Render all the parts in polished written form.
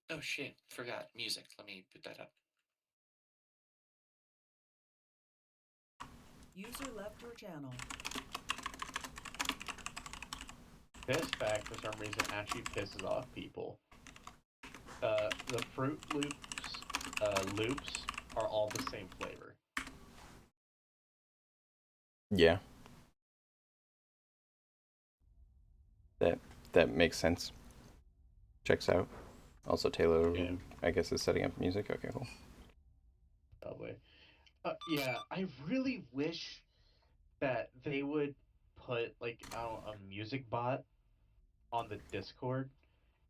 Oh shit, forgot music. Let me put that up. User left your channel. This fact, for some reason, actually pisses off people. The Fruit Loops loops are all the same flavor. Yeah. That makes sense. Checks out. Also, Taylor, Yeah. I guess, is setting up music. Okay, cool. Probably. Yeah, I really wish that they would put like a music bot on the Discord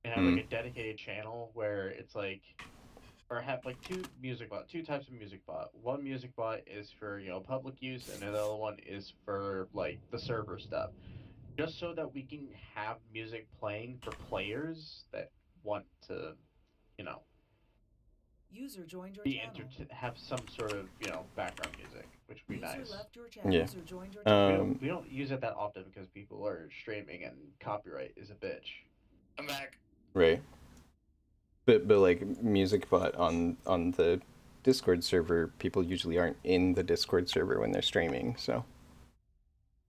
and have like a dedicated channel where it's like, or have like two types of music bot. One music bot is for public use, and the other one is for like the server stuff. Just so that we can have music playing for players that want to, you know, User joined your be channel. have some sort of background music, which would be User nice. left your channel. Yeah. User joined your channel. We don't use it that often because people are streaming and copyright is a bitch. I'm back. Right. But like music bot on the Discord server, people usually aren't in the Discord server when they're streaming, so.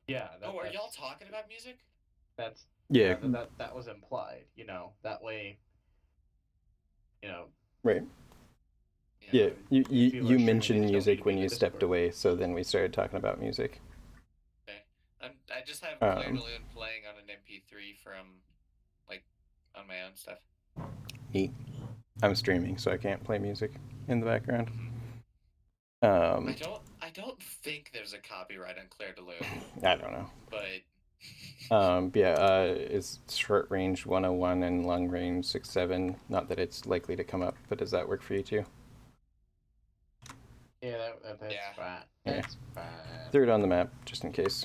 Yeah. Are y'all talking about music? That's yeah. That was implied. That way. Right. Yeah. You mentioned music when you stepped away, so then we started talking about music. Okay. I just have Claire de Lune playing on an MP3 from, like, on my own stuff. Neat. I'm streaming, so I can't play music in the background. I don't think there's a copyright on Claire de Lune. I don't know. But yeah, it's short range 101 and long range 67. Not that it's likely to come up, but does that work for you too? Yeah, that's fine. That's fine. Threw it on the map just in case.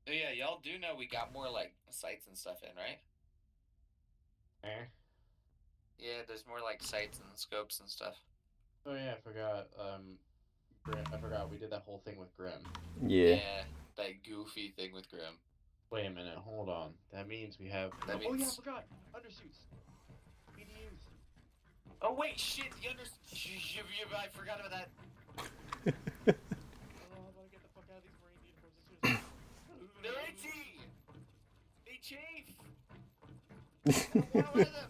Yeah, y'all do know we got more like sights and stuff in, right? Yeah, there's more like sights and scopes and stuff. Oh yeah, I forgot. I forgot we did that whole thing with Grim. Yeah, that goofy thing with Grim. Wait a minute, hold on. That means we have. Oh yeah, I forgot. Undersuits. BDUs. Oh wait, shit! I forgot about that. Oh, I gotta get the fuck out of these Marine uniforms as soon as. They're itchy. They chafe. I don't want to wear them.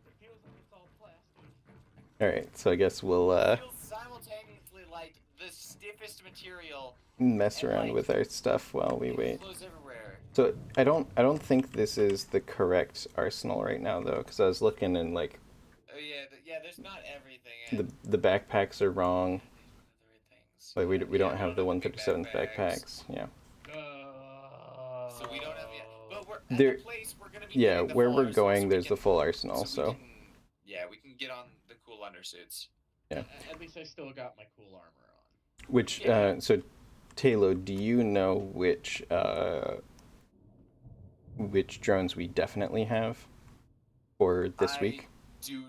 It feels like it's all plastic. All right, so I guess we'll It feels simultaneously like the stiffest material. Mess around with our stuff while we wait. Flows everywhere. So I don't think this is the correct arsenal right now though, because I was looking and like. Oh yeah, there's not everything. The backpacks are wrong. Like we don't have the 137th backpacks. Yeah. So we don't have yet. But we're at the place we're gonna be. Yeah, where we're going, there's the full arsenal. So. We can get on the cool undersuits. Yeah. At least I still got my cool armor on. Which so, Taylor, do you know which drones we definitely have for this week? I do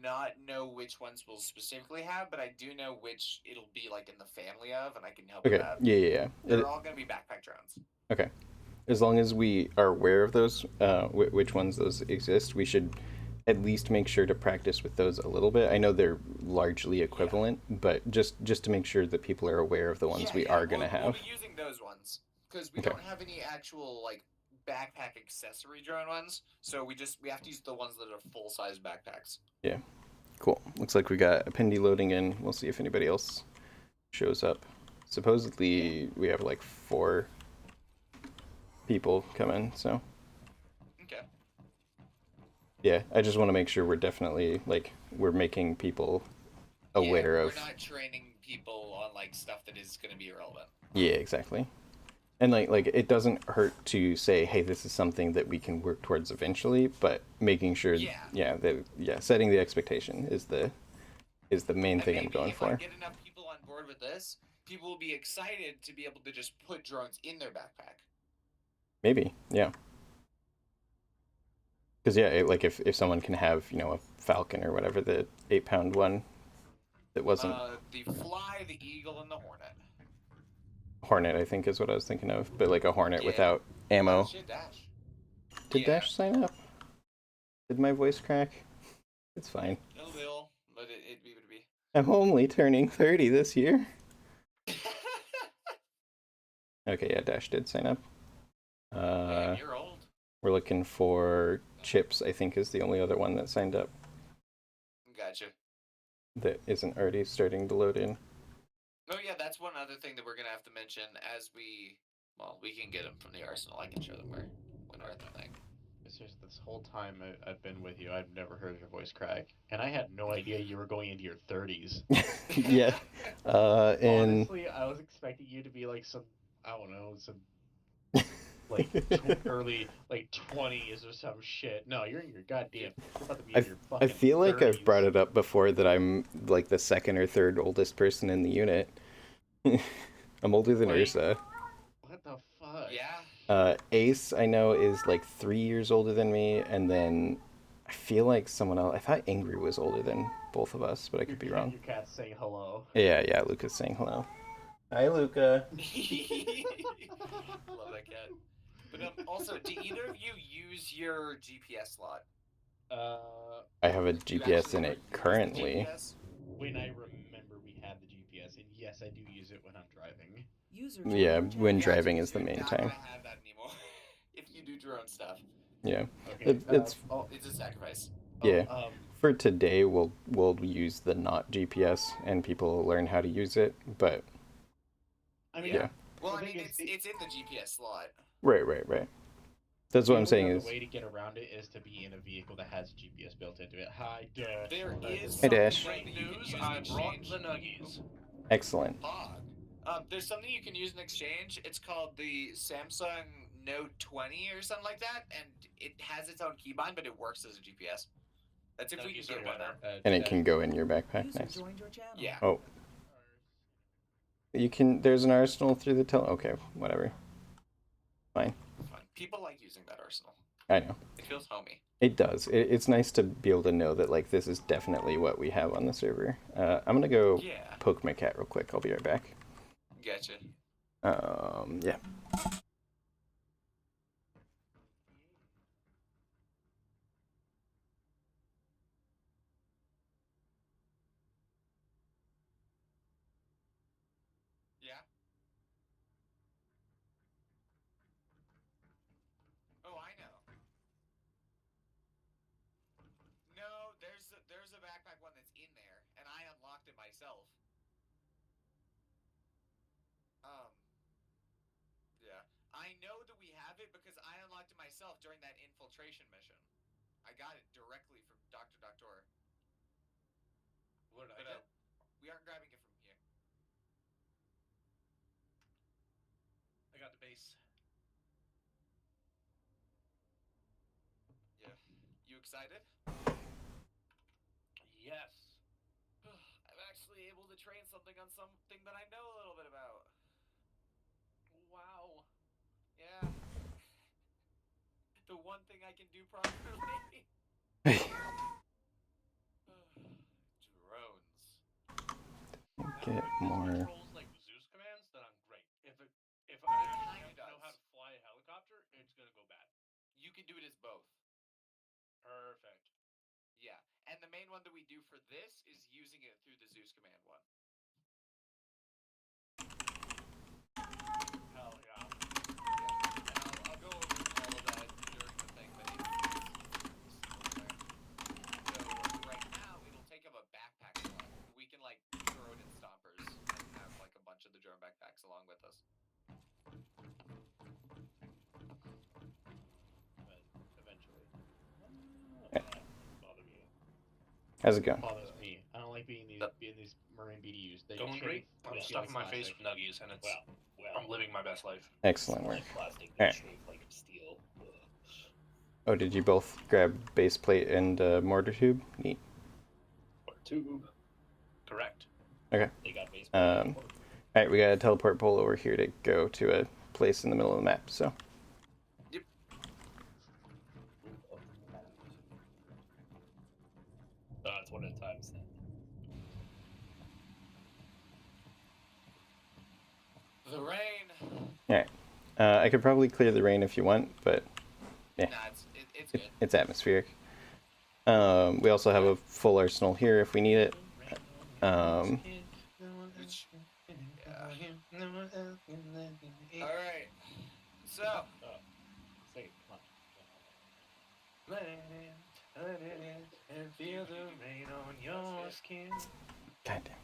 not know which ones we'll specifically have, but I do know which it'll be like in the family of, and I can help you out. Yeah. They're all gonna be backpack drones. Okay. As long as we are aware of those, which ones those exist, we should at least make sure to practice with those a little bit. I know they're largely equivalent, but just to make sure that people are aware of the ones we are going to have. We'll be using those ones because we don't have any actual like backpack accessory drone ones, so we have to use the ones that are full-size backpacks. Yeah, cool. Looks like we got Appendi loading in. We'll see if anybody else shows up. Supposedly we have like 4 people coming, so. Okay. Yeah, I just want to make sure we're definitely like we're making people aware of. We're not training people on like stuff that is going to be irrelevant. Yeah, exactly. And like it doesn't hurt to say, hey, this is something that we can work towards eventually, but making sure, setting the expectation is the main thing I'm going for. If I get enough people on board with this, people will be excited to be able to just put drones in their backpack. Maybe, yeah. Because like if someone can have a Falcon or whatever, the 8-pound one, that wasn't. The Fly, the Eagle, and the Hornet. Hornet, I think, is what I was thinking of, but like a Hornet without ammo. Did Yeah. Dash sign up? Did my voice crack? It's fine. A little, but it would be. I'm only turning 30 this year. Okay, yeah, Dash did sign up. Damn, you're old. We're looking for Chips, I think, is the only other one that signed up Gotcha. that isn't already starting to load in. Oh yeah, that's one other thing that we're gonna have to mention as we can get them from the arsenal. I can show them when we're at the thing. It's just this whole time I've been with you, I've never heard your voice crack, and I had no idea you were going into your 30s. Yeah. And Honestly, I was expecting you to be like some, I don't know, some like early like 20s or some shit. No, you're in your goddamn. You're about to be in your I fucking. feel like 30s. I've brought it up before that I'm like the second or third oldest person in the unit. I'm older than Wait. Ursa. What the fuck? Yeah. Ace, I know, is like 3 years older than me, and then I feel like someone else. I thought Angry was older than both of us, but I could be wrong. Your cat's saying hello. Yeah, Luca's saying hello. Hi, Luca. Love that cat. But also, do either of you use your GPS slot? I have a Do you GPS actually in ever it use the currently. GPS? When I remember we have the GPS, and yes, I do use it when I'm driving. User Yeah, joined your when channel. driving is the You're main not time. gonna have that anymore. If you do drone stuff, Yeah, Okay. it's it's a sacrifice. yeah. For today, we'll use the not GPS, and people will learn how to use it. But I mean, yeah. Well, the I thing mean, is, it's in the GPS slot. Right. That's what I'm saying the is. way to get around it is to be in a vehicle that has GPS built into it. Hi, Dash. There is Hey, Dash. something that you can News, use in I brought exchange. the nuggies. Excellent. There's something you can use in exchange. It's called the Samsung Note 20 or something like that, and it has its own keybind, but it works as a GPS. That's if we can Nuggies get are one. winner. And it can go in your backpack. User Nice. joined your channel. Yeah. Oh, you can. There's an arsenal through the Okay, whatever. Fine. Fun. People like using that arsenal. I know. It feels homey. It does. It's nice to be able to know that like this is definitely what we have on the server. I'm gonna go Yeah. poke my cat real quick. I'll be right back. Gotcha. Yeah. Yeah. Oh, I know. No, there's a backpack one that's in there, and I unlocked it myself. Yeah. I know that we have it because I unlocked it myself during that infiltration mission. I got it directly from Dr. Doctor. What did I But get? we aren't grabbing it from here. I got the base. Yeah. You excited? Yes. I'm actually able to train something on something that I know a little bit about. Wow. Yeah. The one thing I can do properly. Drones. Get Now, if it more. controls like Zeus commands, then I'm great. If I actually kinda know how to does. fly a helicopter, it's gonna go bad. You can do it as both. Perfect. Yeah. And the main one that we do for this is using it through the Zeus command one. Hell yeah. And I'll go over all of that during the thing, but it's similar. So right now it'll take up a backpack slot. We can like throw it in stompers and have like a bunch of the drone backpacks along with us. But eventually. Bother me. How's it going? Bothers me. I don't like being these Marine BDUs. They Going treat great. me I'm like stuffing my face plastic. with nuggies, and it's I'm living my best life. Excellent work. Plastic Alright. shaped like steel. Oh, did you both grab base plate and mortar tube? Neat. Or tube. Correct. Okay. They got base. Alright, we got a teleport pole over here to go to a place in the middle of the map, so. It's one at a time. Then. The rain. Alright. I could probably clear the rain if you want, but Yeah. Nah, it's good. It's atmospheric. We also have a full arsenal here if we need it. Which, all right. So, Oh, sing it. Come on. Let it in and feel the rain on your skin. God damn.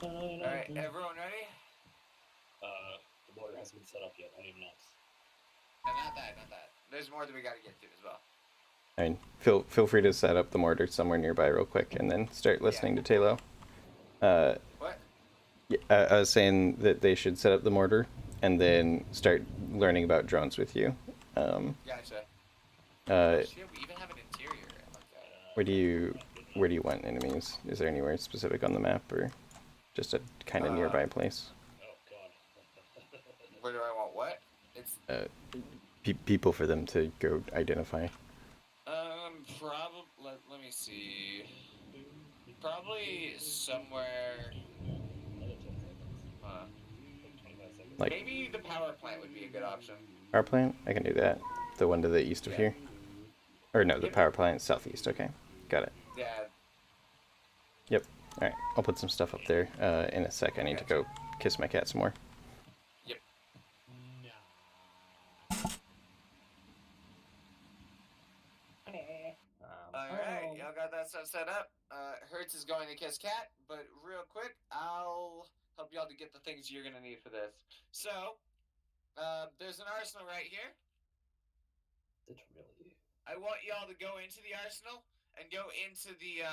all right, everyone ready? The mortar hasn't been set up yet. I didn't know. Not that. There's more that we gotta get to as well. I mean, feel free to set up the mortar somewhere nearby real quick, and then start listening to Talo. What? Yeah, I was saying that they should set up the mortar, and then start learning about drones with you. Gotcha. Shit, we even have an interior. Okay. Where do you want enemies? Is there anywhere specific on the map, or just a kind of nearby place? Oh God. Where do I want what? It's People for them to go identify. probably. Let me see. Probably somewhere. Another 10 seconds. Huh. Like 25 seconds. Like Maybe the power plant would be a good option. power plant? I can do that. The one to the east of Yeah. here? Or no, the Yep. power plant southeast. Okay, got it. Yeah. Yep. All right, I'll put some stuff up there in a sec. I need to go kiss my cat some more. Yep. All right, y'all got that stuff set up. Hertz is going to kiss cat, but real quick, I'll help y'all to get the things you're gonna need for this. So, there's an arsenal right here. It's really. I want y'all to go into the arsenal and go into the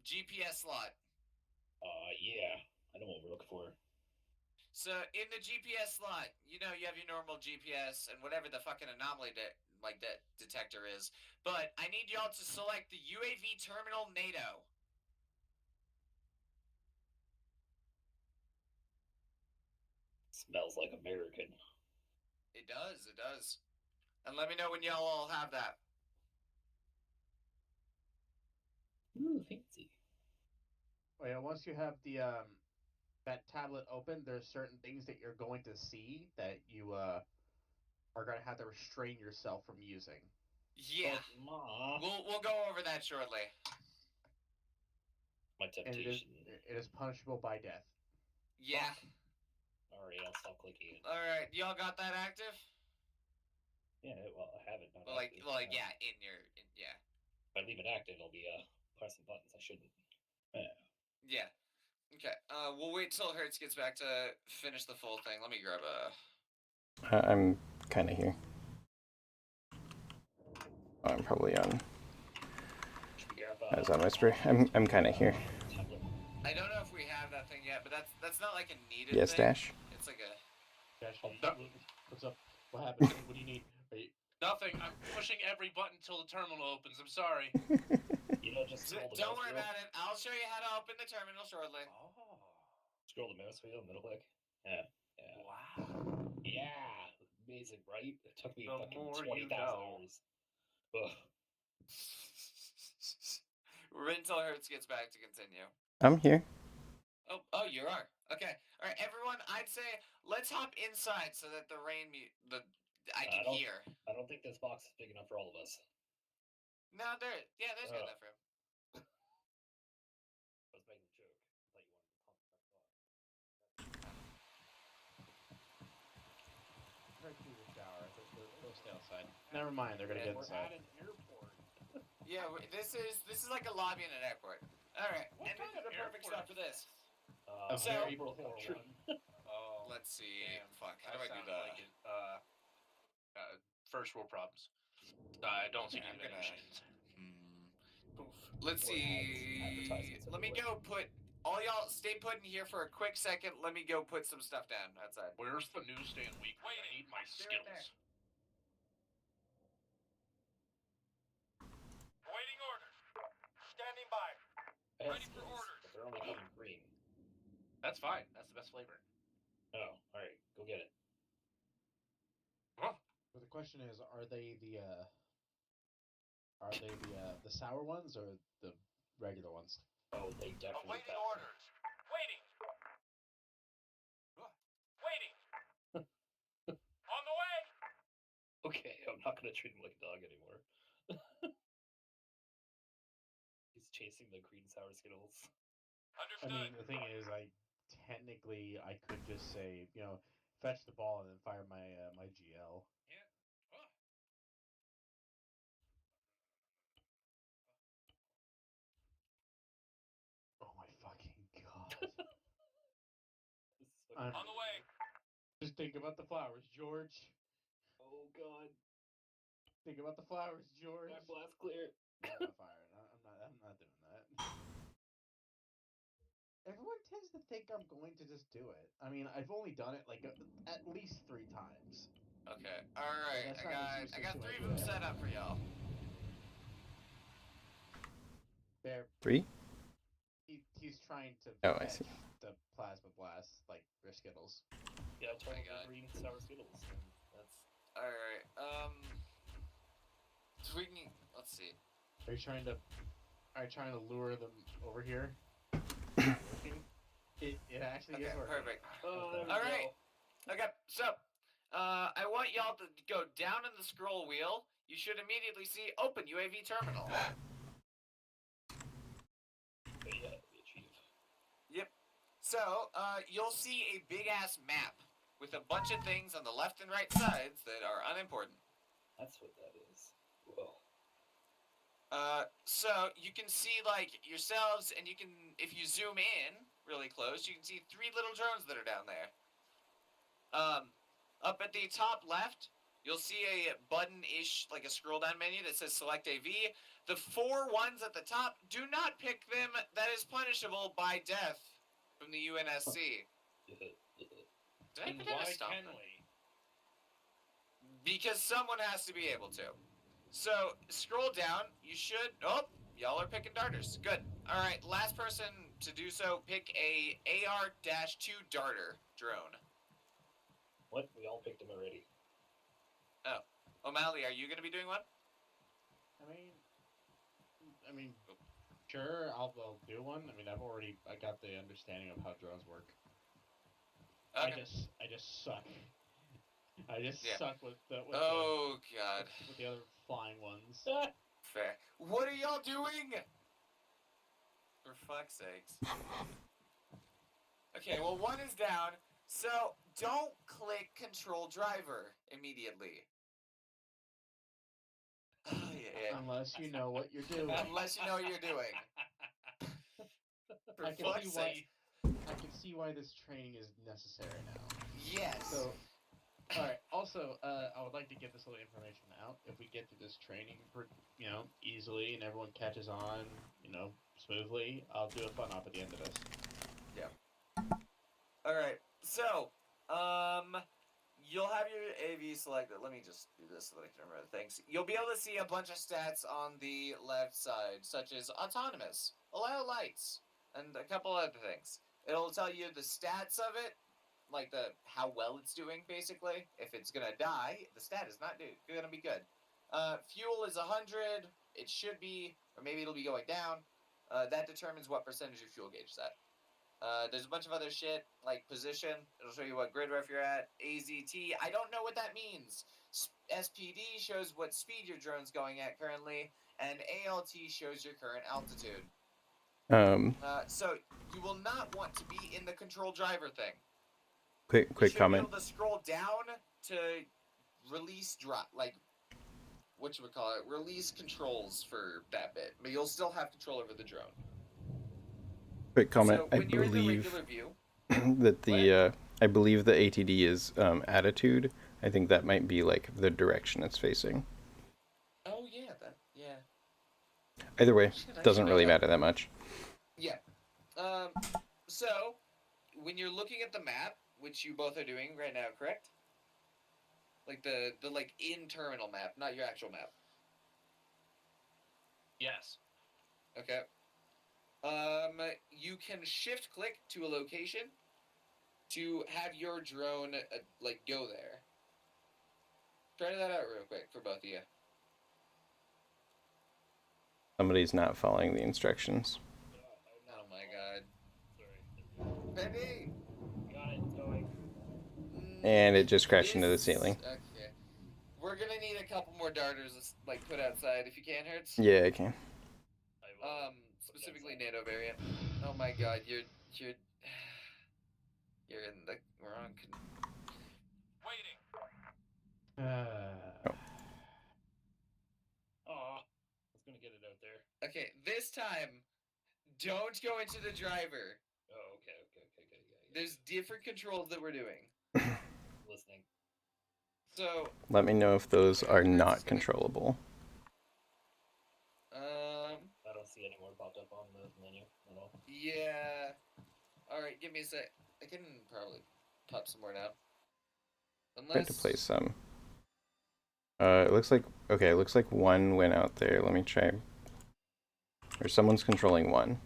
GPS slot. Yeah. I know what we're looking for. So in the GPS slot, you know you have your normal GPS and whatever the fucking anomaly detector is. But I need y'all to select the UAV terminal NATO. Smells like American. It does. And let me know when y'all all have that. Ooh, fancy. Oh yeah, once you have the that tablet open, there's certain things that you're going to see that you are going to have to restrain yourself from using. Yeah. But, Ma. We'll go over that shortly. My And temptation. it is punishable by death. Yeah. Alright, I'll stop clicking it. All right. Y'all got that active? Yeah, well, I haven't. Not Well, active. yeah, yeah. If I leave it active, I'll be pressing buttons I shouldn't. Yeah. Okay. We'll wait till Hertz gets back to finish the full thing. Let me grab a. I'm kind of here. Oh, I'm probably on. As on Whisper, I'm kind of here. Tablet. I don't know if we have that thing yet, but that's not like a needed Yes, thing. Dash. It's like a. Dash, No. what's up? What happened? What do you need? Nothing. I'm pushing every button until the terminal opens. I'm sorry. You know, just scroll the Don't mouse worry wheel. about it. I'll show you how to open the terminal shortly. Oh. Scroll the mouse wheel, middle click. Yeah. Wow. Yeah. Amazing, right? It took me The fucking more 20,000 you know. hours. Ugh. Until Hertz gets back to continue. I'm here. Oh, you are. Okay. All right, everyone. I'd say let's hop inside so that the rain I can hear. I don't think this box is big enough for all of us. No, there's good enough room. I was making a joke. I thought you wanted to pump that box. Right through the shower. They'll stay outside. Never mind. They're gonna get We're inside. at an airport. Yeah, this is like a lobby in an airport. All right, What and this kind is of the perfect airport spot for is this. A So- very poor one. Oh. Let's see. Damn. Fuck. How do I do sounds that? like it, first world problems. I don't see Okay, any I'm gonna- nations. Let's Or see. advertisements Let me everywhere. go put. All y'all stay put in here for a quick second. Let me go put some stuff down outside. Where's the newsstand weekly? I need my Stay right there. skills. Waiting orders. Standing by. I have Ready for skills, orders. but they're only coming green. That's fine. That's the best flavor. Oh, alright. Go get it. Huh? But the question is, are they the sour ones or the regular ones? Oh, they definitely Awaiting passed. orders. Waiting. Waiting. On the way. not gonna treat him like a dog anymore. He's chasing the green sour skittles. I mean, the thing is, I could just say, fetch the ball and then fire my GL. Yeah. Oh. Oh my fucking god! This is I'm- On the way. Just think about the flowers, George. Oh god. Think about the flowers, George. My blast clear. I'm not firing. I'm not doing that. Everyone tends to think I'm going to just do it. I mean, I've only done it like at least 3 times. Okay. All right. that's I not an got excuse I got to 3 do of them it. set up for y'all. There, 3? he's trying to Oh, I fetch see. the plasma blast like for Skittles. Yeah, I told my him God. green sour skittles. And that's All right. So we can. Let's see. Are you trying to lure them over here? working. It actually Okay. is working. Perfect. Oh, there we All go. right. Okay. So, I want y'all to go down in the scroll wheel. You should immediately see open UAV terminal. But yeah, we achieve. Yep. So, you'll see a big ass map with a bunch of things on the left and right sides that are unimportant. That's what that is. Well, So you can see like yourselves, and you can, if you zoom in really close, you can see 3 little drones that are down there. Up at the top left, you'll see a button-ish, like a scroll-down menu that says Select AV. The 4 ones at the top, do not pick them. That is punishable by death from the UNSC. Did I Then put in a why stump? can we? Because someone has to be able to. So, scroll down. You should... Oh, y'all are picking darters. Good. All right, last person to do so, pick a AR-2 darter drone. what? We all picked him already. Oh. O'Malley, are you going to be doing one? I mean, sure, I'll do one. I mean, I got the understanding of how drones work. Okay. I just suck. I just Yeah. suck with Oh, God. with the other flying ones. Fair. What are y'all doing? For fuck's sakes. Okay, well, one is down, so don't click Control Driver immediately. Oh, yeah. Unless you know what you're doing. Unless you know what you're doing. For I can fuck's see sake. I can see why this training is necessary now. Yes. So, alright, also, I would like to get this little information out. If we get through this training, easily, and everyone catches on, smoothly, I'll do a fun op at the end of this. Alright, so, you'll have your AV selected. Let me just do this so that I can remember the things. You'll be able to see a bunch of stats on the left side, such as autonomous, allow lights, and a couple other things. It'll tell you the stats of it, like how well it's doing, basically. If it's gonna die, the stat is not gonna be good. Fuel is 100. It should be, or maybe it'll be going down. That determines what percentage your fuel gauge is at. There's a bunch of other shit, like position. It'll show you what grid ref you're at. AZT, I don't know what that means. SPD shows what speed your drone's going at currently, and ALT shows your current altitude. So you will not want to be in the control driver thing. Quick You should comment. be able to scroll down to release drop, release controls for that bit, but you'll still have control over the drone. Quick comment. So I when you're in the believe regular view, that the I believe the ATD is attitude. I think that might be like the direction it's facing. oh yeah, Either way, Shit, I doesn't should really know that. matter that much. Yeah. So when you're looking at the map, which you both are doing right now, correct? Like the in terminal map, not your actual map. Yes. Okay. You can shift click to a location to have your drone go there. Try that out real quick for both of you. Somebody's not following the instructions. Oh my god. Sorry. Baby! Got it. Going. And it just crashed into the ceiling. Okay. We're gonna need a couple more darters, like, put outside if you can, Hertz. Yeah, I can. I will Specifically outside. NATO variant. Oh my god, you're you're in the wrong. Waiting. Aw. I was gonna get it out there. Okay, this time, don't go into the driver. Oh, okay. Yeah. There's different controls that we're doing. Listening. So, Let me know if those Okay, are Hertz not is gonna- controllable. I don't see any more popped up on the menu at all. Yeah. All right, give me a sec. I can probably pop some more now. Tried to play some. It looks like okay. It looks like one went out there. Let me try. Or someone's controlling one.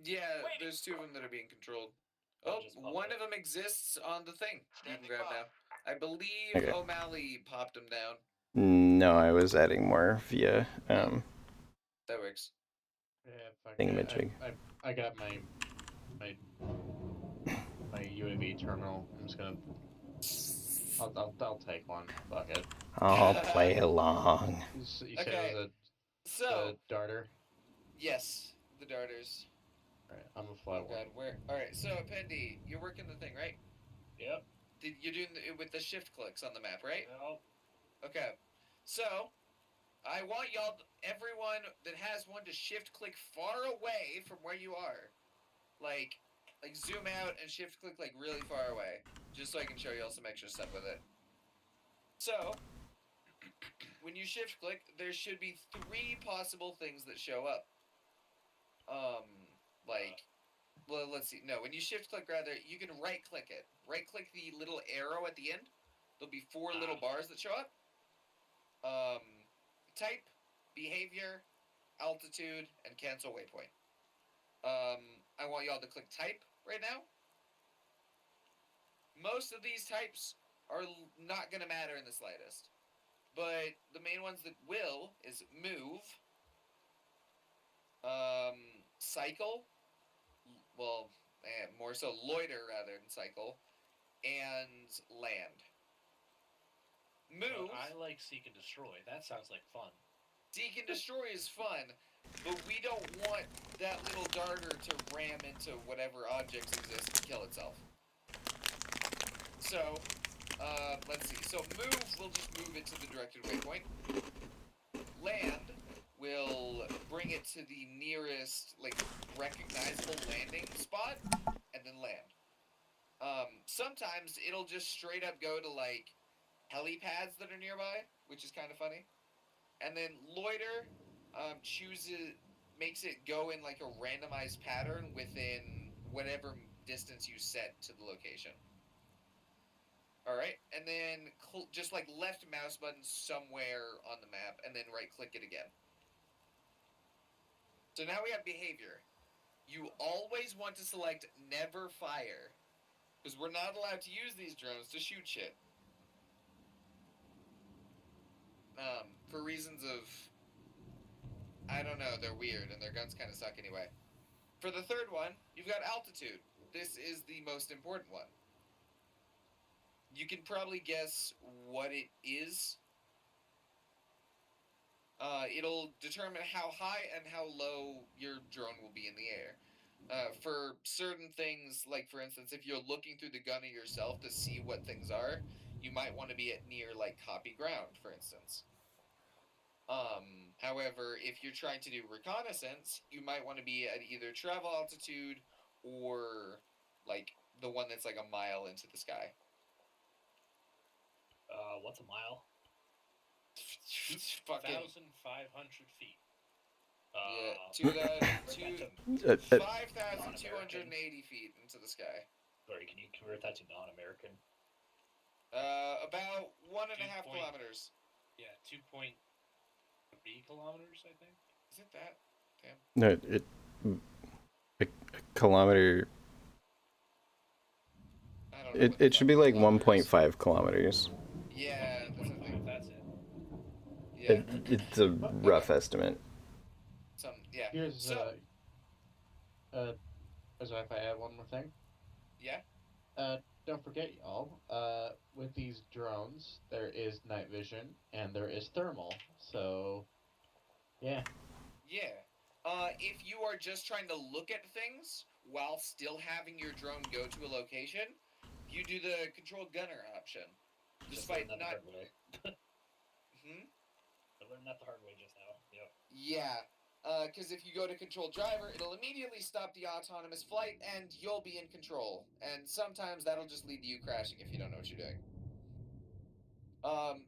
Yeah, there's two of them that are being controlled. Oh, Just popped one up. of them exists on the thing. You can Standing grab by. now. I believe Okay. O'Malley popped him down. No, I was adding more via That works. Yeah, fuck Thingamajig. I got my UAV terminal. I'm just gonna. I'll take one. Fuck it. I'll play along. You said Okay, it was So, the darter. yes, the darters. All right, I'm gonna fly Oh one. god, where? All right, so Pendy, you're working the thing, right? Yep. You're doing it with the shift clicks on the map, right? Well, Okay. So, I want y'all, everyone that has one, to shift click far away from where you are. Like zoom out and shift click like really far away, just so I can show y'all some extra stuff with it. So, when you shift click, there should be 3 possible things that show up. Well, let's see. No, when you shift click, rather, you can right click it. Right click the little arrow at the end. There'll be 4 little bars that show up. Type, behavior, altitude, and cancel waypoint. I want y'all to click type right now. Most of these types are not going to matter in the slightest. But the main ones that will is move, cycle, well, more so loiter rather than cycle, and land. Move. I like seek and destroy. That sounds like fun. Seek and destroy is fun, but we don't want that little darter to ram into whatever objects exist and kill itself. So, let's see. So move, we'll just move it to the directed waypoint. Land will bring it to the nearest, like, recognizable landing spot, and then land. Sometimes it'll just straight up go to, like, helipads that are nearby, which is kind of funny. And then loiter makes it go in like a randomized pattern within whatever distance you set to the location. Alright, and then just like left mouse button somewhere on the map, and then right click it again. So now we have behavior. You always want to select never fire, because we're not allowed to use these drones to shoot shit. For reasons of, I don't know, they're weird and their guns kind of suck anyway. For the third one, you've got altitude. This is the most important one. You can probably guess what it is. It'll determine how high and how low your drone will be in the air. For certain things, like for instance, if you're looking through the gunner yourself to see what things are, you might want to be at near like copy ground, for instance. However, if you're trying to do reconnaissance, you might want to be at either travel altitude or like the one that's like a mile into the sky. What's a mile? Fucking 1,500 feet. yeah, 5,280 feet into the sky. Sorry, can you convert that to non-American? About 1.5 2 point- kilometers. Yeah, 2.3 kilometers, I think. Is it that? Damn. No, a kilometer. I don't know. It should be like 1.5 kilometers. Yeah, that's the thing. That's it. Yeah. It's a rough estimate. Yeah. Here's So, so if I add one more thing. yeah. don't forget, y'all. With these drones, there is night vision and there is thermal. So, yeah. Yeah. If you are just trying to look at things while still having your drone go to a location, you do the controlled gunner option. Just Despite learned that not. the hard way. I learned that the hard way just now. Yep. Yeah. Because if you go to control driver, it'll immediately stop the autonomous flight and you'll be in control. And sometimes that'll just lead to you crashing if you don't know what you're doing.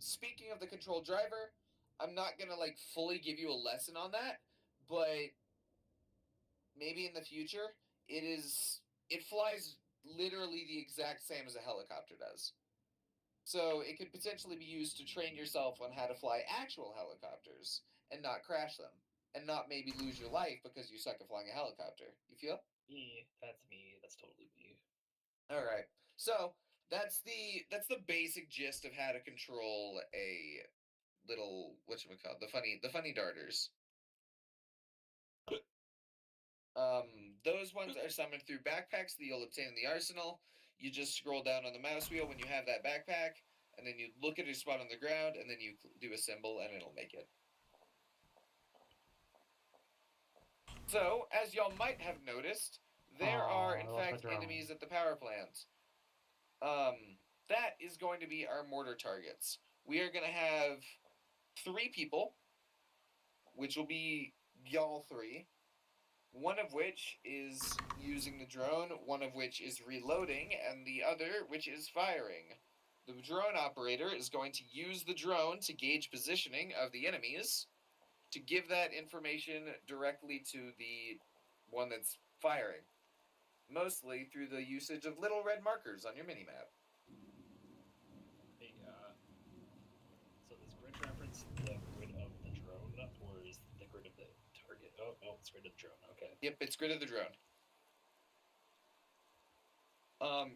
Speaking of the control driver, I'm not gonna like fully give you a lesson on that, but maybe in the future, it flies literally the exact same as a helicopter does. So it could potentially be used to train yourself on how to fly actual helicopters and not crash them, and not maybe lose your life because you suck at flying a helicopter. You feel? Yeah, that's me. That's totally me. All right. So that's the basic gist of how to control a little whatchamacallit, the funny darters. Those ones are summoned through backpacks that you'll obtain in the arsenal. You just scroll down on the mouse wheel when you have that backpack, and then you look at a spot on the ground, and then you do a symbol, and it'll make it. So, as y'all might have noticed, there are Aw, in I lost my fact drone. enemies at the power plant. That is going to be our mortar targets. We are going to have 3 people, which will be y'all 3. One of which is using the drone, one of which is reloading, and the other which is firing. The drone operator is going to use the drone to gauge positioning of the enemies, to give that information directly to the one that's firing, mostly through the usage of little red markers on your minimap. Hey, so this grid reference the grid of the drone, or is the grid of the target? Oh, no, it's grid of the drone. Okay. Yep, it's grid of the drone.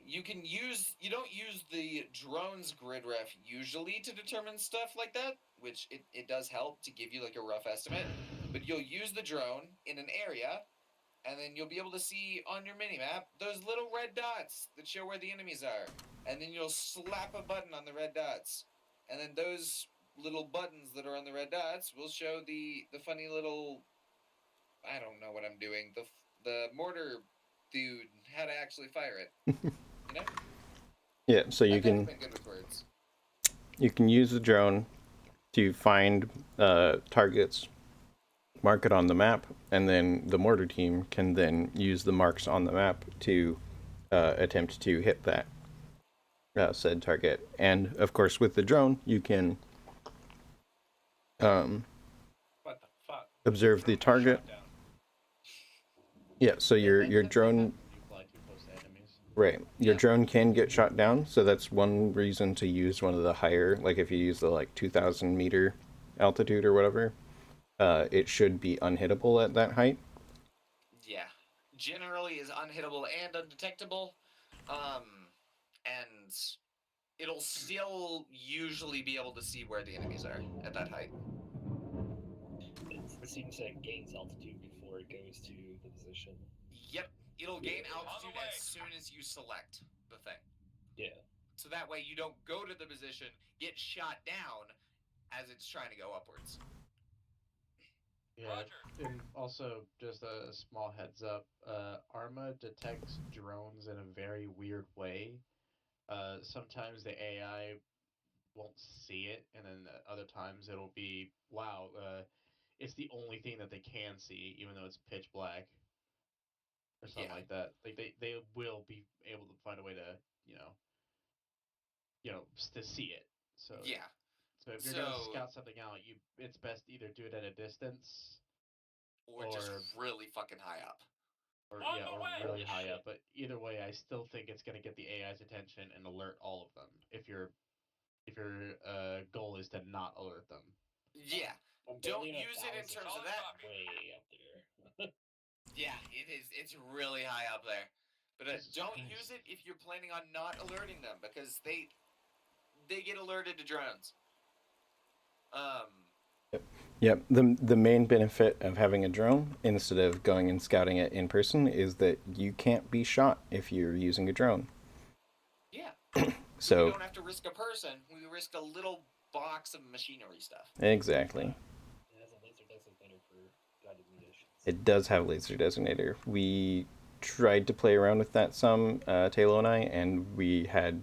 You don't use the drone's grid ref usually to determine stuff like that, which it does help to give you like a rough estimate, but you'll use the drone in an area, and then you'll be able to see on your minimap those little red dots that show where the enemies are, and then you'll slap a button on the red dots, and then those little buttons that are on the red dots will show the funny little, I don't know what I'm doing, the mortar dude how to actually fire it. You know? Yeah, so you I've never can been good with words. use the drone to find targets, mark it on the map, and then the mortar team can then use the marks on the map to attempt to hit that said target. And of course, with the drone, you can What the fuck? observe the target. Shot down. Yeah, so It your tends to drone, happen when you fly too close to enemies. right? Your Yeah. drone can get shot down, so that's one reason to use one of the higher, like if you use the like 2,000 meter altitude or whatever, it should be unhittable at that height. Yeah. Generally is unhittable and undetectable. And it'll still usually be able to see where the enemies are at that height. It seems like it gains altitude before it goes to the position. Yep. It'll gain Yeah. altitude way. as soon as you select the thing. Yeah. So that way you don't go to the position, get shot down as it's trying to go upwards. Yeah, Roger. and also just a small heads up, Arma detects drones in a very weird way. Sometimes the AI won't see it, and then other times it'll be, wow, it's the only thing that they can see, even though it's pitch black or something Yeah. like that. Like they will be able to find a way to, you know, to see it. So Yeah. so if you're gonna So, scout something out, it's best to either do it at a distance or just or really fucking high up. On yeah, the or way! really Holy high shit. up. But either way, I still think it's gonna get the AI's attention and alert all of them. If your goal is to not alert them. Yeah. I'm Don't barely at use it in 1,000. terms of that. Way up there. Yeah, it is. It's really high up there. But Jesus don't Christ. use it if you're planning on not alerting them, because they get alerted to drones. Yep. The main benefit of having a drone instead of going and scouting it in person is that you can't be shot if you're using a drone. Yeah. So we don't have to risk a person. We risk a little box of machinery stuff. exactly, It has a laser designator for guided munitions. it does have laser designator. We tried to play around with that some, Taylor and I, and we had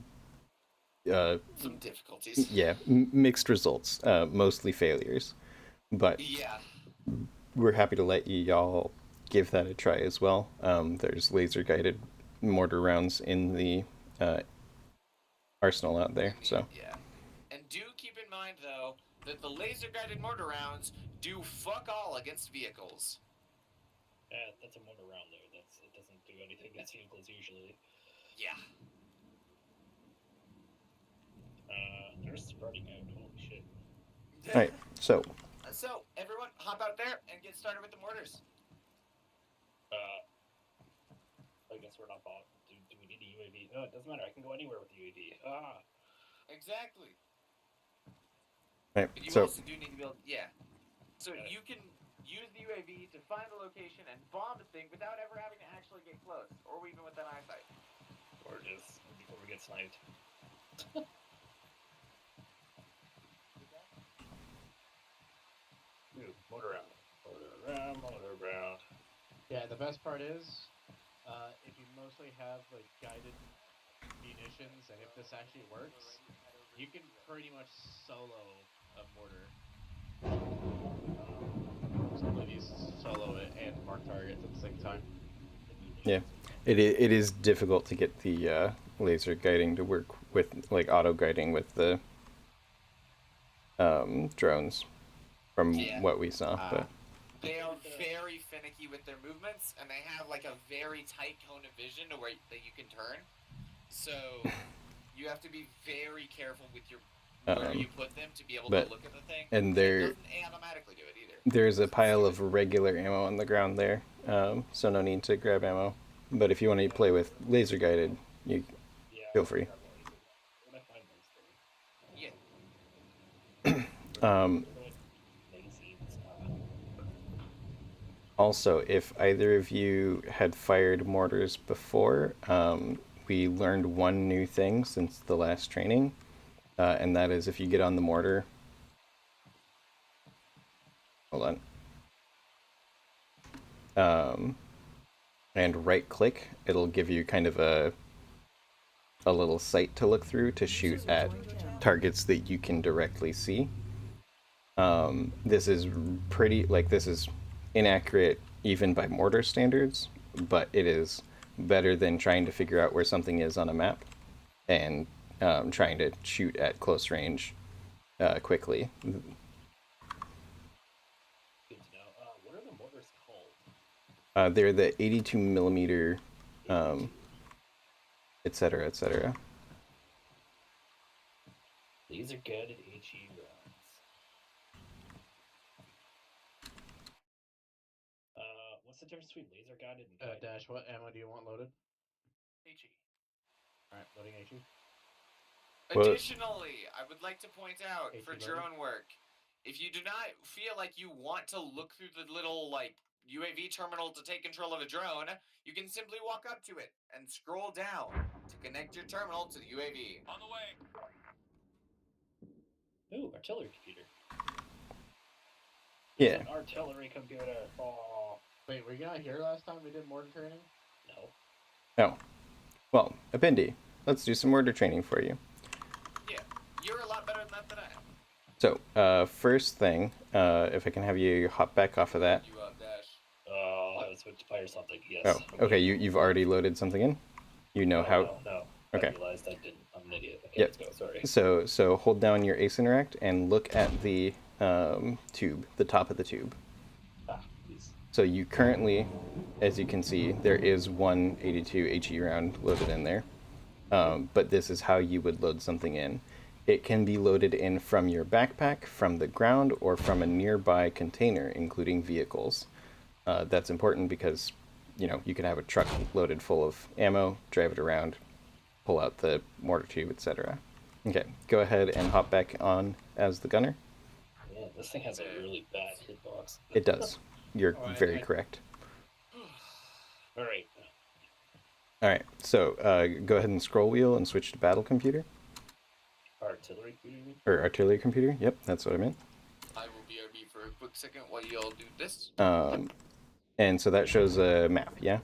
Some difficulties. yeah, mixed results, mostly failures. But Yeah. we're happy to let y'all give that a try as well. There's laser guided mortar rounds in the arsenal out there. So Yeah. And do keep in mind though that the laser guided mortar rounds do fuck all against vehicles. Yeah, that's a mortar round there. It doesn't do anything against vehicles usually. Yeah. They're spreading out. Holy shit. all right, so So everyone, hop out there and get started with the mortars. I guess we're not bought. Do we need a UAV? Oh, it doesn't matter. I can go anywhere with the UAV. Exactly. all right, But you so also do need to build. Yeah. So you can use the UAV to find a location and bomb the thing without ever having to actually get close, or even with an eyesight. Or just before we get sniped. Ooh, motor round. Motor round. Yeah, the best part is, if you mostly have like guided munitions, and if this actually works, you can pretty much solo a mortar. Some of these solo it and mark targets at the same time. yeah, it is difficult to get the laser guiding to work with, like auto guiding with the drones, from Yeah. what we saw. But They are very finicky with their movements, and they have like a very tight cone of vision to where that you can turn. So you have to be very careful with your where you put them to be able to look at the thing. and It there doesn't automatically do it either. there's a pile of regular ammo on the ground there, so no need to grab ammo. But if you want to play with laser guided, you feel free. When I find those things. Yeah. Magazines. Also, if either of you had fired mortars before, we learned one new thing since the last training, and that is if you get on the mortar. Hold on. And right click, it'll give you kind of a little sight to look through to shoot at targets that you can directly see. This is this is inaccurate even by mortar standards, but it is better than trying to figure out where something is on a map and trying to shoot at close range quickly. Good to know. What are the mortars called? They're the 82 millimeter, etc., etc. These are guided HE rounds. What's the difference between laser guided and guided? Dash, what ammo do you want loaded? HE. Alright, loading HE. Well- Additionally, I would like to point out for HE drone work, if you do not feel like you want to look through the little like UAV terminal to take control of a drone, you can simply walk up to it and scroll down to connect your terminal to the UAV. On the way. Ooh, artillery computer. Yeah. An artillery computer. Oh, Wait, were you not here last time we did mortar training? no. Oh. Well, Appendi, let's do some mortar training for you. Yeah, you're a lot better than that than I am. So, first thing, if I can have you hop back off of that. You up, Dash. Oh, I was supposed to fire something. Yes. Oh, okay, you've already loaded something in? You know how... No. Okay. I realized I didn't. I'm an idiot. Okay, Yep. let's go. Sorry. So hold down your ace interact and look at the tube, the top of the tube. Please. So you currently, as you can see, there is one 82 HE round loaded in there. But this is how you would load something in. It can be loaded in from your backpack, from the ground, or from a nearby container, including vehicles. That's important because, you can have a truck loaded full of ammo, drive it around, pull out the mortar tube, etc. Okay, go ahead and hop back on as the gunner. Yeah, this thing has a really bad hitbox. It does. You're Alright, very correct. All right. All right, so go ahead and scroll wheel and switch to battle computer Artillery computer. or artillery computer. Yep, that's what I meant. I will BRB for a quick second while you all do this. And so that shows a map. Yeah.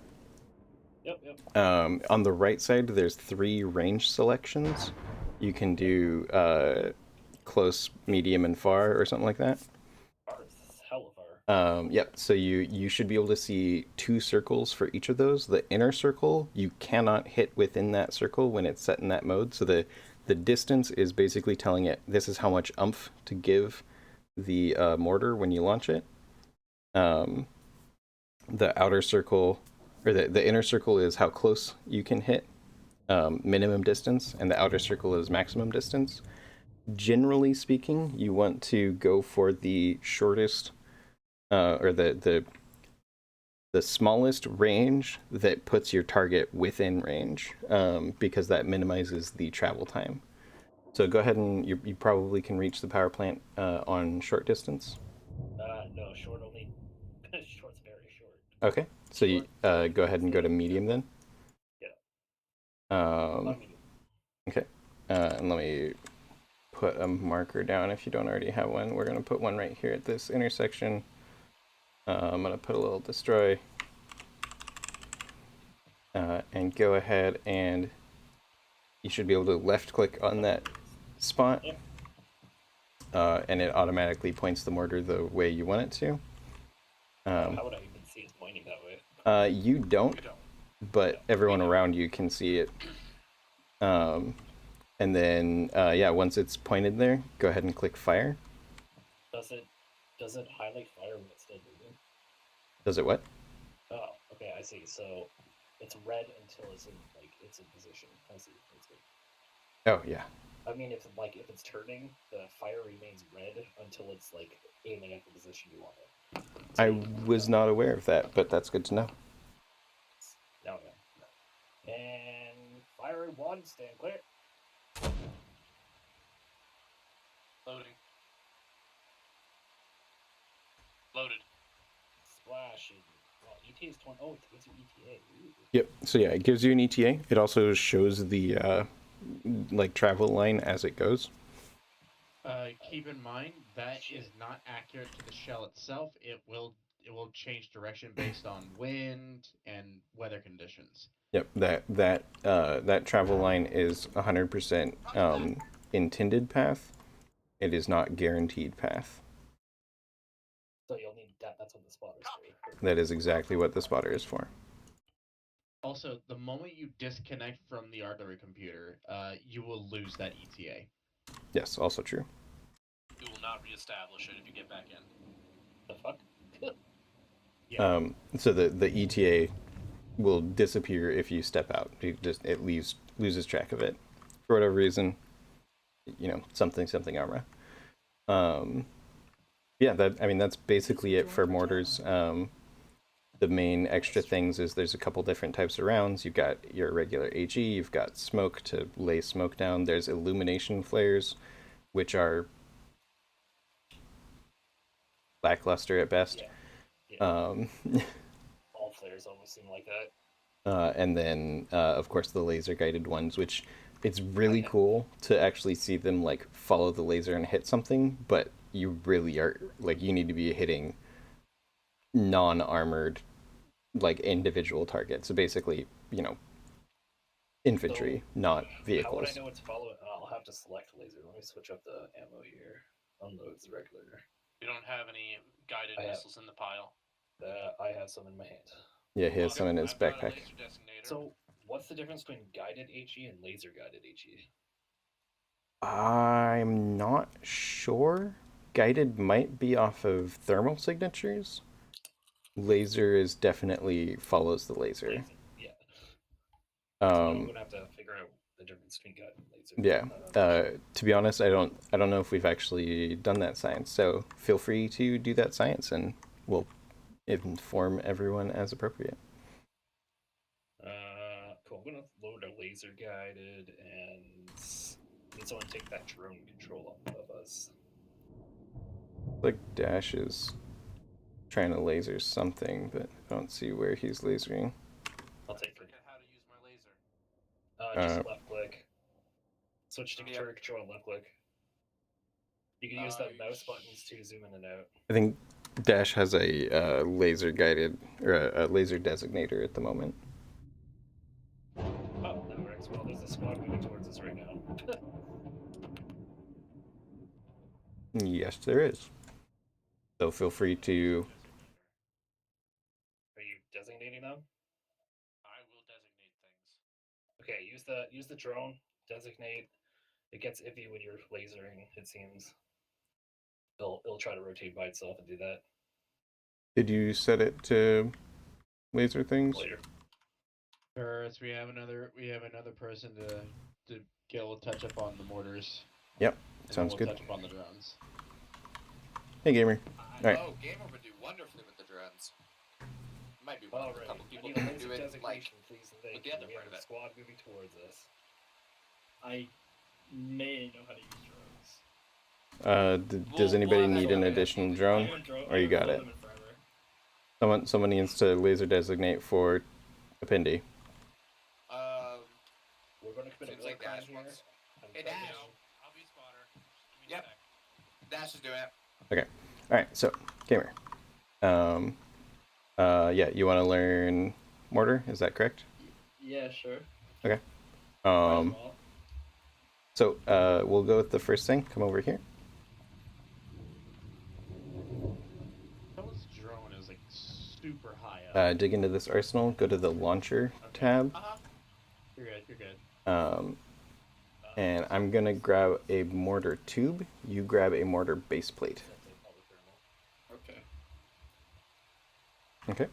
Yep. On the right side, there's 3 range selections. You can do close, medium, and far, or something like that. Far is hella far. Yep. So you should be able to see 2 circles for each of those. The inner circle you cannot hit within that circle when it's set in that mode. So the distance is basically telling it this is how much oomph to give the mortar when you launch it. The outer circle, or the inner circle, is how close you can hit, minimum distance, and the outer circle is maximum distance. Generally speaking, you want to go for the shortest, or the smallest range that puts your target within range, because that minimizes the travel time. So go ahead and you probably can reach the power plant on short distance. No, short only. Short's very short. Okay, so you go ahead and go to medium then. Yeah. Okay, and let me put a marker down if you don't already have one. We're gonna put one right here at this intersection. I'm gonna put a little destroy, and go ahead and you should be able to left click on that spot, and it automatically points the mortar the way you want it to. How would I even see it pointing that way? You don't, but everyone around you can see it. And then, yeah, once it's pointed there, go ahead and click fire. Does it highlight fire when it's still moving? Does it what? Oh, okay, I see. So it's red until it's in position. I see. That's good. Oh, yeah. I mean, if it's turning, the fire remains red until it's like aiming at the position you want it. I was not aware of that, but that's good to know. Now I am. And fire 1, stand clear. Loading. Loaded. Splashing. Well, ETA is 20. Oh, it gives you ETA. Ooh. Yep. So yeah, it gives you an ETA. It also shows the like travel line as it goes. Keep in mind that is not accurate to the shell itself. It will change direction based on wind and weather conditions. Yep. That travel line is 100% intended path. It is not guaranteed path. So you'll need that. That's what the spotter's for. That is exactly what the spotter is for. Also, the moment you disconnect from the artillery computer, you will lose that ETA. Yes, also true. You will not reestablish it if you get back in. The fuck? Yeah. So the ETA will disappear if you step out. It loses track of it for whatever reason. You know, something Arma. Yeah, that's basically it for mortars. The main extra things is there's a couple different types of rounds. You've got your regular HE, you've got smoke to lay smoke down. There's illumination flares, which are lackluster at best. Yeah. All flares almost seem like that. And then, of course, the laser guided ones, which it's really cool to actually see them like follow the laser and hit something, but you really are like you need to be hitting non-armored like individual targets. So basically, you know, infantry, not vehicles. How would I know it's following? I'll have to select laser. Let me switch up the ammo here. Unloads regular. You don't have any guided missiles in the pile. I have some in my hand. Yeah, he has some in his I've got a backpack. laser designator. So, what's the difference between guided HE and laser guided HE? I'm not sure. Guided might be off of thermal signatures. Laser is definitely follows the laser. Yeah. So I'm gonna have to figure out the difference between guided and laser. Yeah. To be honest, I don't know if we've actually done that science. So feel free to do that science, and we'll inform everyone as appropriate. Cool. I'm gonna load a laser guided and need someone to take that drone control off of us. Like Dash is trying to laser something, but I don't see where he's lasering. I'll take it. Forget how to use my Just Uh, left click. Switch to Yep. turret control and left click. You can use the mouse buttons to zoom in and out. I think Dash has a laser guided or a laser designator at the moment. Oh, that works. Well, there's a squad moving towards us right now. Yes, there is. So feel free to. Are you designating them? I will designate things. Okay, use the drone. Designate. It gets iffy when you're lasering. It seems. It'll try to rotate by itself and do that Did you set it to laser things? later. First, we have another person to get a little touch up on the mortars. Yep, And sounds we'll good. touch up on the drones. Hey, gamer. Alright. Oh, Gamer would do wonderfully with the drones. Might be one of a Alright, couple I people need a who can laser do it like designation, please. And thank the you. other We part have of a it. squad moving towards us. I may know how to use drones. Does We'll anybody have need that an guy. additional I drone? haven't Or you got it? them in forever. Someone needs to laser designate for Apindi. We're going to commit Seems a war like crime Dash here. wants. I'm Hey, trying Dash. to- I'll be spotter. Just give me a Yep. sec. Dash is doing it. Okay. Alright, so, gamer. Yeah, you want to learn mortar? Is that correct? Yeah, sure. Okay. Might as well. So, we'll go with the first thing. Come over here. Someone's drone is like super high up. Dig into this arsenal. Go to the launcher tab. You're good. You're good. And I'm gonna grab a mortar tube. You grab a mortar base plate. That's a public thermal. Okay. Okay.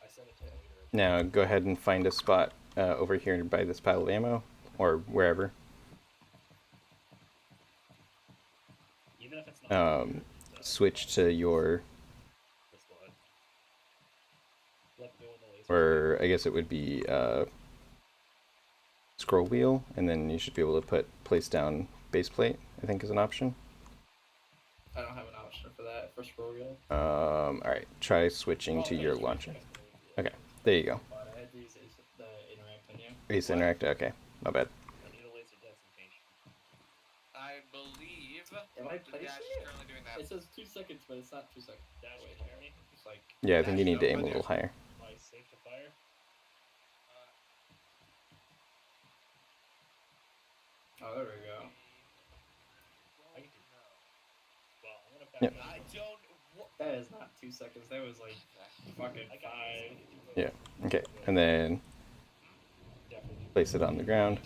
I sent it to later. Now go ahead and find a spot over here by this pile of ammo, or wherever. Even if it's not Switch to your, the squad. Let go of the laser. or I guess it would be scroll wheel, and then you should be able to place down base plate, I think is an option. I don't have an option for that for scroll wheel. Alright, try switching to your launcher. Okay, there you go. But I had to use the interact menu. Ace Interact, okay, my bad. I need a laser designation. I believe Am I the placing Dash is it? currently doing that. It says 2 seconds, but it's not 2 seconds. Dash, Wait, can you hear me? it's like Yeah, I think you Dash need to is aim a over little higher. Am I safe to fire? oh, there we go. I can do well, I'm gonna back Yep. up. I don't. That is not 2 seconds. That was like fucking I got 5. this. Yeah, okay, and then Definitely. place it on the ground.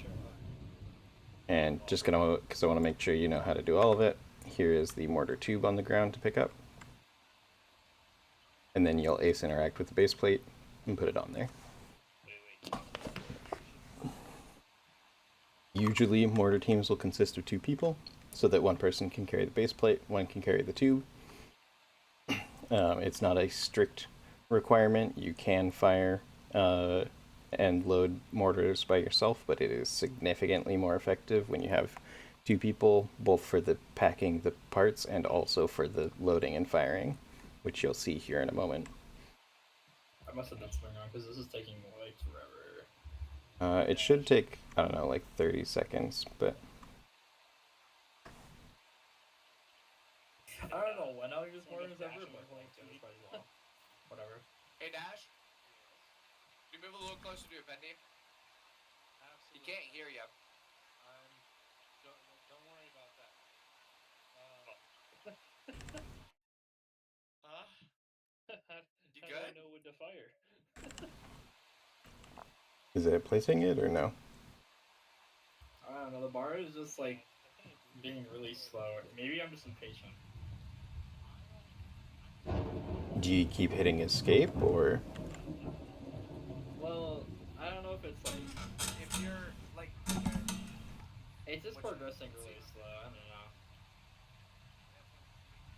And just gonna, because I want to make sure you know how to do all of it, here is the mortar tube on the ground to pick up. And then you'll ace interact with the base plate and put it on there. Wait. Usually mortar teams will consist of 2 people, so that one person can carry the base plate, one can carry the tube. It's not a strict requirement. You can fire and load mortars by yourself, but it is significantly more effective when you have 2 people, both for the packing the parts and also for the loading and firing, which you'll see here in a moment. I must have done something wrong because this is taking like forever. It should take, I don't know, like 30 seconds, but I don't know when I'll use more ever, but like just might as well. Whatever. Hey, Dash. Can you move a little closer to Appendi? He Absolutely. can't hear you. Don't worry about that. Huh? How do I good? know when to fire? is it placing it or no? I don't know. The bar is just like being really slow. Maybe I'm just impatient. Do you keep hitting escape or? Well, I don't know if it's like If you're like, it's just What's- progressing really slow. I don't know.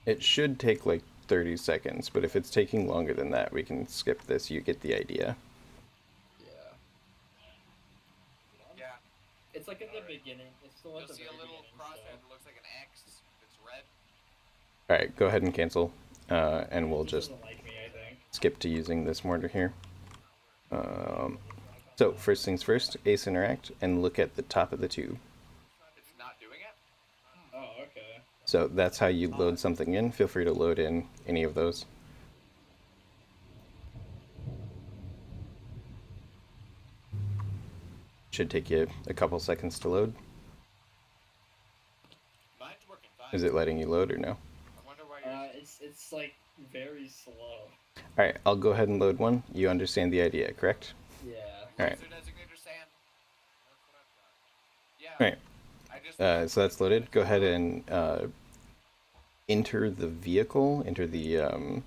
It should take like 30 seconds, but if it's taking longer than that, we can skip this. You get the idea. Yeah. yeah, It's like in the beginning. It's still at you'll the see very a little beginning. crosshair So. that looks like an X. It's red. Alright, go ahead and cancel, and we'll It just doesn't like me, I think. skip to using this mortar here. So first things first, ace interact and look at the top of the tube. It's not doing it? Oh, okay. So that's how you load something in. Feel free to load in any of those. Should take you a couple seconds to load. Mine's working fine. Is it letting you load or no? I wonder why you're... It's like very slow. All right, I'll go ahead and load one. You understand the idea, correct? Yeah. All right. Laser designator Sam. That's what I've got. Yeah. All right. I just... So that's loaded. Go ahead and enter the vehicle, enter the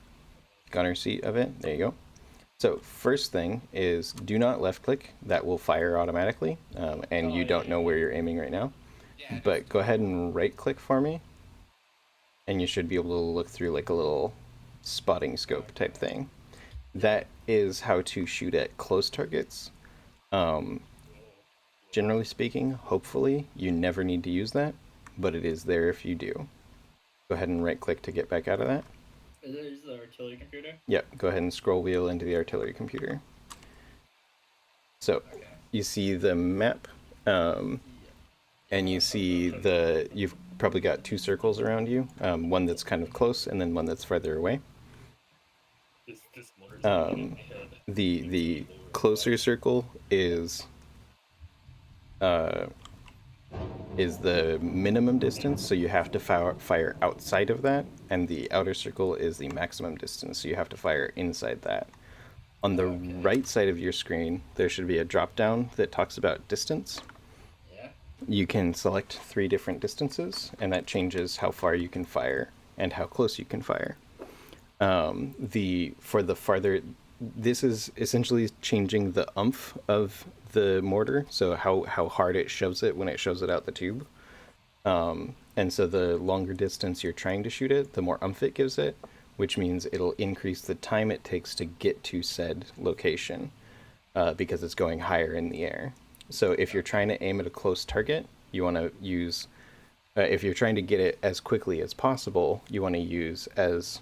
gunner seat of it. There you go. So first thing is do not left click. That will fire automatically, and you don't know where you're aiming right now. Yeah, But go ahead and right click for me, and you should be able to look through like a little spotting scope type thing. That is how to shoot at close targets. Generally speaking, hopefully you never need to use that, but it is there if you do. Go ahead and right click to get back out of that. Is the artillery computer? Yep, go ahead and scroll wheel into the artillery computer. So you see the map, and you see you've probably got two circles around you, one that's kind of close and then one that's farther away. This motor's in my head. The closer circle is the minimum distance, so you have to fire outside of that, and the outer circle is the maximum distance, so you have to fire inside that. On the right side of your screen, there should be a drop down that talks about distance. Yeah. You can select 3 different distances, and that changes how far you can fire and how close you can fire. For the farther, this is essentially changing the oomph of the mortar, so how hard it shoves it when it shoves it out the tube. And so the longer distance you're trying to shoot it, the more oomph it gives it, which means it'll increase the time it takes to get to said location, because it's going higher in the air. So if you're trying to aim at a close target, you want to use, if you're trying to get it as quickly as possible, you want to use as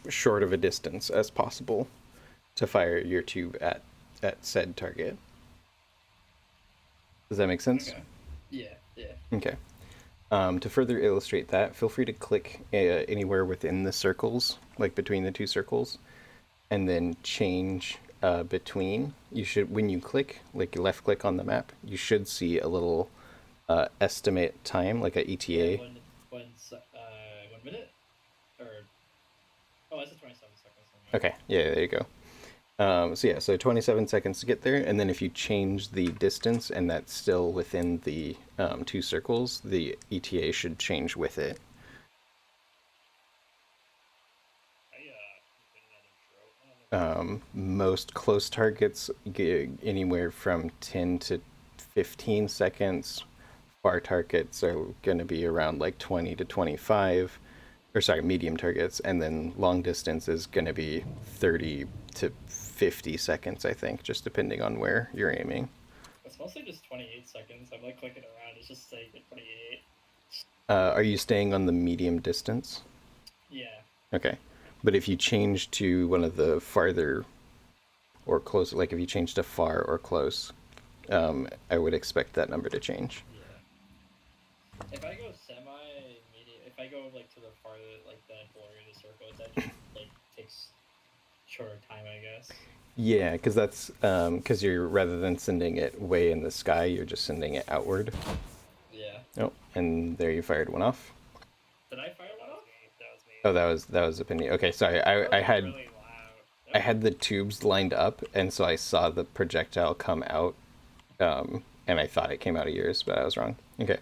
short of a distance as possible to fire your tube at said target. Does that make sense? Okay. Yeah. Okay. To further illustrate that, feel free to click anywhere within the circles, like between the two circles, and then change between. You should, when you click, like you left click on the map, you should see a little estimate time, like a ETA. 1 minute? Or... Oh, it's a 27 seconds. Okay, yeah, there you go. So 27 seconds to get there, and then if you change the distance and that's still within the 2 circles, the ETA should change with it. Most close targets get anywhere from 10 to 15 seconds. Far targets are going to be around like 20 to 25. Or sorry, medium targets, and then long distance is going to be 30 to 50 seconds, I think, just depending on where you're aiming. It's mostly just 28 seconds. I'm like clicking around, it's just saying 28. Are you staying on the medium distance? Yeah. Okay. But if you change to one of the farther or close, like if you change to far or close, I would expect that number to change. Yeah. If I go semi-medium, if I go like to the farther, like that border of the circle, that just like takes shorter time, I guess. Yeah, because that's because you're, rather than sending it way in the sky, you're just sending it outward. Yeah. Oh, and there you fired one off. Did I fire one off? Oh, that was opinion. Okay, sorry. I had Really loud. I had the tubes lined up, and so I saw the projectile come out, and I thought it came out of yours, but I was wrong. Okay.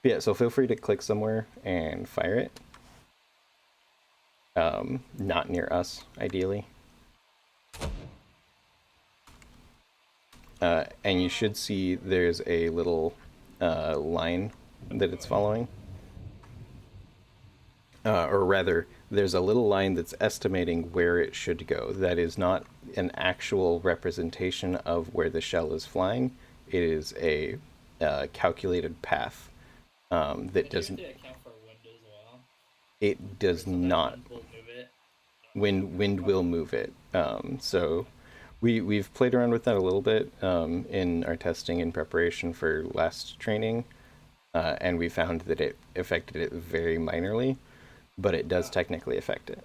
But yeah, so feel free to click somewhere and fire it. Not near us, ideally. And you should see there's a little line that it's following. Or rather, there's a little line that's estimating where it should go. That is not an actual representation of where the shell is flying. It is a calculated path that doesn't... Did you account for wind as well? It does not. Wind will move it. Wind will move it. So We've played around with that a little bit in our testing in preparation for last training, and we found that it affected it very minorly, but it does technically affect it.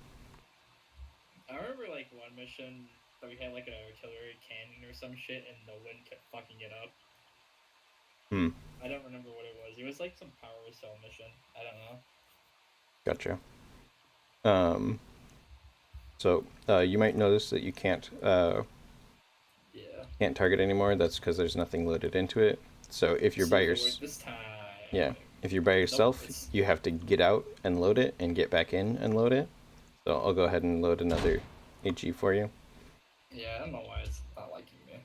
I remember like one mission that we had like an artillery cannon or some shit, and the wind kept fucking it up. Hmm. I don't remember what it was. It was like some power cell mission. I don't know. Gotcha. So you might notice that you can't target anymore. That's because there's nothing loaded into it. So if you're by yourself, this time. yeah, if you're by yourself, it's- you have to get out and load it, and get back in and load it. So I'll go ahead and load another HE for you. Yeah, I don't know why it's not liking me.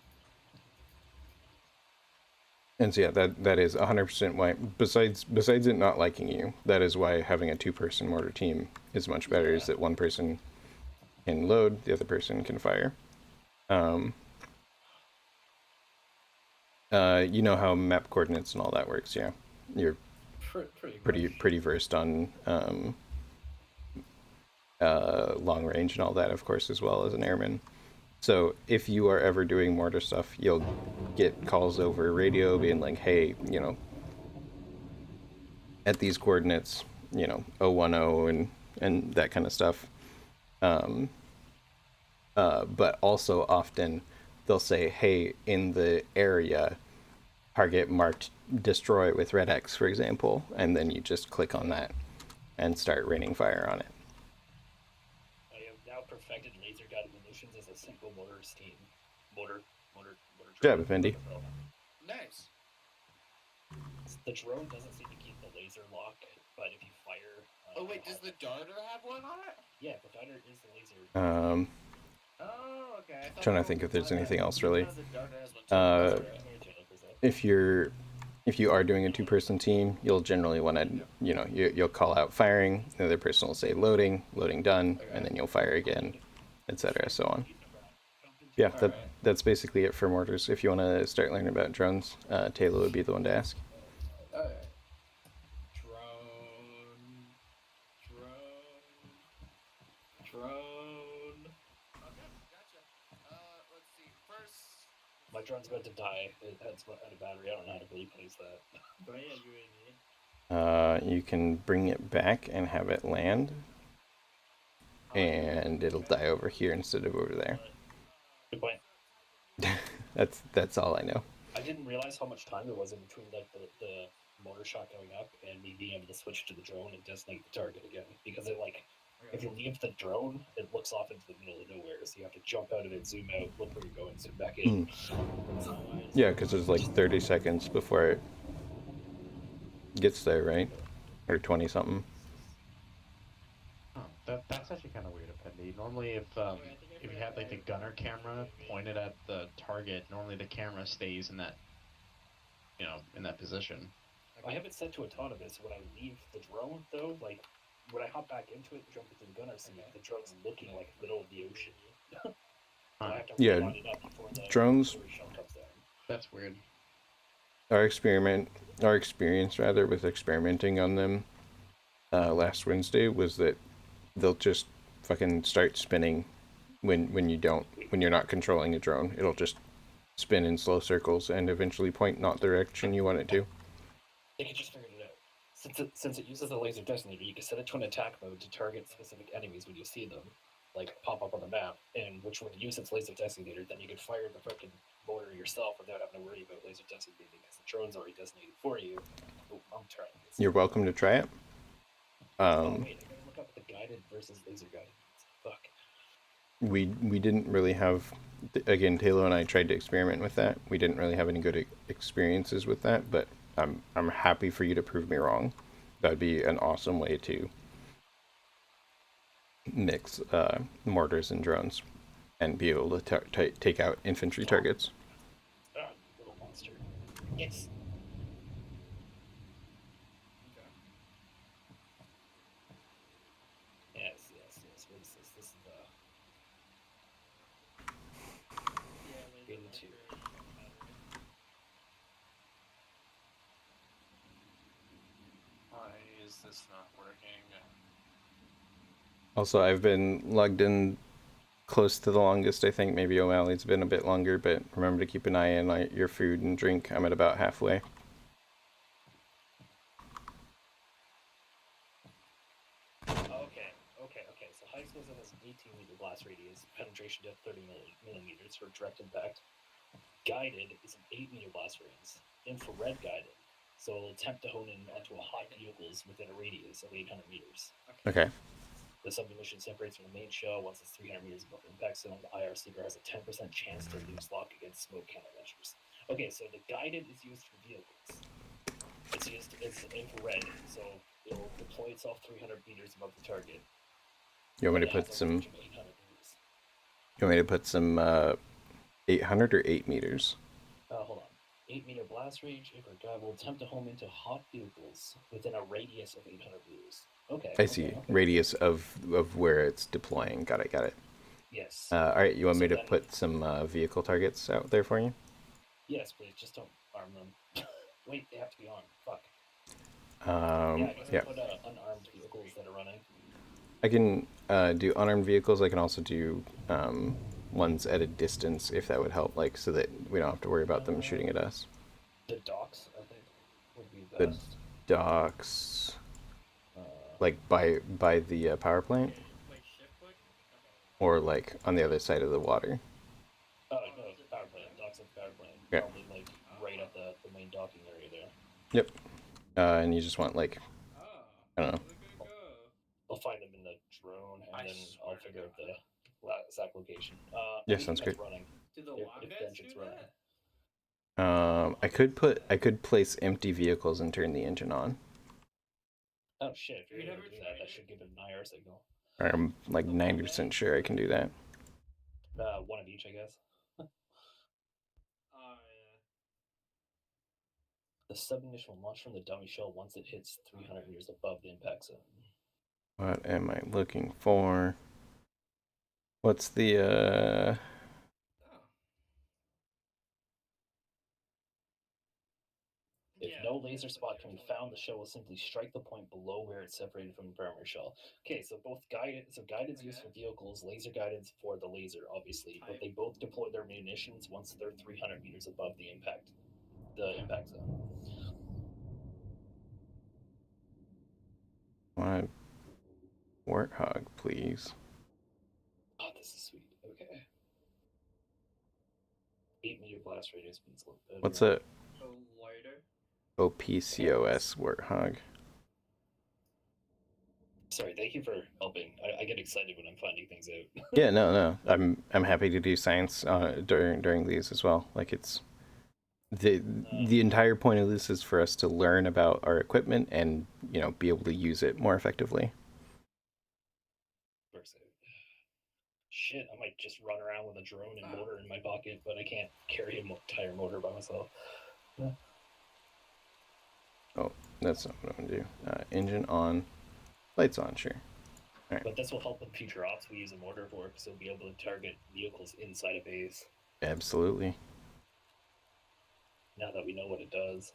And so yeah, that is 100% why. Besides it not liking you, that is why having a 2-person mortar team is much better. Is that one person can load, the other person can fire. You know how map coordinates and all that works, yeah? You're pretty versed on long range and all that, of course, as well as an airman. So if you are ever doing mortar stuff, you'll get calls over radio being like, hey, you know, at these coordinates, you know, 010 and that kind of stuff. But also often they'll say, hey, in the area, target marked destroy with red X, for example, and then you just click on that and start raining fire on it. I have now perfected laser guided munitions as a single mortar team. Mortar. Good job, Effendi. Nice. The drone doesn't seem to keep the laser lock, but if you fire. Oh wait, does the darter have one on it? Yeah, the darter is the laser. Oh, okay. Trying to think if there's anything else really. The darter has one too. If you are doing a 2-person team, you'll generally want to, you know, you'll call out firing, the other person will say loading done, and then you'll fire again, etc. so on. Yeah, that's basically it for mortars. If you want to start learning about drones, Taylor would be the one to ask. Drone. Okay, gotcha. Let's see. First, My drone's about to die. It has out of battery. I don't know how to replace that. But yeah, UAV. You can bring it back and have it land, and it'll die over here instead of over there. Good point. That's all I know. I didn't realize how much time there was in between like the mortar shot going up and me being able to switch to the drone and designate the target again. Because it like if you leave the drone, it looks off into the middle of nowhere, so you have to jump out of it, zoom out, look where you're going, zoom back in. Yeah, because there's like 30 seconds before it gets there, right? Or 20 something. Oh, that's actually kind of weird, Appendee. Normally, if you had like the gunner camera pointed at the target, normally the camera stays in that, you know, in that position. I have it set to autonomous. When I leave the drone, though, like when I hop back into it and jump into the gunner seat, the drone's looking like middle of the ocean. I have to Yeah, line it up before the drones- shell comes down. That's weird. Our experience rather with experimenting on them last Wednesday was that they'll just fucking start spinning when you're not controlling a drone. It'll just spin in slow circles and eventually point not the direction you want it to. They can just figure it out. Since it uses the laser designator, you can set it to an attack mode to target specific enemies when you see them, like pop up on the map, and which when you use its laser designator, then you can fire the freaking mortar yourself without having to worry about laser designating because the drone's already designated for you. Oh, I'm trying this. You're welcome to try it. Oh wait, I gotta look up the guided versus laser guided. Fuck. We didn't really have, again, Taylor and I tried to experiment with that. We didn't really have any good experiences with that, but I'm happy for you to prove me wrong. That'd be an awesome way to mix mortars and drones and be able to take out infantry targets. Ah, little monster. Yes. Yes. What is this? This is the into. Why is this not working? Also, I've been logged in close to the longest. I think maybe O'Malley's been a bit longer, but remember to keep an eye on your food and drink. I'm at about halfway. Okay. So high explosive has an 18-meter blast radius, penetration depth 30 millimeters for direct impact. Guided is an 8-meter blast radius. Infrared guided, so it'll attempt to hone in onto a hot vehicles within a radius of 800 meters. Okay. The submission separates from the main shell once it's 300 meters above the impact zone. The IR seeker has a 10% chance to lose lock against smoke countermeasures. Okay, so the guided is used for vehicles. It's used as infrared, so it'll deploy itself 300 meters above the target. You want me to put some? You want me to put some 800 or 8 meters? Hold on. 8-meter blast range. Infrared guide will attempt to home into hot vehicles within a radius of 800 meters. Okay. I see. Okay. Radius of where it's deploying. Got it. Yes. All right. You want me to then- put some vehicle targets out there for you? Yes, please. Just don't arm them. Wait, they have to be armed. Fuck. I guess Yeah. Put unarmed vehicles that are running. I can do unarmed vehicles. I can also do ones at a distance if that would help, like so that we don't have to worry about them shooting at us. The docks, I think, would be The best. docks, like by the power plant, Like shift click? or like on the other side of the water. Oh, no, power plant. Docks at the power plant. Yeah. Probably, like, right at the main docking area there. Yep. And you just want like Oh, I don't know. look at it go. I'll find them in the drone, and I then swear I'll to figure out God. the exact location. Yeah, Anything sounds that's great. Running. Did the If wombats the engine's do running. that? I could place empty vehicles and turn the engine on. Oh shit! If you're You able never to do that, tried that it? should give it an IR signal. I'm like 90% sure I can do that. One of each, I guess. Oh, yeah. The submission will launch from the dummy shell once it hits 300 meters above the impact zone. What am I looking for? What's the Oh. If Yeah, no yeah, laser but spot yeah, can be it's found, like- the shell will simply strike the point below where it's separated from the primary shell. Okay, so both guided used for vehicles, laser guided for the laser, obviously, but they both deploy their munitions once they're 300 meters above the impact zone. want Warthog, please? Oh, this is sweet. Okay. 8-meter blast radius means a little better. What's a Oh, lighter. OPCOS Warthog? Sorry, thank you for helping. I get excited when I'm finding things out. Yeah, no. I'm happy to do science during these as well. Like it's the entire point of this is for us to learn about our equipment and be able to use it more effectively. Works out. Shit, I might just run around with a drone and motor in my pocket, but I can't carry an entire motor by myself. Oh, that's not what I'm gonna do. Engine on, lights on, sure. But this will help with future ops we use a motor for, because we'll be able to target vehicles inside a base. Absolutely. Now that we know what it does.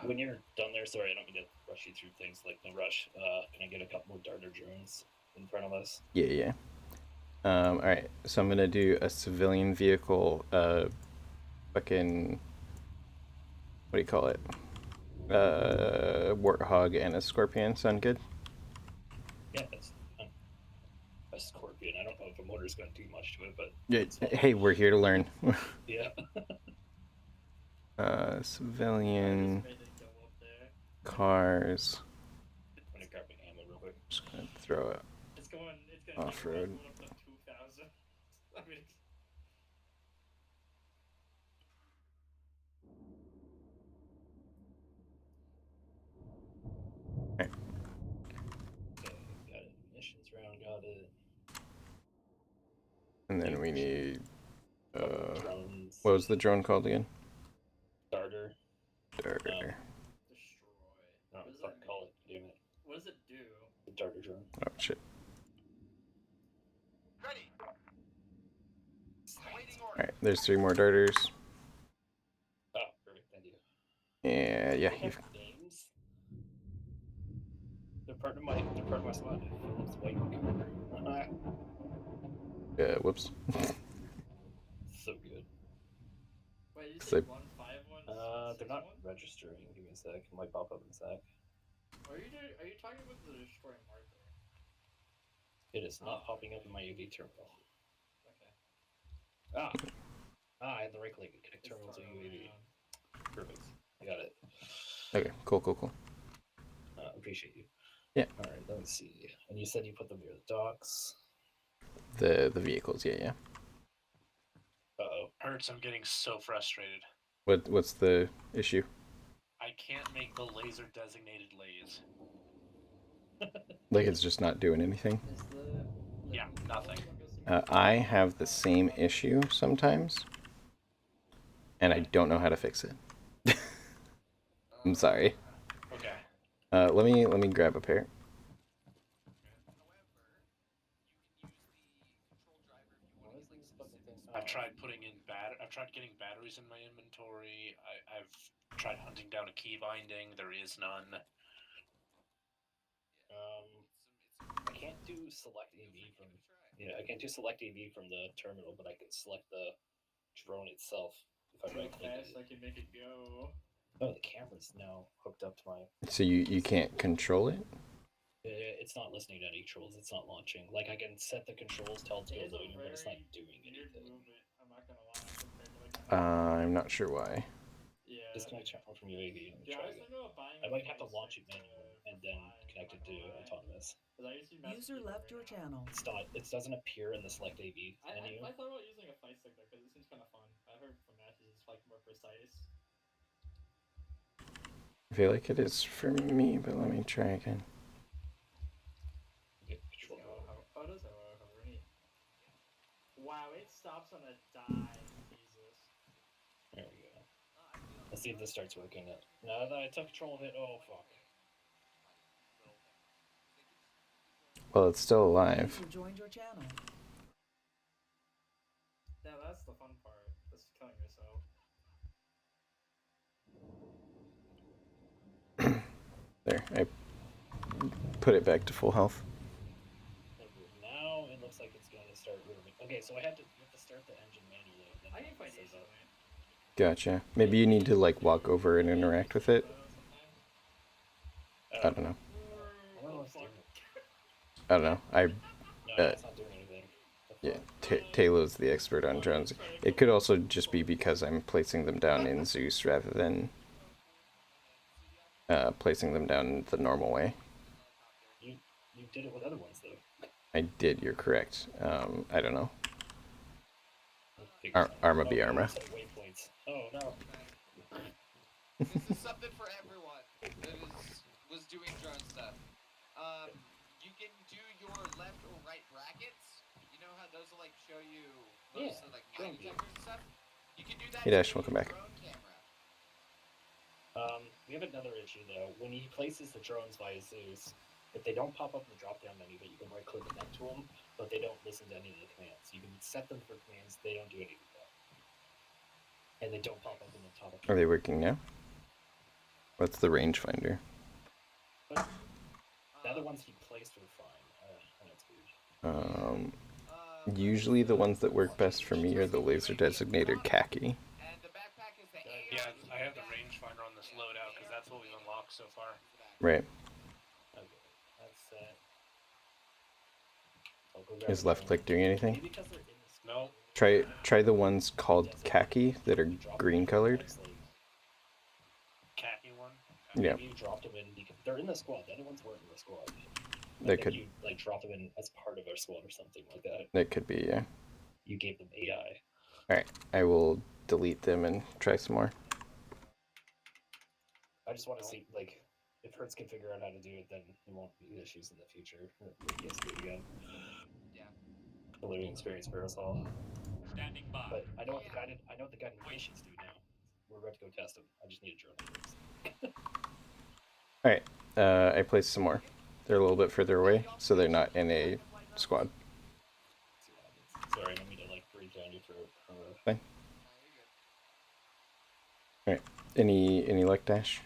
When you're done there, sorry, I don't mean to rush you through things, like no rush. Can I get a couple more darter drones in front of us? Yeah. All right, so I'm gonna do a civilian vehicle. Fucking. What do you call it? Warthog and a Scorpion. Sound good? Yeah, that's a Scorpion. I don't know if a motor's going to do much to it, but Yeah. Hey, we're here to learn. yeah. Civilian I just made it go up there. cars. I'm gonna grab my ammo real quick. Just gonna throw it. It's gonna Off-road. take up to 2,000. I mean, Okay, got it. Missions round, got it. And then we need. Drones. What was the drone called again? Starter. Darter. destroy. No, What does fuck, that call it. Damn it. What does it do? The darter drone. Oh shit. Ready. Waiting All order. right, there's 3 more darters. Oh, perfect. Thank you. Yeah. They have names. They're part of my squad. Phillips White Cougar. Whoops. So good. Wait, you So- say 151? They're not registering. Give me a sec. It might pop up in a sec. Are you talking about the destroying marker? It is not Oh, popping up okay. in my UV terminal. Okay. I had the right click. Connect It's terminal to far UAV. around. Perfect. I got it. Okay, cool. Appreciate you. Yeah. All right. Let me see. And you said you put them near the docks. The vehicles, yeah. Uh-oh. Hertz, I'm getting so frustrated. What's the issue? I can't make the laser designated lays. Like it's just not doing anything. Is the Yeah, nothing. I have the same issue sometimes, and I don't know how to fix it. I'm sorry. Okay. Let me grab a pair. I've tried putting in I've tried getting batteries in my inventory. I've tried hunting down a key binding. There is none. I can't do select AV from. Yeah, I can't do select AV from the terminal, but I can select the drone itself if I So right click fast it. I can make it go. Oh, the camera's now hooked up to my. So you can't control it? It's not listening to any controls. It's not launching. Like I can set the controls, tell it to It go is a loading, but it's not very doing weird anything. movement. I'm not gonna lie. Compared to like. I'm not sure why. Yeah. Disconnect channel from UAV. Let me Dude, try I was again. thinking about buying. I a might have to flight launch stick it manually for and then flying, connect it I'm to not gonna lie. autonomous. 'Cause I used to mess User with people left right your now. channel. It's not. It doesn't appear in the select AV menu. I thought about using a flight stick though, because it seems kind of fun. I heard from matches it's like more precise. I feel like it is for me, but let me try again. Okay, control. Oh, does it hover? Neat. Wow, it stops on a dime. Jesus. There we go. Let's see if this starts working. Now that I took control of it, oh fuck. Well, it's still alive. User joined your channel. Yeah, that's the fun part. Just killing yourself. There, I put it back to full health. Okay, now it looks like it's going to start moving. Okay, so you have to start the engine manually. Then I can fight say easily. Gotcha. Maybe you need to like walk over and interact with it. I don't know. I don't know what's doing it. I don't know. No, it's not doing anything. Yeah, Taylor's the expert on drones. It could also just be because I'm placing them down in Zeus rather than placing them down the normal way. You did it with other ones though. I did, you're correct. I don't know. Figures out. Arma be Arma. Set waypoints. Oh no. This is something for everyone that was doing drone stuff. You can do your left or right brackets. You know how those will like show you most of like drone mine view. detectors and stuff. You can do that. Hey, Dash, to welcome your back. drone camera. We have another issue though. When he places the drones via Zeus, if they don't pop up in the drop-down menu, but you can right-click connect to them, but they don't listen to any of the commands. You can set them for commands; they don't do anything. And they don't pop up in the top. Are they working now? What's the rangefinder? The other ones he placed were fine. That's weird. Usually the ones that work best for me are the laser designator khaki. And the backpack is the Yeah, I have the rangefinder on this loadout because that's what we've unlocked so far. Right. Okay, that's set. I'll go grab Is the left drone. click doing anything? Maybe because they're in the No. Try the ones called khaki that are green colored. Khaki one. Yeah. Maybe you dropped them in because they're in the squad. The other ones weren't in the squad. I They think could. you like dropped them in as part of our squad or something like that. That could be, yeah. You gave them AI. Alright, I will delete them and try some more. I just want to see like if Hertz can figure out how to do it, then he won't be issues in the future. Maybe he has to do it again. Yeah. The living experience for us all. Standing by. But I know what the guided missions do now. We're about to go test them. I just need a drone first. Alright, I placed some more. They're a little bit further away, so they're not in a squad. See what happens. Sorry, I don't mean to like breathe down you for Fine. Alright, any luck, Dash?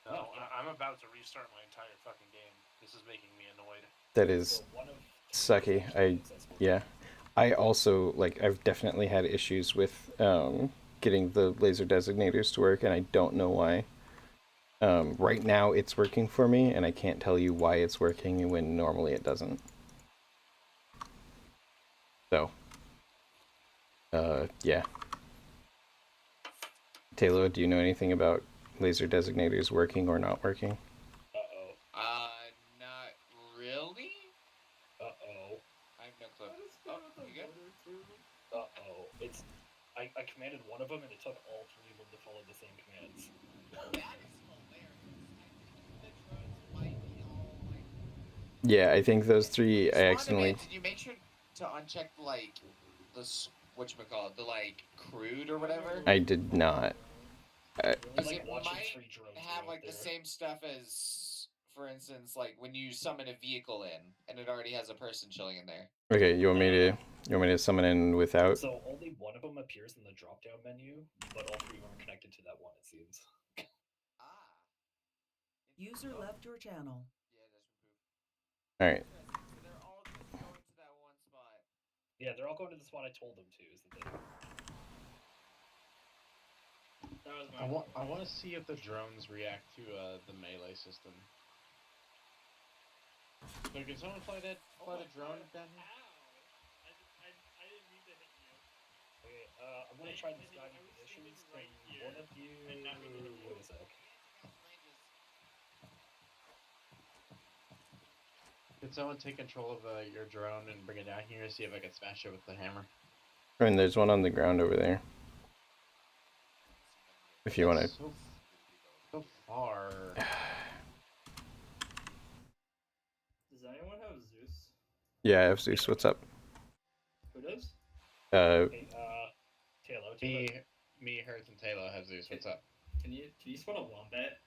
No, I'm about to restart my entire fucking game. This is making me annoyed. That is sucky. I also like I've definitely had issues with getting the laser designators to work, and I don't know why. Right now it's working for me, and I can't tell you why it's working when normally it doesn't. So, yeah. Taylor, do you know anything about laser designators working or not working? Uh-oh. Not really. Uh-oh. I have no clue. What is Oh, going with the you good? mortar too? Uh-oh. I commanded one of them, and it took all three of them to follow the same commands. That is hilarious. I think the drones might be all like. Yeah, I think those three I Spawn accidentally. did you make sure to uncheck like the whatchamacallit, the like crude or whatever? I did not. Really Because like it watching might three drones have go out like the there. same stuff as, for instance, like when you summon a vehicle in and it already has a person chilling in there. Okay, you want me to summon in without? So only one of them appears in the drop-down menu, but all three aren't connected to that one, it seems. Ah. User left your channel. Yeah, that's been poop. All right. Interesting. So they're all just going to that one spot. Yeah, they're all going to the spot I told them to, is the thing. That was my I want to see if the drones react to the melee system. So can someone fly the drone down here? Ow! I didn't mean to hit you. Okay, I'm gonna try this I guiding was conditions. standing right Can here, one of you and now he hit you. wait a sec? Could someone take control of your drone and bring it down here and see if I can smash it with the hammer? And there's one on the ground over there. If you want to. So far. Does anyone have Zeus? Yeah, I have Zeus. What's up? Who does? Hey, Taylor. Me, Hertz, and Taylor have Zeus. What's up? Can you spawn a wombat?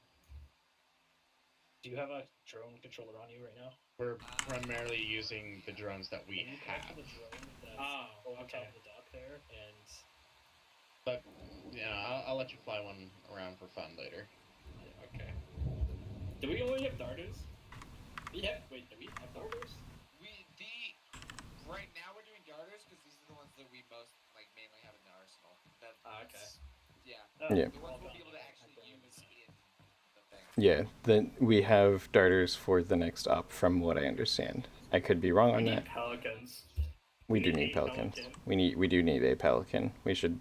Do you have a drone controller on you right now? We're primarily using the drones that we Can you connect have. to the drone that's Oh, over okay. top of the dock there? And But, yeah, I'll let you fly one around for fun later. Yeah, okay. Do we only have darters? Do we have darters? Right now we're doing darters because these are the ones that we most like mainly have in the arsenal. Okay. Yeah. Yeah. The ones we'll be able to actually use in the thing. Yeah, then we have darters for the next op, from what I understand. I could be wrong on We that. need pelicans. We do need pelicans. We do need a pelican. We should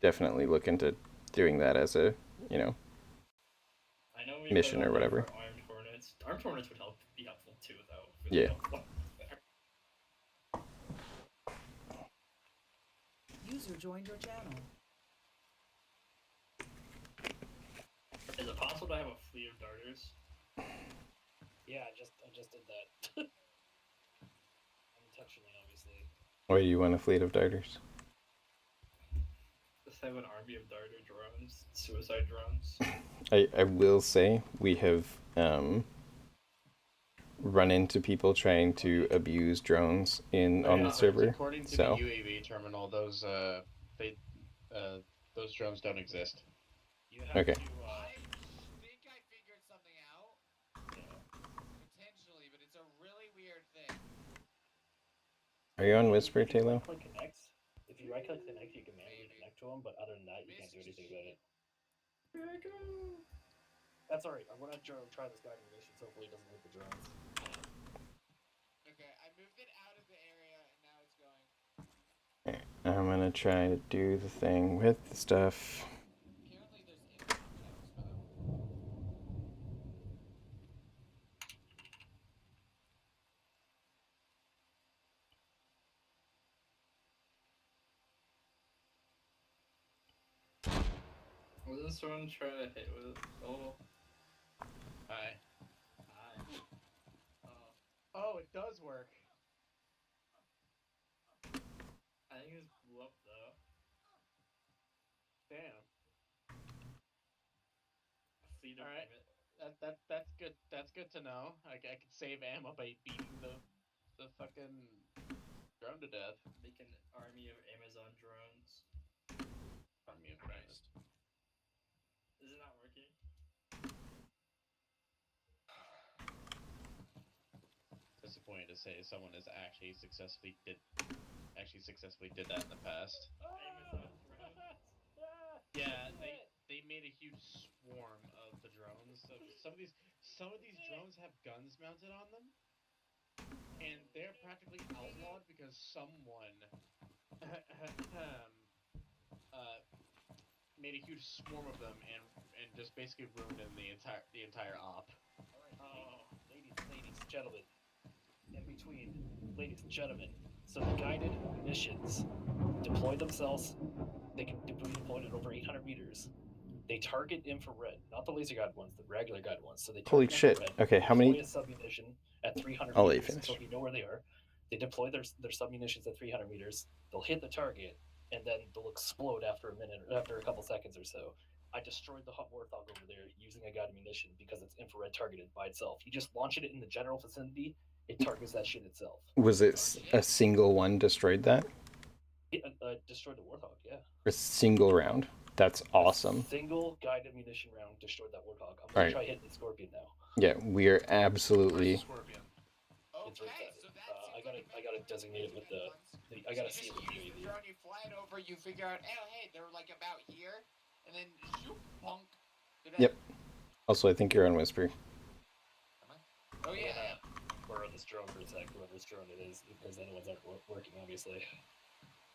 definitely look into doing that as a, you know, I know we mission put or on whatever. for armed hornets. Armed hornets would be helpful too, though. Yeah. User joined your channel. Is it possible to have a fleet of darters? yeah, I just did that. Unintentionally, obviously. Why do you want a fleet of darters? Just have an army of darter drones, suicide drones. I will say we have run into people trying to abuse drones on the server. According to the UAV terminal, those drones don't exist. You have Okay. to. I think I figured something out. Yeah. Potentially, but it's a really weird thing. Are you on Whisper, If you Taylor? right-click connect, if you right-click connect, you can manually connect to them, but other than that, you can't do anything about it. Here I go. That's alright. I'm gonna try this guiding missions. Hopefully, it doesn't hit the drones. Okay, I moved it out of the area and now it's going. I'm gonna try to do the thing with the stuff. Apparently there's input channels for them. Wasn't someone trying to hit with? Oh. Hi. Hi. Oh. Oh, it does work. I think it's blew up though. Damn. Fleet of All right. That's good. That's good to know. I could save ammo by beating the fucking drone to death. Make an army of Amazon drones. Army of Christ. Is it not working? Disappointed to say someone has actually successfully actually successfully did that in the past. Yeah, they made a huge swarm of the drones. So some of these drones have guns mounted on them, and they're practically outlawed because someone uh, made a huge swarm of them and just basically ruined the entire op. Ladies, gentlemen, in between, ladies and gentlemen. So the guided munitions deploy themselves. They can be deployed at over 800 meters. They target infrared, not the laser guided ones, the regular guided ones. So they Holy target shit. infrared. Okay, how many- Deploy a submunition at 300 I'll let you meters. finish. So if you know where they are, they deploy their submunitions at 300 meters. They'll hit the target, and then they'll explode after a minute, or after a couple seconds or so. I destroyed the hot warthog over there using a guided munition because it's infrared targeted by itself. You just launch it in the general vicinity, it targets that shit itself. Was it a single one destroyed that? It destroyed the warthog, yeah. A single round? That's awesome. A single guided munition round destroyed that warthog. I'm gonna Alright. try hitting the scorpion now. Yeah, we are absolutely. Scorpion. It's right Okay, there. so that seems I gotta designate it with the. I gotta see it with use the the UAV. drone, you fly it over, you figure out, oh hey, they're like about here, and then shoot, bonk. Yep. Also, I think you're on Whisper. Oh yeah. Borrow this drone for a sec, whoever's drone it is, because the other ones aren't working, obviously.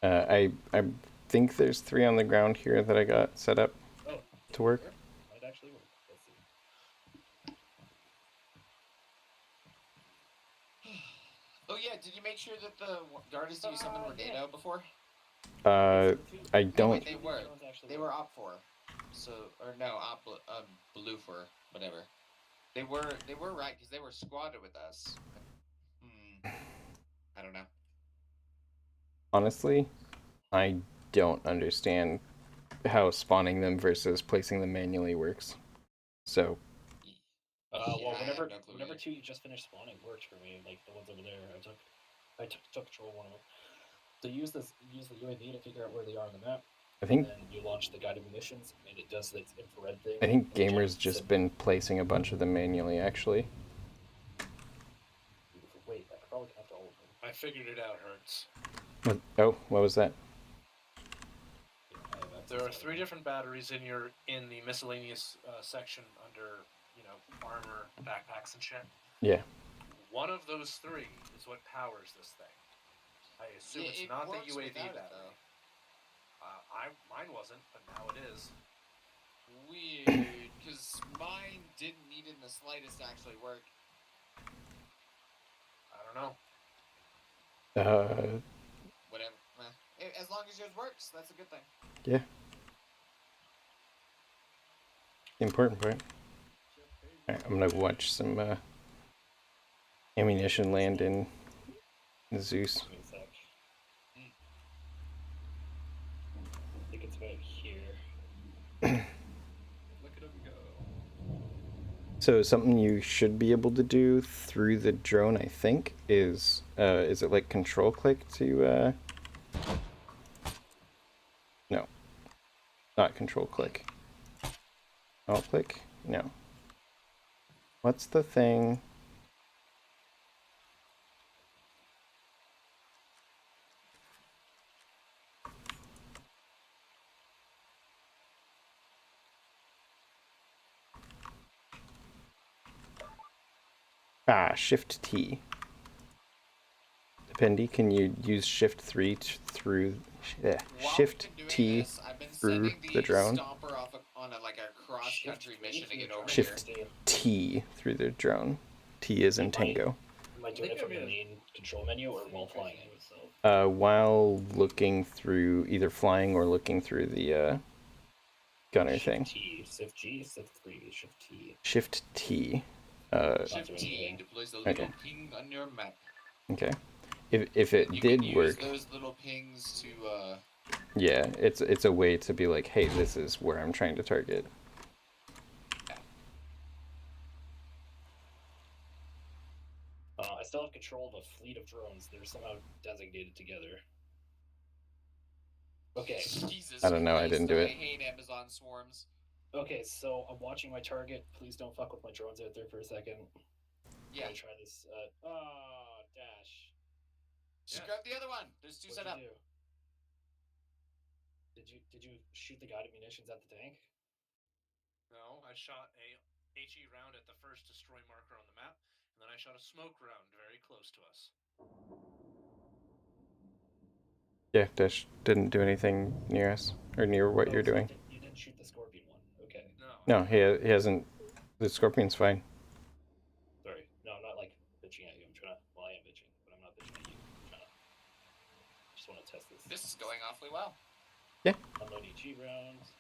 I think there's 3 on the ground here that I got set up Oh, to work. might actually work. Let's see. Oh yeah, did you make sure that the guardians you summoned were data before? I No, don't. wait, they were op 4. So, or no, op blue for whatever. They were right because they were squatted with us. I don't know. Honestly, I don't understand how spawning them versus placing them manually works. So, Well, Yeah, I have whenever no clue whenever either. two you just finished spawning worked for me. Like the ones over there, I took control of one of them. So use the UAV to figure out where they are on the map. I think And then you launch the guided munitions, and it does its infrared thing. I think in the general Gamer's just vicinity. been placing a bunch of them manually, actually. Wait, I could probably connect all of them. I figured it out, Hertz. What was that? Yeah, I have access There are to 3 them. different batteries in the miscellaneous section under, armor, backpacks, and shit. Yeah. One of those 3 is what powers this thing. I assume Yeah, it's it not the works UAV without it, battery. though. Mine wasn't, but now it is. Weird, because mine didn't need it in the slightest to actually work. I don't know. Whatever. As long as yours works, that's a good thing. Yeah. The important part. Alright, I'm gonna watch some ammunition land in Zeus. Give me a sec. I think it's about here. Look at him go. So something you should be able to do through the drone, I think, is it like control click to no. Not control click. Alt click? No. What's the thing? Shift T. Dependy, can you use Shift 3 through Shift While we've been doing T this, I've been through sending the drone? Stomper off on a cross-country Shift mission to get over Shift here. T through the drone. T is in Tango. Am I doing it from the main control menu or while flying it? While looking through, either flying or looking through the gunner thing. Shift G, Shift 3, Shift T. Shift T. Shift T deploys the Okay. little ping on your map. Okay. If it You did can work, use those little pings to yeah, it's a way to be like, hey, this is where I'm trying to target. I still have control of a fleet of drones. They're somehow designated together. Okay. Jesus I don't know, I Christ, didn't do I it. hate Amazon swarms. Okay, so I'm watching my target. Please don't fuck with my drones out there for a second. Yeah. Let me try this. Dash. Just Yeah. grab the other one. There's two What'd set up. you do? Did you shoot the guided munitions at the tank? No, I shot a HE round at the first destroy marker on the map, and then I shot a smoke round very close to us. Yeah, Dash didn't do anything near us or near what Oh, you're so doing. You didn't shoot the scorpion one. Okay. No, he hasn't. The scorpion's fine. Sorry. No, I'm not like bitching at you. I'm trying to. Well, I am bitching, but I'm not bitching at you. I'm trying to. Just want to test this. This is going awfully well. Unload HE rounds.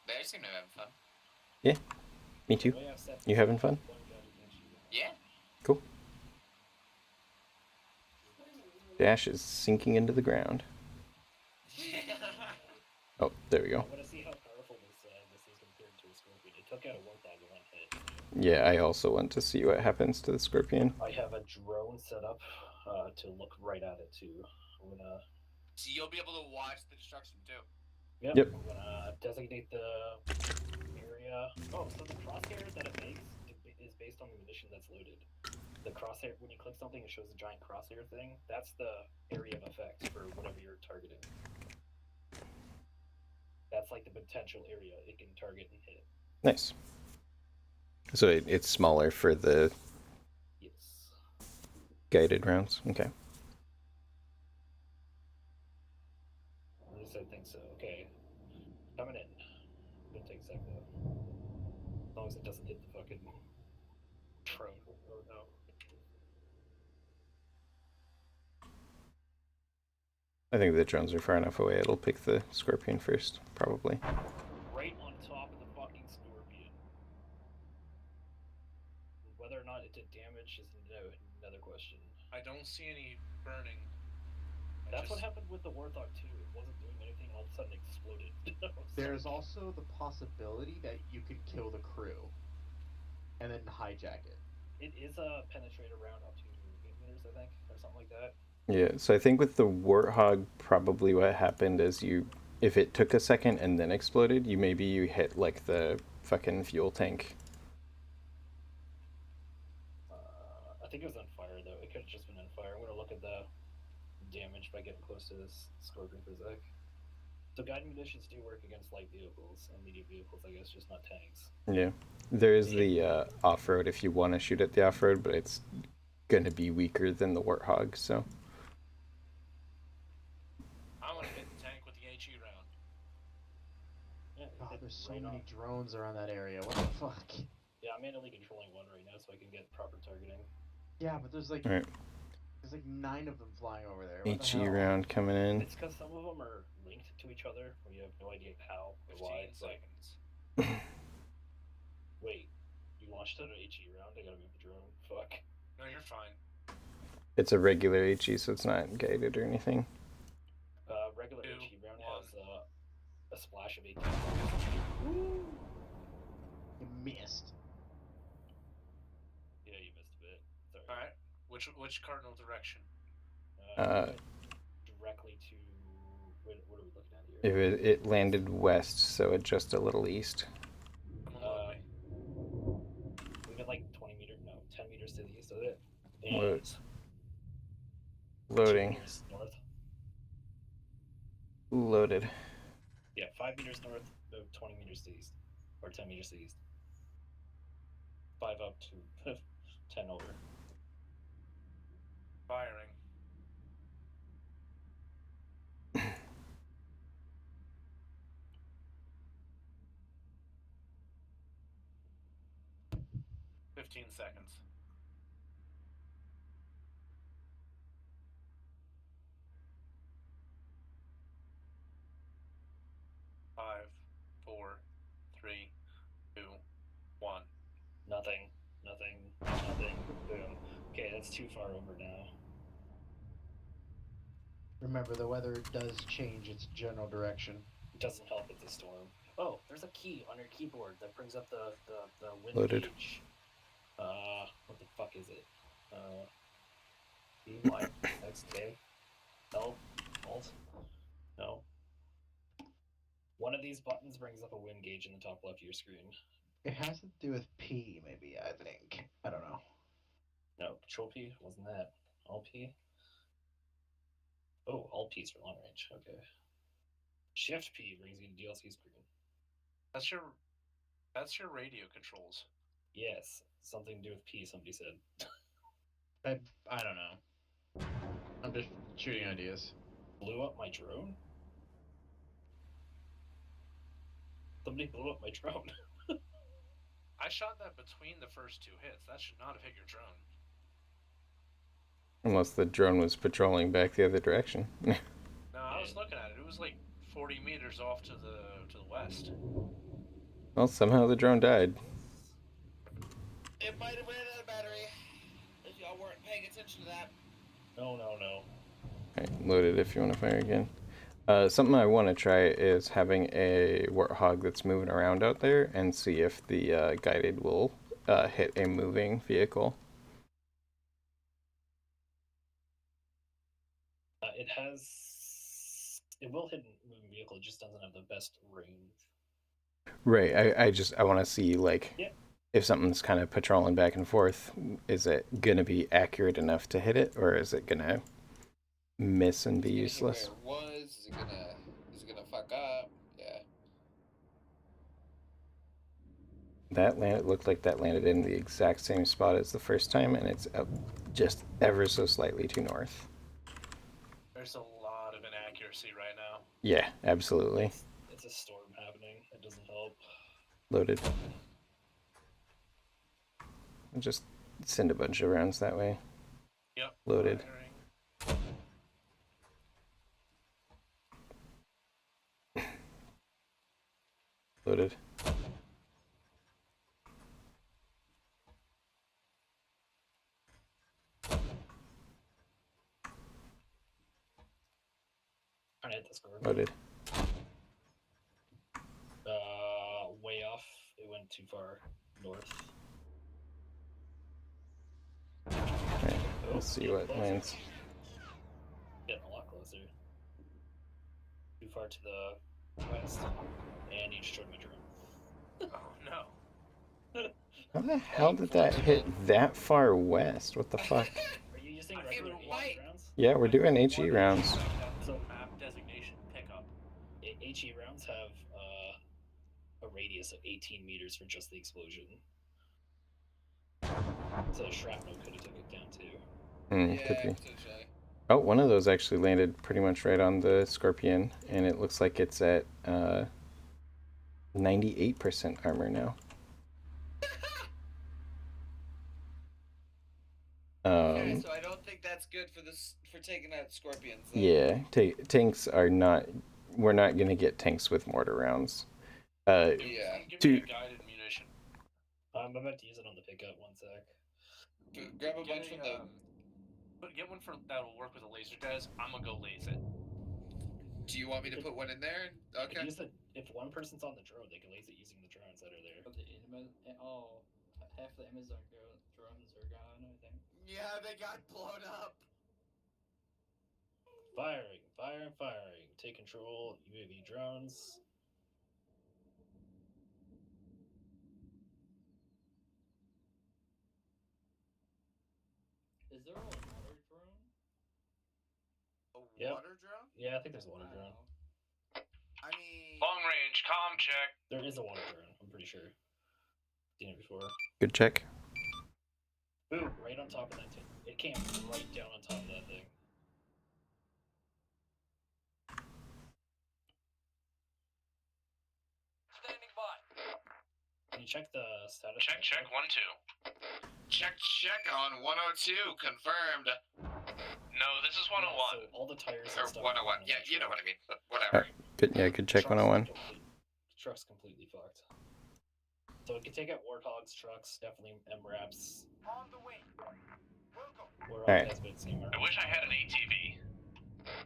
They seem to be having fun. Me too. Way I've set You having fun? one guided HE round. Yeah. Cool. Dash is sinking into the ground. Oh, there we I go. want to see how powerful this is compared to a scorpion. It took out a warthog in one hit. Yeah, I also want to see what happens to the scorpion. I have a drone set up to look right at it too. I'm gonna. So you'll be able to watch the destruction too. Yep. I'm gonna designate the area. Oh, so the crosshair that it makes is based on the munition that's loaded. The crosshair, when you click something, it shows a giant crosshair thing. That's the area of effect for whatever you're targeting. That's like the potential area it can target and hit. Nice. So it's smaller for the Yes. guided rounds. Okay. At least I think so. Okay. Coming in. Gonna take a sec though. As long as it doesn't hit the fucking drone. Oh no. I think the drones are far enough away. It'll pick the scorpion first, probably. Right on top of the fucking scorpion. Whether or not it did damage is another question. I don't see any burning. That's what happened with the Warthog too. It wasn't doing anything and all of a sudden it exploded. There's also the possibility that you could kill the crew and then hijack it. It is a penetrator round up to 8 meters, I think, or something like that. Yeah, so I think with the Warthog, probably what happened is if it took a second and then exploded, you hit like the fucking fuel tank. I think it was on fire though. It could have just been on fire. I'm gonna look at the damage by getting close to this scorpion for a sec. So guided munitions do work against light vehicles and medium vehicles, I guess, just not tanks. Yeah. There is the off-road if you want to shoot at the off-road, but it's going to be weaker than the Warthog, so... I want to hit the tank with the HE round. Yeah, God, hit there's so right many on. drones around that area. What the fuck? Yeah, I'm manually controlling one right now so I can get proper targeting. Yeah, but there's like Alright. there's like 9 of them flying over there. What the HE hell? round coming in. It's because some of them are linked to each other, where you have no idea how or 15 why. seconds. Wait, you launched an HE round? I gotta move the drone. Fuck. No, you're fine. It's a regular HE, so it's not guided or anything. Regular 2, HE round 1. has a splash of 18. You missed. Yeah, you missed a bit. Sorry. All right. Which cardinal direction? Directly to. What are we looking at here? If it landed west, so it just a little east. Come on, load me. Leave it like 20 meters, no, 10 meters to the east of it. Load. And 2 Loading. meters north. Loaded. Yeah, 5 meters north, 20 meters to the east. Or 10 meters to the east. 5 up to 10 over. Firing. "15 seconds. Five, 4, 3, 2, 1. Nothing. Boom. Okay, that's too far over now. Remember, the weather does change its general direction. It doesn't help it's a storm. Oh, there's a key on your keyboard that brings up the wind Loaded. gauge. What the fuck is it? B, Y, X, K, L, Alt? No. One of these buttons brings up a wind gauge in the top left of your screen. It has to do with P, maybe, I think. I don't know. No, Control P? Wasn't that? Alt P? Oh, all P's are long range. Okay. Shift P brings you to DLC screen. That's your radio controls. Yes, something to do with P. Somebody said. I don't know. I'm just shooting ideas. Blew up my drone. Somebody blew up my drone. I shot that between the first 2 hits. That should not have hit your drone. Unless the drone was patrolling back the other direction. No, I was looking at it. It was like 40 meters off to the west. Well, somehow the drone died. It might have ran out of battery. If y'all weren't paying attention to that. No. Alright, loaded if you want to fire again. Something I want to try is having a warthog that's moving around out there and see if the guided will hit a moving vehicle. It will hit a moving vehicle. It just doesn't have the best range. Right. I want to see like if something's kind of patrolling back and forth, is it gonna be accurate enough to hit it, or is it gonna miss and be useless? Where it was? Is it gonna fuck up? Yeah. It looked like that landed in the exact same spot as the first time, and it's up just ever so slightly to north. There's a lot of inaccuracy right now. Yeah, absolutely. It's a storm happening. It doesn't help. Loaded. I'll just send a bunch of rounds that way. Yep. Loaded. Loaded. Trying to hit the score. Loaded. Way off. It went too far north. Alright, we'll see what lands. Getting a lot closer. Too far to the west. And you destroyed my drone. Oh no. How the hell did that hit that far west? What the fuck? Are you using Hey, regular why- HE rounds? Yeah, we're doing HE rounds. So Map designation pickup. HE rounds have a radius of 18 meters for just the explosion. So shrapnel could have took it down too. Could be. Potentially. Oh, one of those actually landed pretty much right on the Scorpion, and it looks like it's at 98% armor now. Okay, so I don't think that's good for taking out scorpions. Though. Yeah, tanks are not. We're not gonna get tanks with mortar rounds. Yeah. Give Two- me a guided munition. I'm about to use it on the pickup. 1 sec. Grab a bunch from the. But get one that'll work with the laser guys. I'm gonna go laze it. Do you want me to put one in there? Okay. If one person's on the drone, they can laze it using the drones that are there. Half the Amazon drones are gone, I think. Yeah, they got blown up. Firing. Take control. UAV drones. Is there a water drone? A Yep. water drone? Yeah, I think there's a water drone. I mean. Long range comm check. There is a water drone. I'm pretty sure. Seen it before. Good check. Boom! Right on top of that thing. It came right down on top of that thing. Standing by. Can you check the status? Check 1-2. Check on 102. Confirmed. No, this is 101. So all the tires Or and stuff. 101. Yeah, you know what I mean. But whatever. Good check 101. Truck's completely fucked. So we can take out warthogs, trucks, definitely MRAPs. On the way. We're Alright. all bit similar. I wish I had an ATV.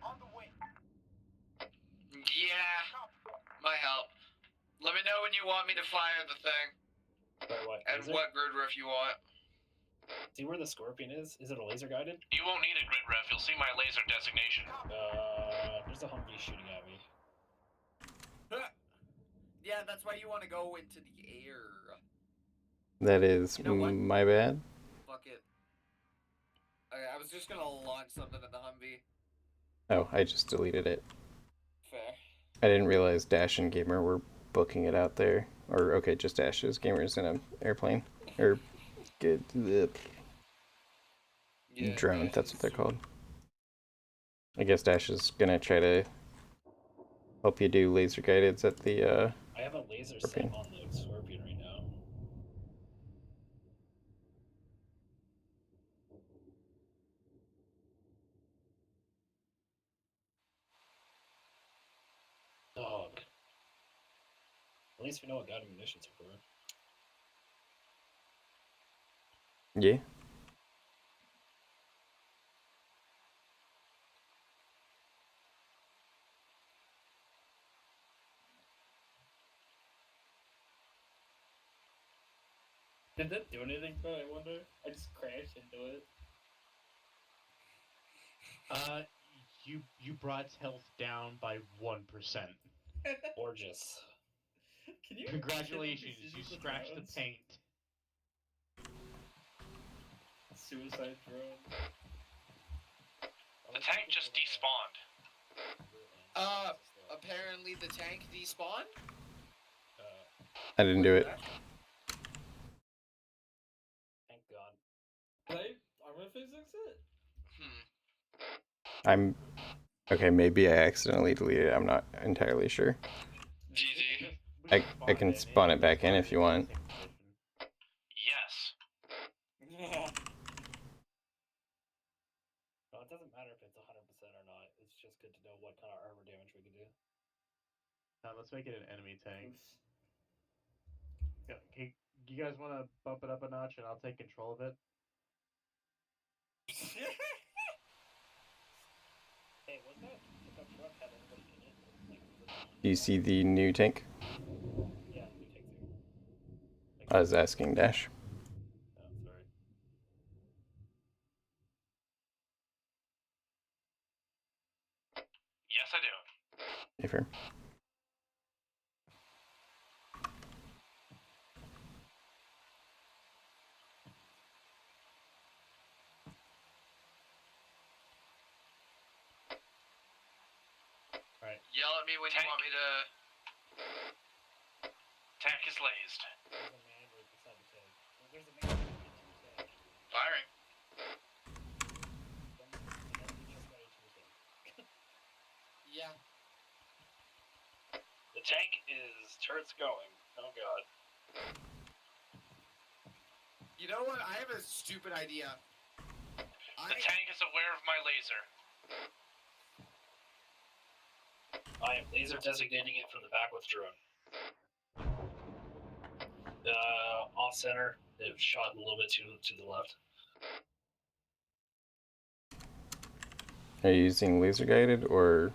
On the way. Yeah. Might help. Let me know when you want me to fire the thing. But what? And what grid roof you want. See where the Scorpion is? Is it a laser guided? You won't need a grid ref. You'll see my laser designation. There's a Humvee shooting at me. Yeah, that's why you want to go into the air. That is You know what? my bad. Fuck it. Okay, I was just gonna launch something at the Humvee. Oh, I just deleted it. Fair. I didn't realize Dash and Gamer were booking it out there. Or, okay, just Dash's. Gamer's in an airplane. Or, good. Yeah, Drone, Dash that's what is- they're called. I guess Dash is gonna try to help you do laser guideds at the, I have a laser Scorpion. set on the Scorpion right now. Dog. At least we know what guided munitions are for. Yeah. Did that do anything though? I wonder. I just crashed into it. You brought its health down by 1%. Gorgeous. Can you? Congratulations, kill the you precision of scratched the drones? paint. Suicide drone. The tank just despawned. Apparently the tank despawned? I didn't do it. Thank God. Can I Arma physics it? I'm... Okay, maybe I accidentally deleted it. I'm not entirely sure. GG. I can spawn it back in if you want. Yes. No, it doesn't matter if it's 100% or not. It's just good to know what kind of armor damage we can do. Let's make it an enemy tank. Oops. Okay, you guys want to bump it up a notch and I'll take control of it? Hey, was that pickup truck have anybody in it? Like, was it Do you see the new tank? Yeah, new tank too. I was asking Dash. Oh, sorry. Yes, I do. If you're... Alright. Yell at me when you want me to. Tank is lased. There's a man right beside the tank. Well, there's a man into the tank. Firing. An enemy just got into the tank. Yeah. The tank is turrets going. Oh God. You know what? I have a stupid idea. The tank is aware of my laser. I am laser designating it from the back with drone. Off center. It shot a little bit to the left. Are you using laser guided or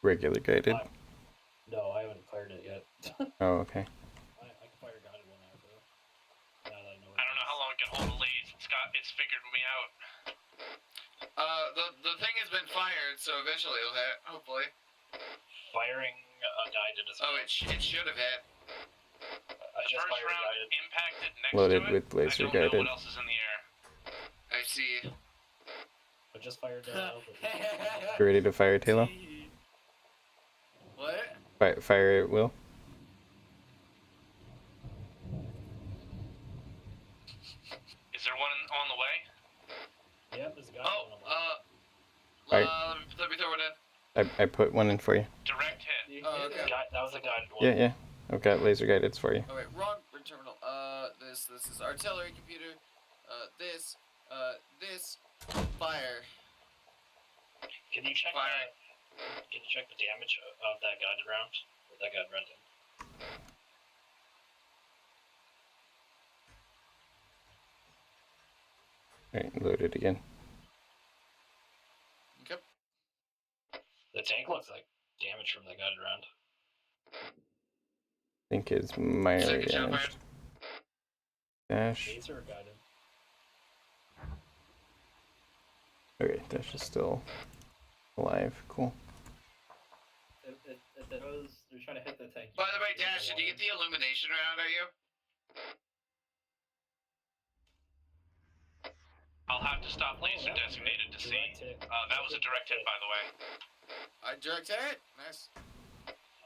regular guided? No, I haven't fired it yet. Oh, okay. I can fire guided one out though. Now that I know. I don't know how long it can hold a laser. It's figured me out. The thing has been fired, so eventually it'll hit. Hopefully. Firing guided as well. Oh, it should have hit. I just First fired round guided. impacted next Loaded to it. with laser I don't know guided. what else is in the air. I see. I just fired down. You ready to fire, Taylor? What? Fire it, Will. Is there one on the way? Yep, there's a guy. Alright. Let me throw it in. I put one in for you. Direct hit. Oh, okay. That was a guided one. Yeah. I've got laser guided for you. Oh wait, wrong terminal. This is artillery computer. This, fire. Can you check Fire. Can you check the damage of that guided round? Or that guided round? Alright, load it again. Okay. The tank looks like damage from that guided round. I think it's minorly Second shot damaged. Dash. Laser or guided? Okay, Dash is still alive. Cool. If that was, they're trying to hit the tank. By the way, Dash, did you get the illumination round? Are you? I'll have to stop laser designated to see. Direct hit. That was a direct hit, by the way. I direct hit. Nice.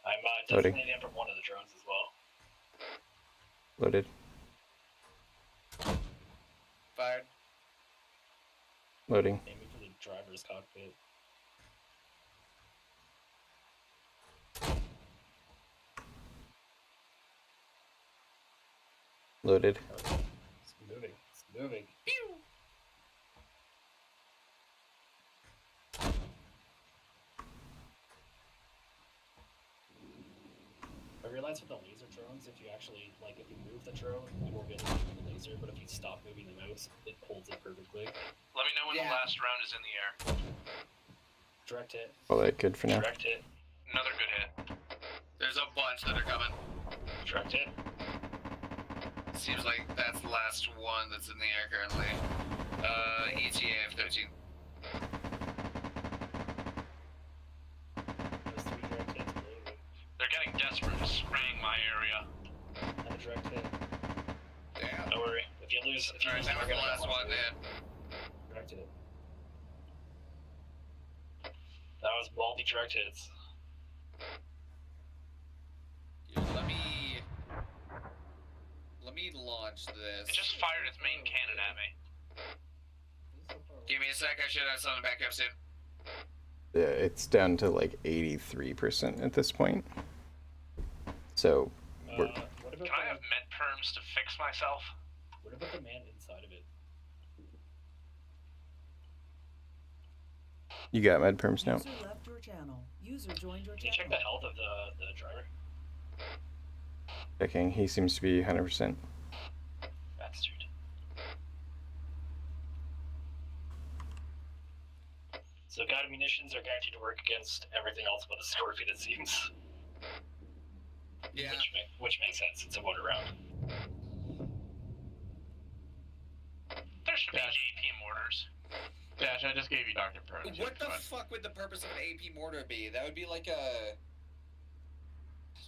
I'm Loading. designating him from one of the drones as well. Loaded. Fired. Loading. Aiming for the driver's cockpit. Loaded. It's moving. It's moving. Pew. I realized with the laser drones, if you actually, like, if you move the drone, you won't be able to move the laser, but if you stop moving the mouse, it holds it perfectly. Let me know when Yeah. the last round is in the air. Direct hit. All that good for now. Direct hit. Another good hit. There's a bunch that are coming. Direct hit. Seems like that's the last one that's in the air currently. ETA of 13. There's 3 direct hits. Moving. They're getting desperate and spraying my area. And a direct hit. Damn. Don't worry. If you lose, Alright, that was the last one, man. Direct hit. That was multi-direct hits. Here, let me launch this. It just fired its main cannon at me. Give me a sec, I should have something back up soon. Yeah, it's down to like 83% at this point. So, we're, What about Can I have med perms to fix myself? What about the man inside of it? you got med perms now. User left your channel. User joined your Can you check the channel. health of the driver? Checking. He seems to be 100%. Bastard. So guided munitions are guaranteed to work against everything else but a scorpion, it seems. Yeah. Which makes sense. It's a motor round. There should be AP mortars. Dash, I just gave you Dr. Perms. What the fuck would the purpose of an AP mortar be? That would be like a...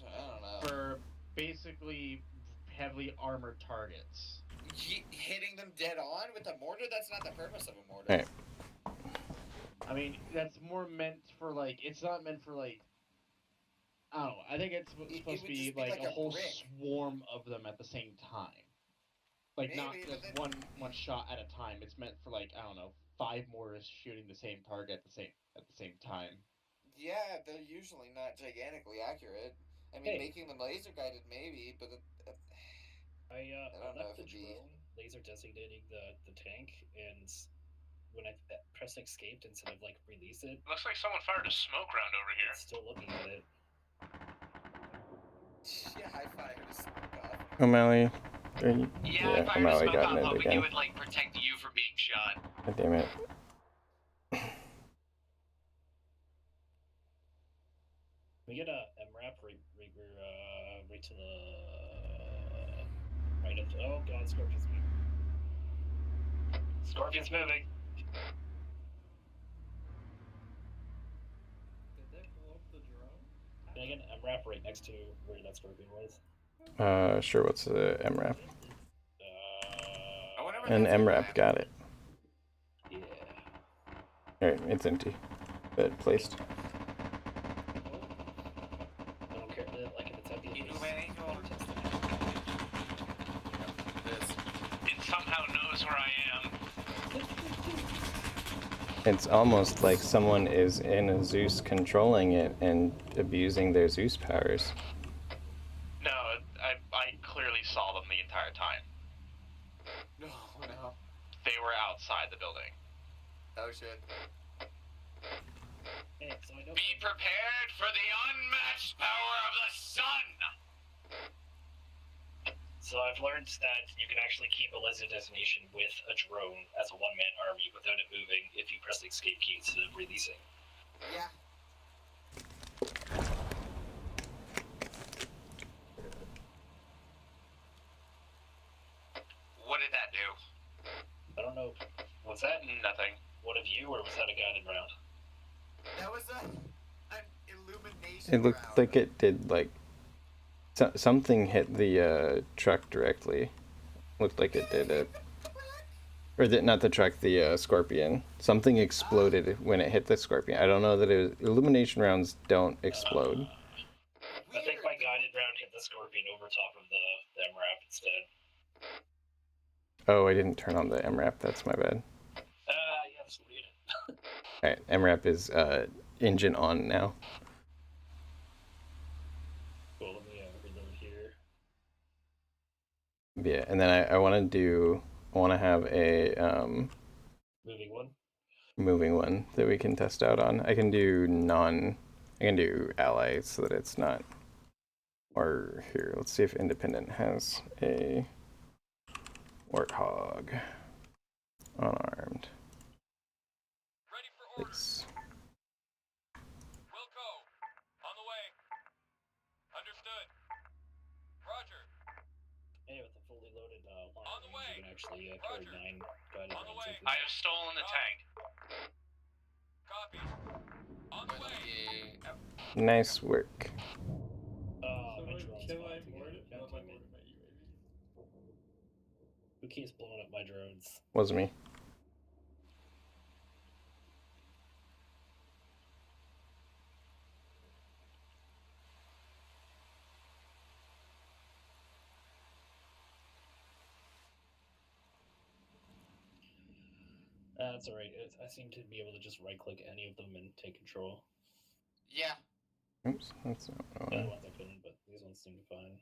I don't know. For basically heavily armored targets. Hitting them dead on with a mortar? That's not the purpose of a mortar. Hey. I mean, that's more meant for like, it's not meant for like, I don't know, I think it's supposed to would be just be like like a a whole brick. swarm of them at the same time. Like not Maybe, but just then- one shot at a time. It's meant for like, I don't know, 5 mortars shooting the same target at the same time. Yeah, they're usually not gigantically accurate. I mean, Hey. making them laser guided maybe, but I don't know left the if it'd be- drone laser designating the tank, and when I pressed escaped instead of like release it, Looks like someone fired a smoke round over here. it's still looking at it. yeah, high five to smoke off. O'Malley. Yeah, if I O'Malley were to smoke got off, it hoping again. it would like protect you from being shot. God damn it. We get a MRAP right to the right of the, oh god, Scorpion's moving. Scorpion's moving. Did they blow up the drone? Can I get an MRAP right next to where that Scorpion was? Sure, what's the MRAP? I wonder what An that's gonna MRAP, happen. got it. Yeah. Alright, it's empty. But placed. I don't care, like if it's empty, You it's know, man, ain't no- test it. This. It somehow knows where I am. It's almost like someone is in a Zeus controlling it and abusing their Zeus powers. No, I clearly saw them the entire time. No, no. They were outside the building. Oh shit. Hey, so I know Be prepared for the unmatched power of the sun! So I've learned that you can actually keep a laser destination with a drone as a one-man army without it moving if you press the escape key instead of releasing. Yeah. What did that do? I don't know. Was that Nothing. one of you, or was that a guided round? That was an illumination It looked round. like it did, like, something hit the truck directly. Looked like it did it. Or not the truck, the Scorpion. Something exploded when it hit the Scorpion. I don't know that it was... Illumination rounds don't explode. I think my guided round hit the Scorpion over top of the MRAP instead. Oh, I didn't turn on the MRAP. That's my bad. Yeah, that's weird. Alright, MRAP is engine on now. Cool, let me reload here. Yeah, and then I want to have a Moving one. moving one that we can test out on. I can do ally so that it's not. Or here, let's see if Independent has a Warthog unarmed. Ready for orders. Please. Wilco, on the way. Understood. Roger. Hey, with the fully loaded line On the way. you can actually carry Roger. 9 guided On the rounds way. with I it. have stolen the tank. Copy. On the way. Nice work. My drone's kill about my to get mortar. it. No, God my damn it. mortar, my UAV. Who keeps blowing up my drones? Wasn't me. That's alright. I seem to be able to just right click any of them and take control. Yeah. Oops, that's not what I The other wanted. ones I couldn't, but these ones seem fine.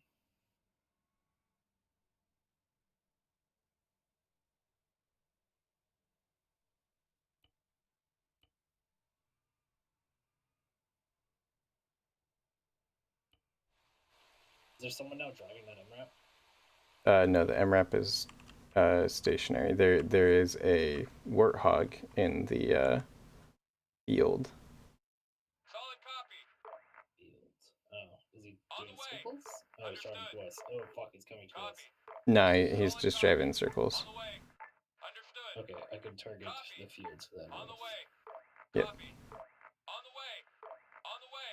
Is there someone now driving that MRAP? No, the MRAP is stationary. There is a Warthog in the field. Solid copy. Field. Oh, is he On doing the way. circles? Oh, he's driving to us. Oh, fuck, he's coming to us. Copy. No, he's just driving in circles. On the way. Understood. Okay, I could target Copy. the fields then. On the way. Yep. Copy. On the way. On the way.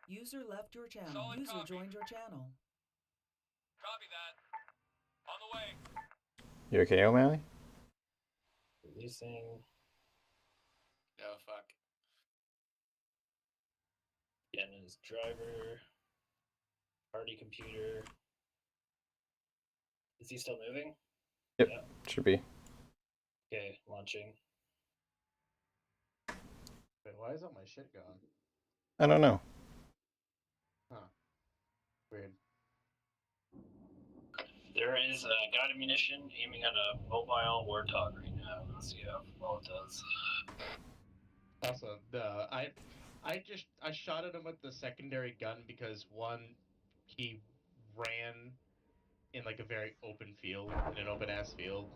User left your channel. Solid User copy. joined your channel. Copy that. On the way. You okay, O'Malley? Releasing. Oh, fuck. Dennis driver. Party computer. Is he still moving? Yep, Yeah. should be. Okay, launching. Wait, why is all my shit gone? I don't know. Weird. There is a guided munition aiming at a mobile Warthog right now. Let's see how well it does. Also, I shot at him with the secondary gun because one, he ran in like a very open field, in an open ass field,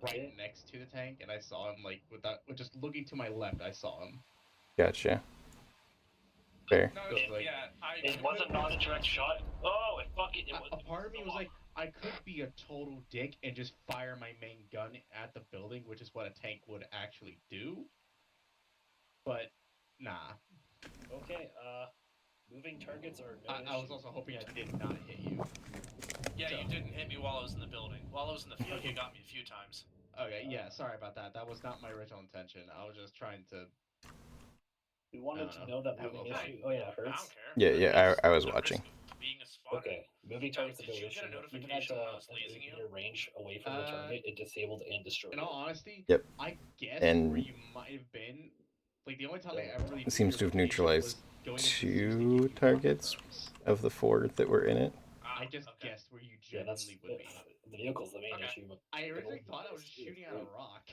right Okay. next to the tank, and I saw him like with just looking to my left, I saw him. Gotcha. Fair. No, It- yeah. It wasn't not a direct shot. Oh, it fucking it was. A part of me was like, I could be a total dick and just fire my main gun at the building, which is what a tank would actually do. But nah. Okay, moving targets are no I was issue. also hoping I did not hit you. Yeah, you didn't hit me while I was in the building. While I was in the field, you got me a few times. Okay, yeah, sorry about that. That was not my original intention. I was just trying to. We wanted I to don't know that know. moving Okay. issue. Oh yeah, I Hertz. don't care. Yeah, yeah, I was The watching. risk of being a spotter. Okay, moving Now, targets are did no you issue. get a Even at notification when I was an lasing 8 you? meter range away from the target, it disabled and destroyed In it. all honesty, Yep. I guess And- where you might have been, like the only time I ever really It seems to have neutralized two targets of the 4 that were in it. I just Okay. guessed where you Yeah, that's genuinely would be. the vehicle's the main Okay. issue. But I the originally gold thought I is was too, shooting it's at a great. rock.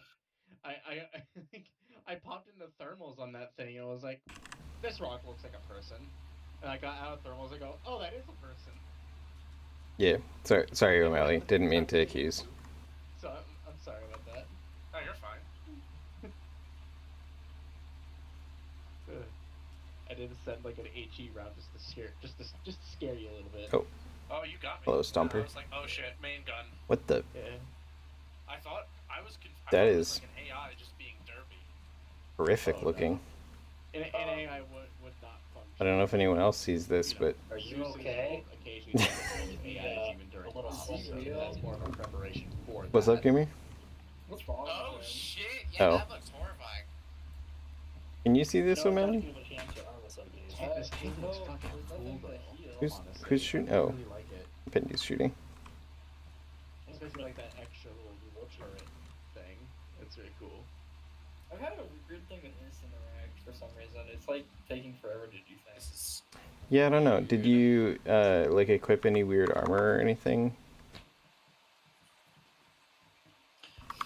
I think I popped into thermals on that thing and I was like, this rock looks like a person. And I got out of thermals and go, oh, that is a person. Yeah, sorry, O'Malley. Didn't mean to accuse. So I'm sorry about that. Oh, you're fine. I did send like an HE round just to scare you a little bit. Oh. Oh, you got me. Hello, I Stomper. was like, oh shit, main gun. What the? Yeah. I thought I was. I That thought it is- was like an AI just being derpy. Horrific Oh, no. looking. In AI would not function. I don't know if anyone else sees this, but Are you Zeus is okay? Occasionally AIs even during a little comms, so cereal? that's more of a preparation for what's that. up, Gimme? What's wrong Oh with him? shit! Yeah, Oh. that looks horrifying. Can you see this, You know, I gotta O'Malley? give a chance to Arma some days. This There's tank looks no- fucking there's cool nothing to though. heal. Honestly, Who's shooting? Oh, I really like it. Pindy's shooting. Especially like that extra little turret thing. It's very cool. I've had a weird thing with instant interact for some reason. It's like taking forever to do This things. is. Yeah, I don't know. Did you like equip any weird armor or anything?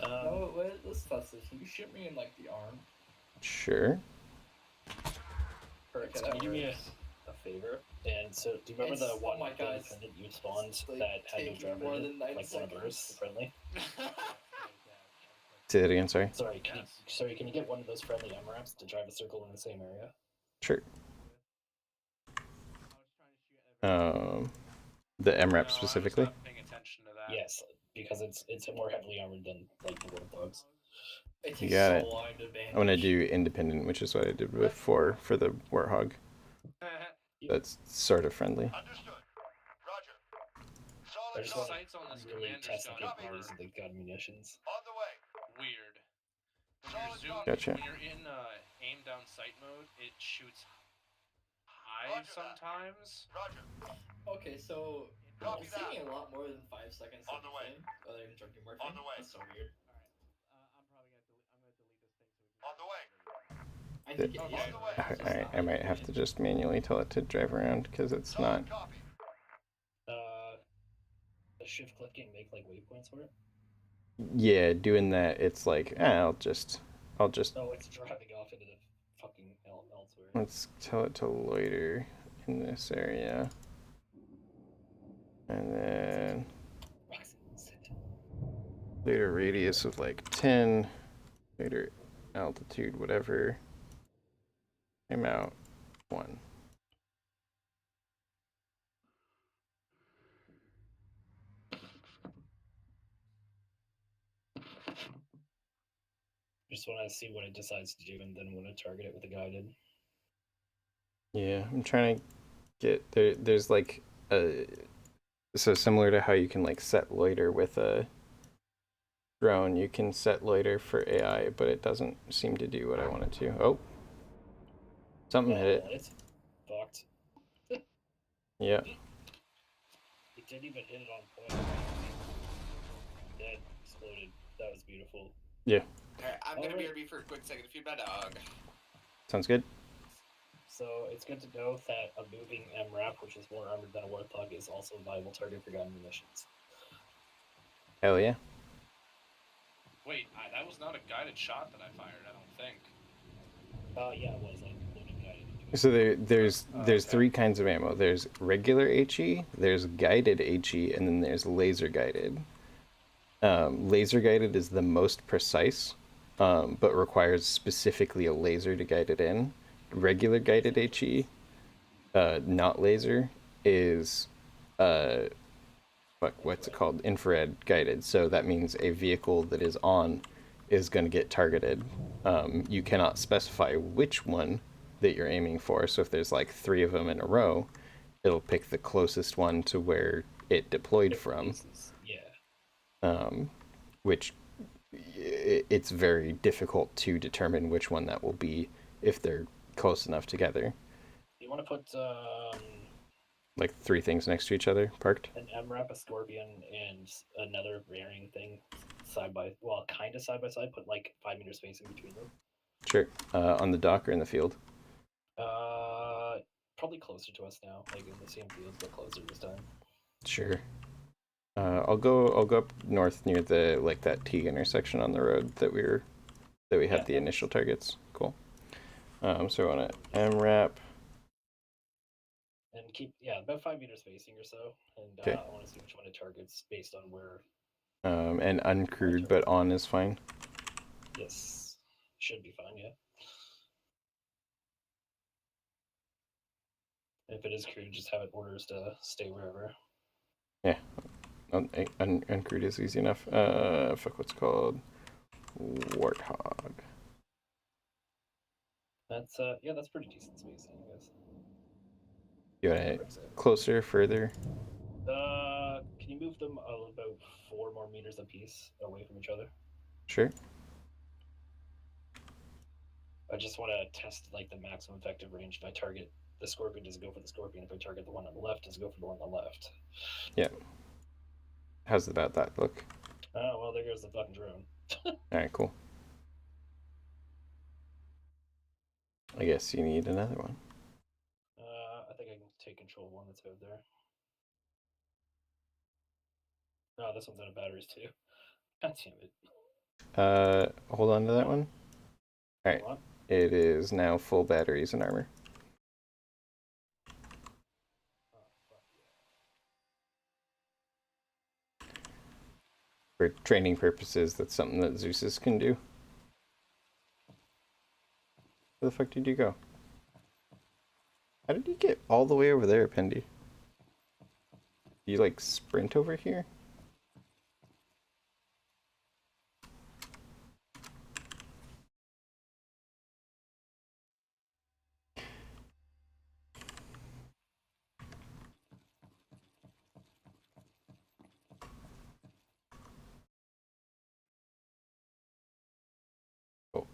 No, wait, let's test this. Can you shoot me in like the arm? Sure. Okay, Can that you do me works. a favor? And so, do you remember the It's- one oh my God, independent you spawned it's, like, that had no taking driver more in it? than 9 Like one of ours, seconds. friendly? Say that again. Sorry. Sorry, can Yes. can you get one of those friendly MRAPs to drive a circle in the same area? Sure. The MRAP No, I was specifically. not paying attention to that. Yes, because it's more heavily armored than like the Warthogs. It You takes got so it. long to advantage. I'm gonna do independent, which is what I did before for the Warthog. That's sort of friendly. Understood. Roger. I Solid just The want copy. sights on this to really commander's test the gun capabilities are of the gun munitions. On the way. weird. When Solid you're zoomed, copy. Gotcha. when you're in aim down sight mode, it shoots high Roger that. sometimes. Roger. Okay, so Copy it's that. taking a lot more than 5 seconds to On the way. defend other than drinking more On the way. That's so weird. On the way. I think it Okay. is. On the way. It's just not I might have to accurate. just manually tell it to drive around because it's not. Solid copy. Does shift clicking make like waypoints for it? Yeah, doing that. It's like I'll just. No, it's driving off into the fucking elsewhere. Let's tell it to loiter in this area, and then Roxy, sit. loiter radius of like 10, loiter altitude, whatever. Aim out 1. Just want to see what it decides to do, and then want to target it with a guided. Yeah, I'm trying to get there. There's like a so similar to how you can like set loiter with a drone, you can set loiter for AI, but it doesn't seem to do what I want it to. Oh, something hit it. It's fucked. Yeah. It didn't even hit it on point. Dead, exploded. That was beautiful. Yeah. Alright, I'm gonna Alright. BRB for a quick second to feed my dog. Sounds good. So it's good to know that a moving MRAP, which is more armored than a Warthog, is also a viable target for gun munitions. Hell yeah. Wait, that was not a guided shot that I fired. I don't think. Yeah, it was. I loaded guided into it. So there's Okay. 3 kinds of ammo. There's regular HE, there's guided HE, and then there's laser guided. Laser guided is the most precise, but requires specifically a laser to guide it in. Regular guided HE, not laser, is what's it called? Infrared guided. So that means a vehicle that is on is going to get targeted. You cannot specify which one that you're aiming for. So if there's like 3 of them in a row, it'll pick the closest one to where it deployed from. Yeah. Which it's very difficult to determine which one that will be if they're close enough together. You want to put Like 3 things next to each other, parked. an MRAP, a Scorpion, and another varying thing side by side. Put like 5 meter space in between them. Sure. On the dock or in the field. Probably closer to us now, like in the same fields, but closer this time. Sure. I'll go up north near the like that T intersection on the road that we had Yeah, the initial targets. Cool. So I want to MRAP. And keep about 5 meter spacing or so, and Okay. I want to see which one it targets based on where. And uncrewed but on is fine. Yes, should be fine. Yeah. If it is crewed, just have it orders to stay wherever. Yeah. Uncrewed is easy enough. Fuck, what's it called? Warthog. That's that's pretty decent spacing, I guess. You want it closer, further? Can you move them about 4 more meters apiece away from each other? Sure. I just want to test like the maximum effective range. If I target the scorpion, does it go for the scorpion? If I target the one on the left, does it go for the one on the left? Yeah. How's about that look? Oh, well, there goes the fucking drone. Alright, cool. I guess you need another one. I think I can take control of one that's out there. No, this one's out of batteries too. God damn it. Hold on to that one. Alright. Hold on. It is now full batteries and armor. Oh, fuck yeah. For training purposes, that's something that Zeus's can do. Where the fuck did you go? How did you get all the way over there, Pendy? You like sprint over here? Oh.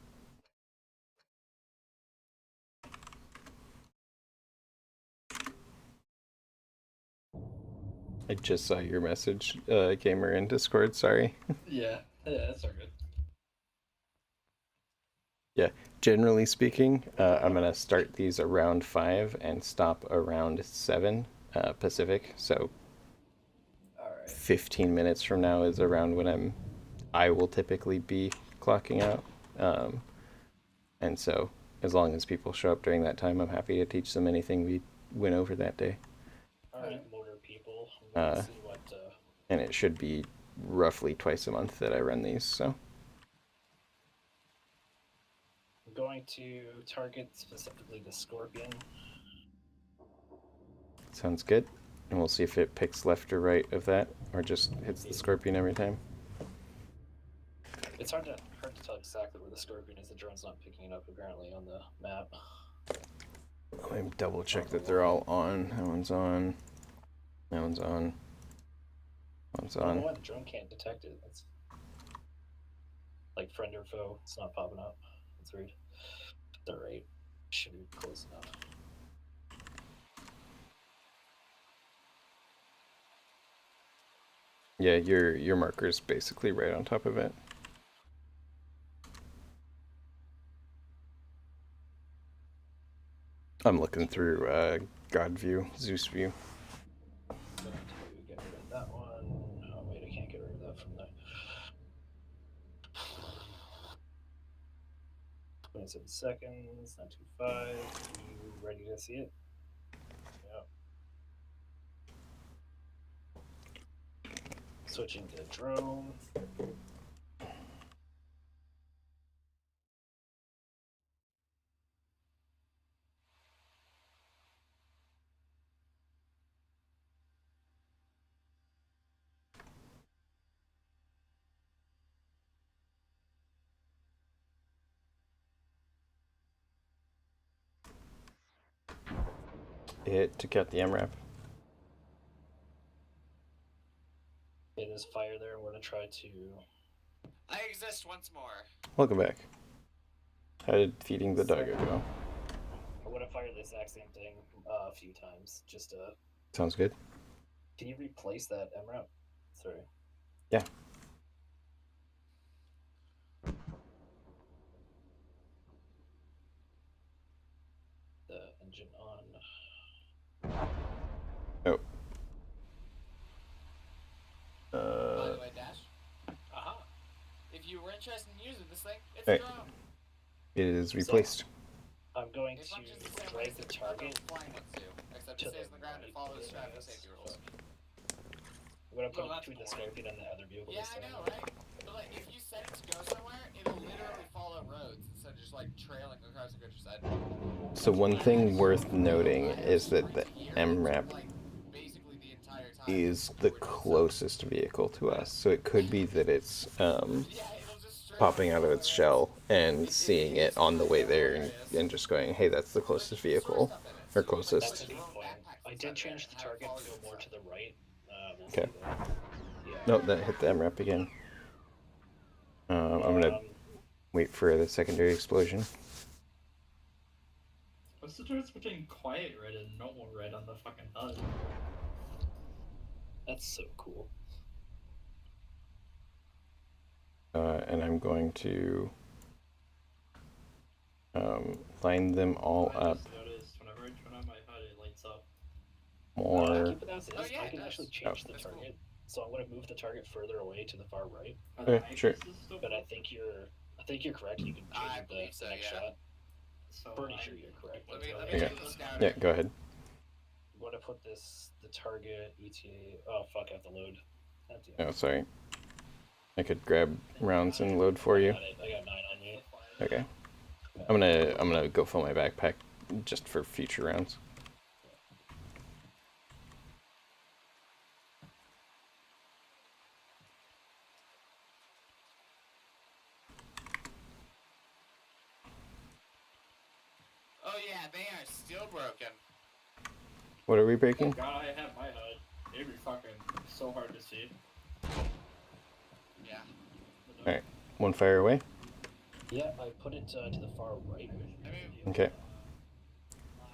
I just saw your message, gamer in Discord, sorry. Yeah, that's all good. Yeah, generally speaking, I'm gonna start these around 5 and stop around 7 Pacific. So, All right. 15 minutes from now is around when I will typically be clocking out. And so, as long as people show up during that time, I'm happy to teach them anything we went over that day. All right, motor people. I'm gonna see what. And it should be roughly twice a month that I run these. So. I'm going to target specifically the scorpion. Sounds good. And we'll see if it picks left or right of that, or just hits the scorpion every time. It's hard to tell exactly where the scorpion is. The drone's not picking it up apparently on the map. Let me double check that they're all on. That one's on. That one's on. That one's I don't on. know why the drone can't detect it. That's like friend or foe. It's not popping up. That's weird. All right, should be close enough. Yeah, your marker's basically right on top of it. I'm looking through God view, Zeus view. Going to get rid of that one. Oh wait, I can't get rid of that from there. 27 seconds, 925. You ready to see it? Yeah. Switching to drone. It took out the MRAP. It is fire there. I'm going to try to. I exist once more. Welcome back. How did feeding the doggo go? I'm going to fire the exact same thing a few times. Just to. Sounds good. Can you replace that MRAP? Sorry. Yeah. The engine on. Oh. By the way, Dash. Aha. If you were interested in using this thing, it's Hey. a drone. It is replaced. I'm going It to functions the same way drag as the the drone target. flying ones do, except to it stays the on the ground and right. follows traffic safety rules. I'm going to put Well, it that's between the boring. scorpion and the other vehicle. Yeah, this I time. know, right? But like, if you set it to go somewhere, it'll literally follow roads instead of just like trailing across the countryside. So one thing worth noting is that the MRAP Like, basically the entire time. is the closest vehicle to us. So it could be that it's Yeah, it'll just straight popping out of follow its roads. shell and seeing it on the way there and just going, hey, that's the closest vehicle. Or That's closest. a good point. I did change the target to go more to the right. We'll Okay. see that. Yeah. Nope, that hit the MRAP again. I'm I'm gonna wait for the secondary explosion. What's the difference between quiet red and normal red on the fucking HUD? That's so cool. And I'm going to line them all I up just noticed whenever I turn on my HUD, it lights up. more. Keep it as is. Oh, yeah, I it can does. actually change the That's cool. target. So I'm going to move the target further away to the far right. Are the Okay, sure. eyepieces still But I broken? think you're correct. You can I change believe the so, next yeah. shot. So Pretty sure you're correct. Let That's me why let I me Okay. do the scouter. Yeah, go ahead. I'm going to put the target ETA. Oh fuck! I have to load. God damn. Oh, sorry. I could grab rounds and load for you. I got 9 on me. Okay. I'm gonna go fill my backpack just for future rounds. Oh yeah, they are still broken. What are we breaking? God, I have my HUD. It'd be fucking so hard to see. Yeah. Alright, one fire away. Yeah, I put it to the far right. I mean, Okay.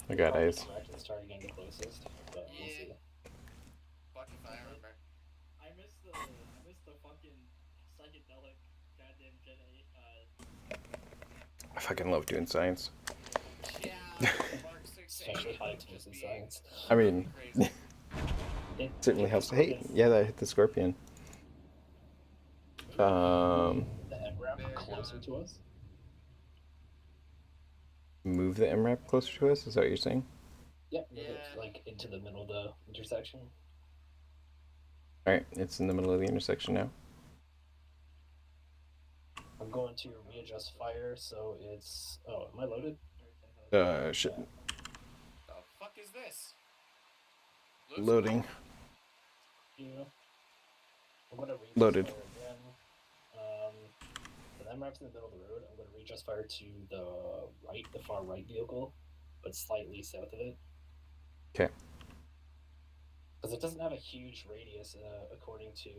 I got Probably eyes. correct. It's targeting the closest, but we'll Yeah. see. fuck if I remember. I missed the fucking psychedelic goddamn Gen 8. I fucking love doing science. Yeah. Mark 6 Especially high just explosive being science. I mean, crazy. It certainly hit helps. the Hey, scorpion. yeah, that hit the scorpion. The MRAP They're closer gone. to us. Move the MRAP closer to us? Is that what you're saying? Yeah, move it Yeah. like into the middle of the intersection. Alright, it's in the middle of the intersection now. I'm going to readjust fire, so it's. Oh, am I loaded? Shit. The fuck is this? Looks Loading. cool. Yeah. I'm gonna readjust Loaded. fire again. The MRAP's in the middle of the road. I'm gonna readjust fire to the right, the far right vehicle, but slightly south of it. Okay. Because it doesn't have a huge radius, according to.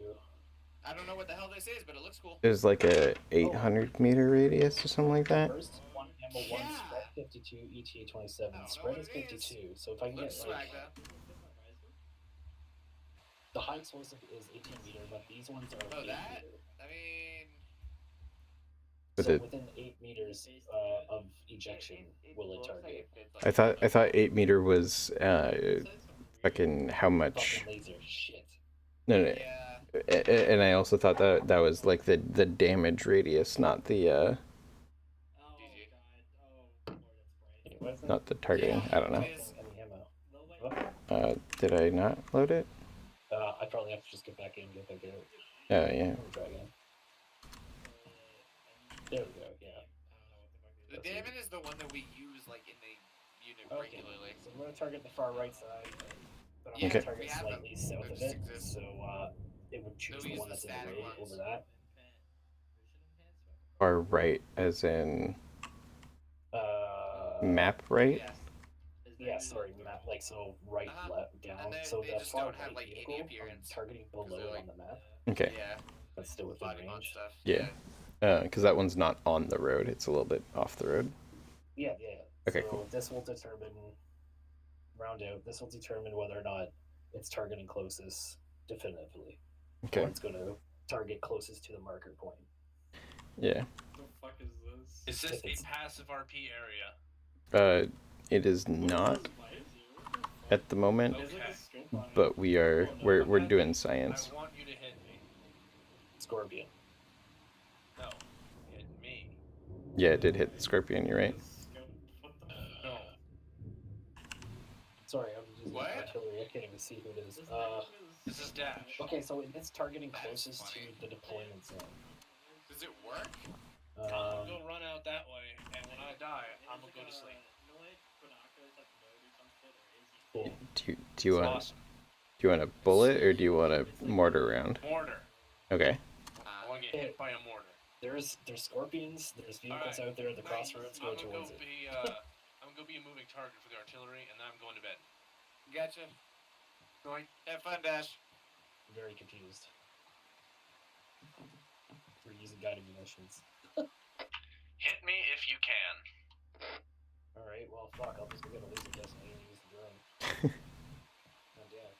I don't know what the hell this is, but it looks cool. There's like a 800-meter radius or something like that. Burst 1, ammo 1, Yeah. spread 52, ETA 27. I don't know Spread what is it is. 52. So if I can Looks get swag like. though. The high explosive is 18 meter, but these ones are Oh, 8 that? meter. I mean, But So it- within 8 meters of ejection will it looks like target. it fits, like, I thought 8-meter was fucking how much? Fucking laser shit. No, no. yeah. And I also thought that was like the damage radius, not the Oh GG. god. Oh lord, that's bright. What's that? not the targeting. Yeah, I don't know. it is. Any ammo. Low light. What? Did I not load it? I probably have to just get back in and get back out. Yeah. Let me try again. There we go, yeah. The Damon is the one that we use like in the unit Okay, regularly. so I'm going to target the far right side, but I'm Yeah, going to Okay. target we have them. slightly south They of just it, exist. so it would choose we the use one the that's in the static way ones. over that. Far right, as in map right. Yeah. Yeah, sorry, map, like, so right, Uh-huh. left, down. And so they the just far don't have, right like, any vehicle, I'm appearance, targeting 'cause below they're, like- on the map, Okay. Yeah. but still within Body mod range. stuff. Yeah. Because that one's not on the road; it's a little bit off the road. Yeah. Okay, So cool. this will determine, round out, this will determine whether or not it's targeting closest definitively. Okay. Or it's going to target closest to the marker point. Yeah. The fuck is this? Is this If it's- a passive RP area? It is not at the moment, There's like a scope on it. but we're doing science. I want you to hit me. Scorpion. No, hit me. Yeah, it did hit the scorpion. You're right. Scope. What the fuck? No. Sorry, I'm using What? artillery. I can't even see who it is. This is dash. Okay, so it's targeting That's closest funny. to the deployment zone. Does it work? I'm gonna go run out that way, and when I die, I'm gonna go to sleep. Cool. Do you want Awesome. a bullet or do you want a mortar round? Mortar. Okay. I want to get hit by a mortar. There's scorpions. There's vehicles Alright. out there. The crossroads go I'm gonna towards go it. be I'm gonna go be a moving target for the artillery, and then I'm going to bed. Gotcha. Going. Have fun, Dash. I'm very confused. We're using guided munitions. Hit me if you can. Alright, well, fuck, I'll just go get a laser designator and use the drone. God damn.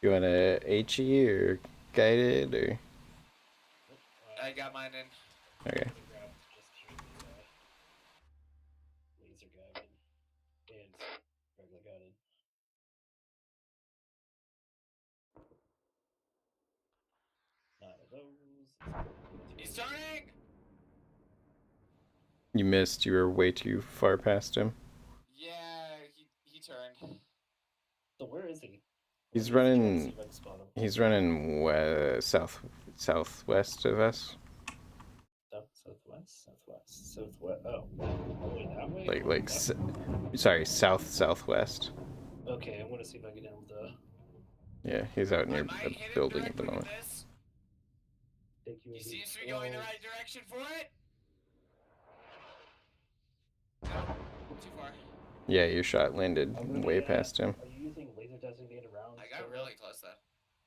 You want a HE or guided or? I got mine in. Okay. Just purely, laser guided and regular guided. None of those. He's turning! You missed. You were way too far past him. Yeah, he turned. So where is he? He's Where is he? running. See if I can spot him. He's running southwest of us. Southwest. Oh, wait, that way. Like sorry, southwest. Okay, I'm gonna see if I can hit the. Yeah, he's out near I might a hit him building at the directly with moment. this. Take you He as seems to be close. going the right direction for it. No, too far. Yeah, your shot landed I'm gonna way be, past him. Are you using laser designated rounds? I got Taylor? really close though.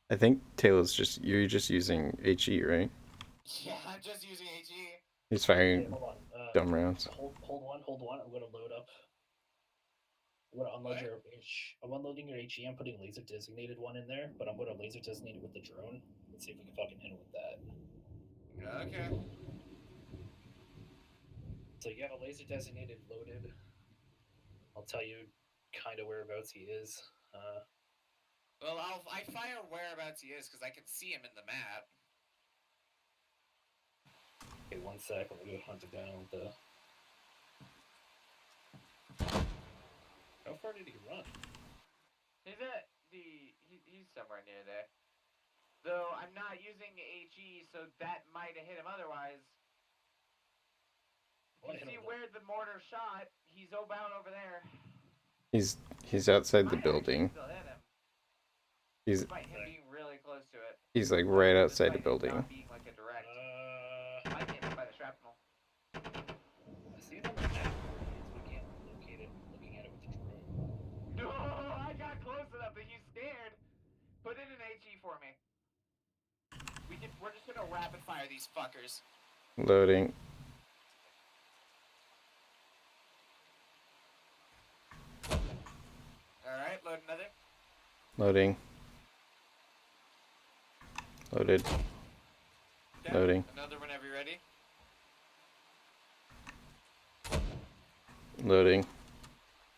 I think Taylor's you're just using HE, right? Yeah, I'm just using HE. He's Okay, firing hold on. dumb rounds. Hold on. I'm gonna load up. I'm gonna unload What? your I'm unloading your HE. I'm putting laser designated one in there, but I'm gonna laser designate it with the drone. Let's see if we can fucking hit him with that. Okay. So you have a laser designated loaded. I'll tell you kind of whereabouts he is. Well, I fire whereabouts he is because I can see him in the map. Okay, 1 sec. I'm gonna go hunt him down with the. How far did he run? He's somewhere near there. Though I'm not using HE, so that might have hit him otherwise. What You hit see him where the mortar shot? He's about over there. He's outside the Might actually building. still hit him. He's Despite him being really close to it. he's like right outside the Despite him building. Not being like a direct. Might get hit by the shrapnel. I see it on the map. We can't locate it looking at it with the drone. No, I got close enough that he's scared. Put in an HE for me. We're just gonna rapid fire these fuckers. Loading. Alright, load another. Loading. Loaded. Okay, Loading. Another whenever you're ready. Loading.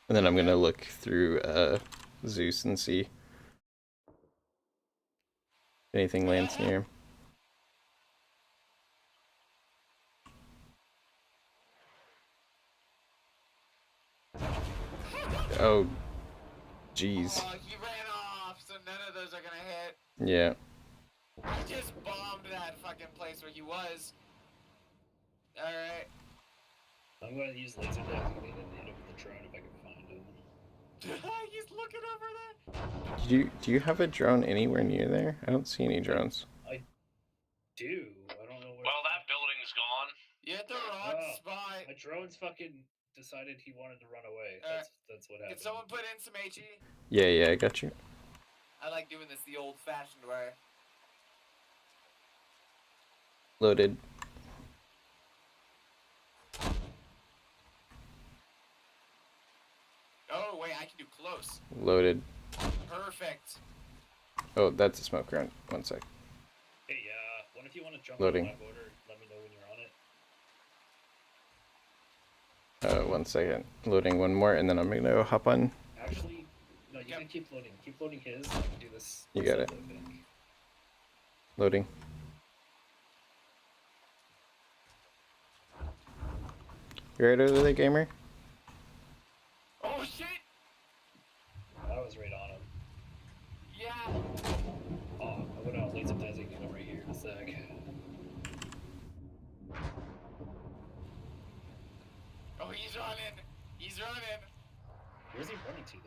And then I'm gonna look through Zeus and see if anything lands near him. Oh, jeez. Oh, he ran off, so none of those are gonna hit. Yeah. I just bombed that fucking place where he was. Alright. I'm going to use laser designated and hit him with the drone if I can find him. He's looking over there. Do you have a drone anywhere near there? I don't see any drones. I do. I don't know where. Well, that building's gone. You're at the wrong Oh, spot. My drone's fucking decided he wanted to run away. That's what happened. Can someone put in some HE? Yeah, I got you. I like doing this the old-fashioned way. Loaded. Oh, wait, I can do close. Loaded. Perfect. Oh, that's a smoke round. 1 sec. Hey, what if you want to jump Loading. on my border? Let me know when you're on it. 1 second. Loading one more, and then I'm gonna hop on. Actually, no, you can keep loading. Keep loading his. I can do this. You got it. I think. Loading. You right over there, gamer? Oh, shit! I was right on him. Yeah. Oh, I'm gonna laser designate him right here in a sec. Oh, he's running. He's running. Where's he running to,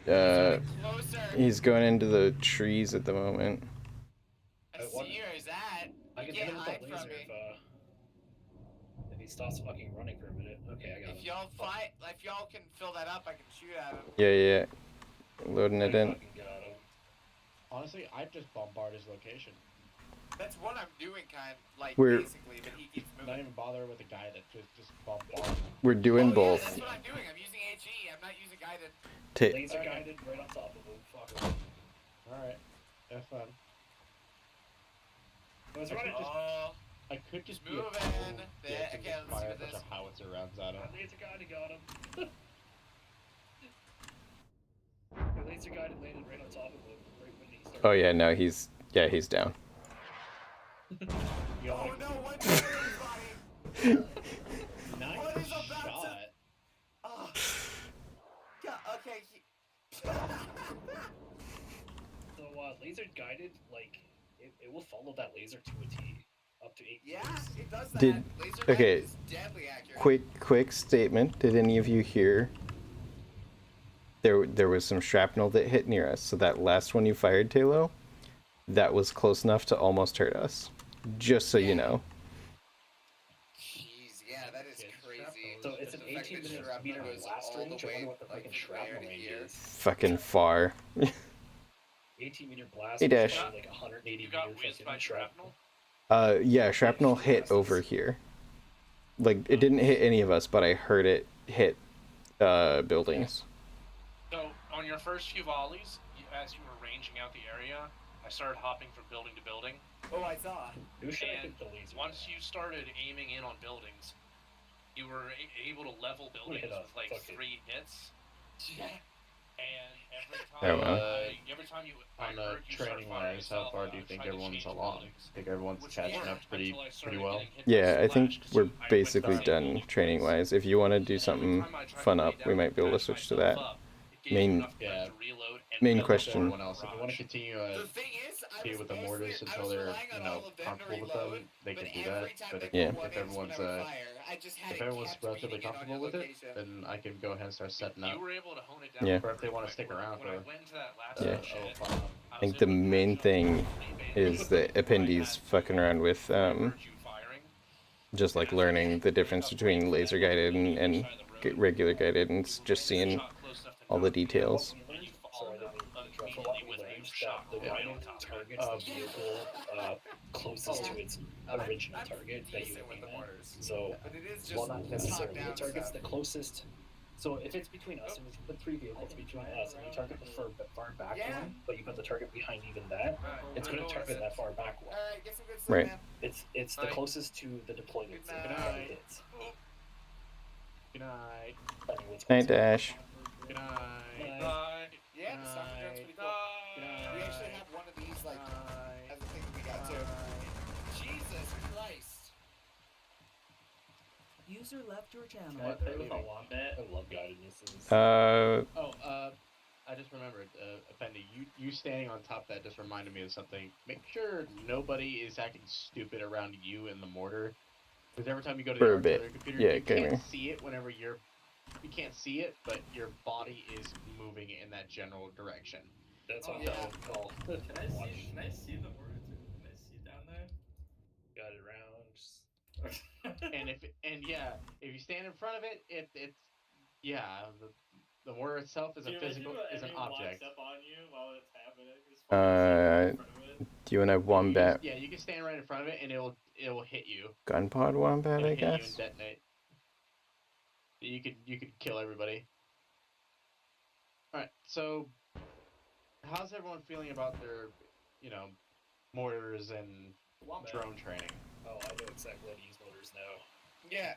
though? Closer. He's going into the trees at the moment. I see where he's at. I You can hit can't him with hide the from laser me. if he stops fucking running for a minute. Okay, I got him. If y'all can fill that up, I can shoot at him. Yeah. Loading it in. Fucking got him. Honestly, I'd just bombard his location. That's what I'm doing, We're- basically, but he keeps Not moving. even bother with a guy that just bombard. We're doing Oh, yeah, both. that's what I'm doing. I'm using HE. I'm not using guided. Laser guided right on top of him. Fuck him. Alright. Have fun. Let's I run could it. just- Oh, I could just be a moving. total There- dick and okay, just let's see fire a what bunch this- of howitzer rounds at him. Laser guided got him. The laser guided landed right on top of him. Right when he started. Oh yeah, no, he's down. You oh know, no, what is everybody? nice What is about to- shot. Oh. Yeah, okay. So laser guided, like it will follow that laser to a T, up to 8 Yeah, meters. it does that. Did- Laser okay, guided is deadly accurate. Quick statement. Did any of you hear? There was some shrapnel that hit near us. So that last one you fired, Talo, that was close enough to almost hurt us. Just so you know. Jeez, yeah, that is crazy. So it's an The fact that 18 shrapnel meter goes blast all the range. I way, wonder what the like, fucking from shrapnel air to range here. is. Fucking far. 18 meter blast. Hey, which Dash. is like 180 You got meters. whizzed fucking by shrapnel? Yeah, shrapnel hit over here. Like it didn't hit any of us, but I heard it hit buildings. So, on your first few volleys, as you were ranging out the area, I started hopping from building to building. Oh, I saw. Who should I And pick the laser? once you started aiming in on buildings, you were able to level buildings hit a with like fucking- 3 hits. And Oh, wow. every time you On heard you start training firing wise, how yourself, far I do you think tried to everyone's change along? buildings, I think everyone's which catching worked up pretty until I started well. getting hit by Yeah, I think splash, 'cause we're I went basically to done building training twice. wise. If you want to do And every something time I tried fun to lay up, we down might be able to and switch to myself that. up, it gave Main- you enough time Yeah. to reload and main build question. Everyone else, if you want to barrage. continue The thing is, I be was with the mostly- mortars I until was they're relying on all of them to comfortable with reload, them, they but can do every that. time But they if, Yeah. put one if in everyone's when I would fire, I just had if it everyone's kept relatively beating it on comfortable your with it, location. then I can go ahead and start setting up. You were able to hone it down. Yeah. Or if they wanna pretty stick quick. around When I for, went into that last Yeah. session, I think the main thing is that Appendi's fucking around with just like learning the difference between laser guided and regular guided and just seeing all the details. Sorry, I didn't mean to interrupt. From what we learned, that the rhino targets the vehicle closest to its original target that you Decent with aim the at. mortars. So, But it is just well, not necessarily. It top-down targets stuff. the closest. So if it's between us, and if you put 3 vehicles between us, and you target the far back Yeah. one, but you put the target behind even that, it's going to target that far back one. Alright, get some good sleep, Right. man. It's the Right. closest to the deployment Good zone night. that it hits. Good night. Depending what's Night, closer. Dash. Good night. Yeah, the Some Drones pretty cool. We actually have one of these, like, as a thing that we got too. Jesus Christ. User left your channel. Can I play with a wombat? I love guided missiles. I just remembered, Appendi, you standing on top of that just reminded me of something. Make sure nobody is acting stupid around you in the mortar. Because every time you go to the For a artillery bit. computer, Yeah, you gaming. can't see it whenever you can't see it, but your body is moving in that general direction. That's Oh, what yeah. I would call. Can I see the mortar too? Can I see down there? Got it around. Just... And if you stand in front of it, the mortar itself is a physical is an object. Walks up on you while it's happening. Do you want to wombat Yeah, you can stand right in front of it, and it will hit you. gun pod wombat? It'll I hit you and guess. detonate. You could kill everybody. All right, so how's everyone feeling about their, mortars and drone training? Oh, I know exactly how to use motors now. Yeah,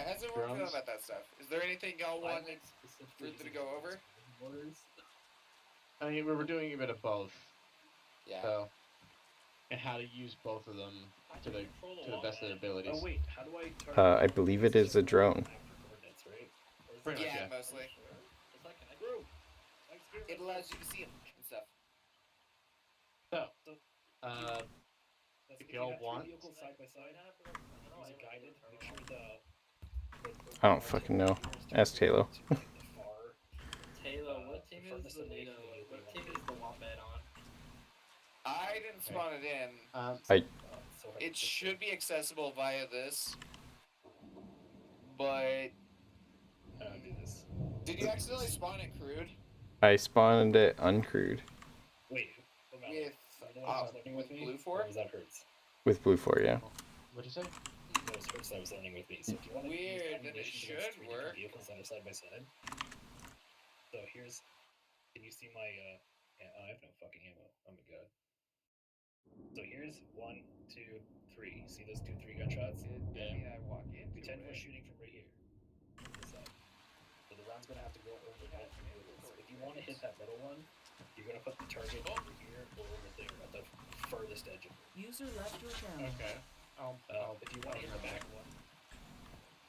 how's everyone feeling Drones? about that stuff? Is there anything y'all wanted Specifically for it to go over? Motors. I mean, we were doing a bit of both, Yeah. so and how to use both of them to the best of their abilities. Oh wait, how do I target? I believe it is a drone. Coordinates, right? Or is Pretty that- much, Yeah, yeah. mostly. It's like an It allows you to see them and stuff. So, That's if you y'all have 3 want- vehicles side by side, use it guided. Make sure the I don't fucking know. Ask Talo. Taylor, what team from is the the Navy, what team is the wombat on? I didn't spawn it in. It should be accessible via this. But do this. did you accidentally spawn it crude? I spawned it uncrewed Wait, O'Malley, With, you know who's learning with me? Blue Or 4? was that Hurts? with Blue 4, yeah. What'd you say? No, it was Hurts that was learning with me. So if you want to use Weird, then it animations should against 3 different work. vehicles that are side by side. So here's, can you see my? Yeah, I have no fucking ammo. Oh my god. So here's 1, 2, 3. See those 2, 3 gunshots? I mean, I walk into Pretend we're it. shooting from right here. This side. So the round's gonna have to go over both vehicles. If you want to hit that middle one, you're gonna put the target over here or over there at the furthest edge of it. User left your channel. Okay. If you want to hit the back one,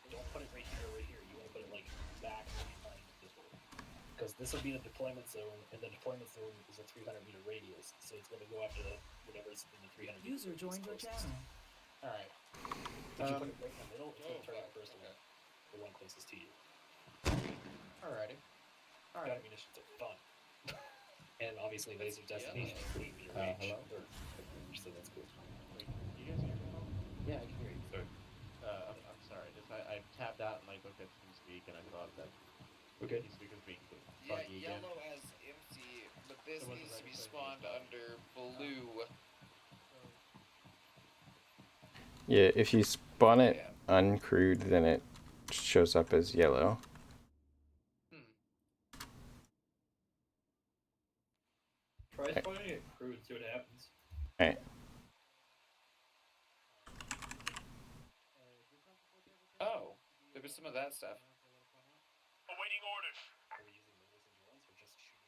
don't put it right here or right here. You want to put it like back behind this one. Because this will be the deployment zone, and the deployment zone is a 300-meter radius, so it's going to go after whatever's in the 300 meters. User joined your channel. Alright. If you put it right in the middle, it's going to target the first one, the one closest to you. Alrighty. Got munitions are fun. And obviously, laser destination is 8-meter range. hello? So that's cool. Wait, you guys hear me at all? Yeah, I can hear you. Sorry. I'm sorry. I tabbed out and looked at TeamSpeak and I thought that Okay. TeamSpeak was being Yeah, buggy again. yellow as empty, but this It wasn't needs to be registering. spawned under blue. Yeah, if you spawn it Yeah. uncrewed, then it shows up as yellow. Try spawning it crude, see what happens. Alright. Oh, there was some of that stuff. Awaiting orders. Are we using lasers and drones or just shooting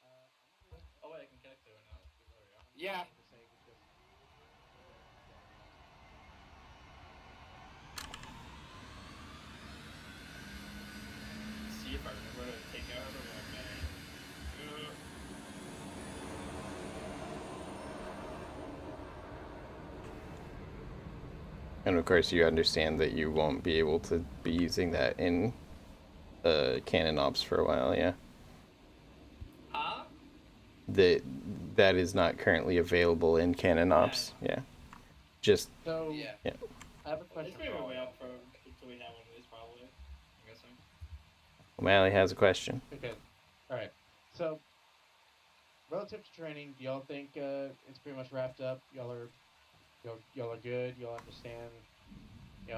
them? Oh wait, I can connect to it now. There we go. Yeah. See if I remember to take out the one man. And of course, you understand that you won't be able to be using that in Canon Ops for a while, yeah? Huh? That is not currently available in Canon Ops, yeah. Just, So, Yeah. yeah. I have a It's question maybe for way all. up for until we have one of these probably. I'm guessing. O'Malley has a question. Okay. Alright. So, relative to training, do y'all think it's pretty much wrapped up? Y'all are good? Y'all understand,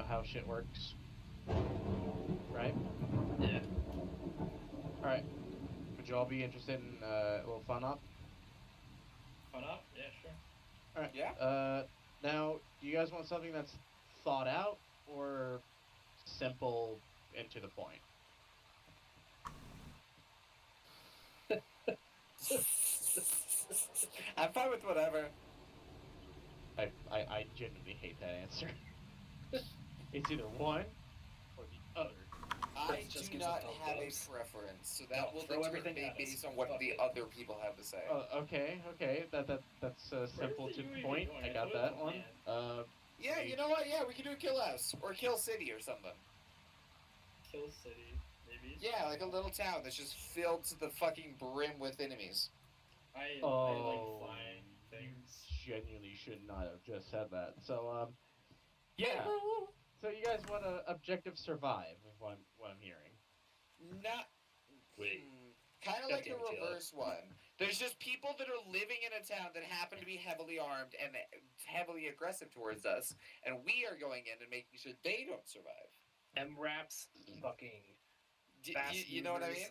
how shit works? Right? Yeah. Alright. Would y'all be interested in a little fun op? Fun up? Yeah, sure. Alright. Yeah. Now, do you guys want something that's thought out or simple and to the point? I'm fine with whatever. I genuinely hate that answer. It's either one or the other. I just do gives not us all have a those. preference, so that No, will throw everything determine at us. based on what Fuck the it. other people have to say. Okay. That's simple Where's to the the UAV point. going? I I got thought it that was one. land. Yeah, you know what? Yeah, we can do Kill House or Kill City or something. Kill City, maybe. Yeah, like a little town that's just filled to the fucking brim with enemies. I like Oh, flying things. genuinely should not have just said that. So yeah. So you guys want to objective survive, is what I'm hearing. Not. Wait. Kind of God like a damn it, Taylor. reverse one. There's just people that are living in a town that happen to be heavily armed and heavily aggressive towards us, and we are going in and making sure they don't survive. MRAPs, fucking. You know what I mean?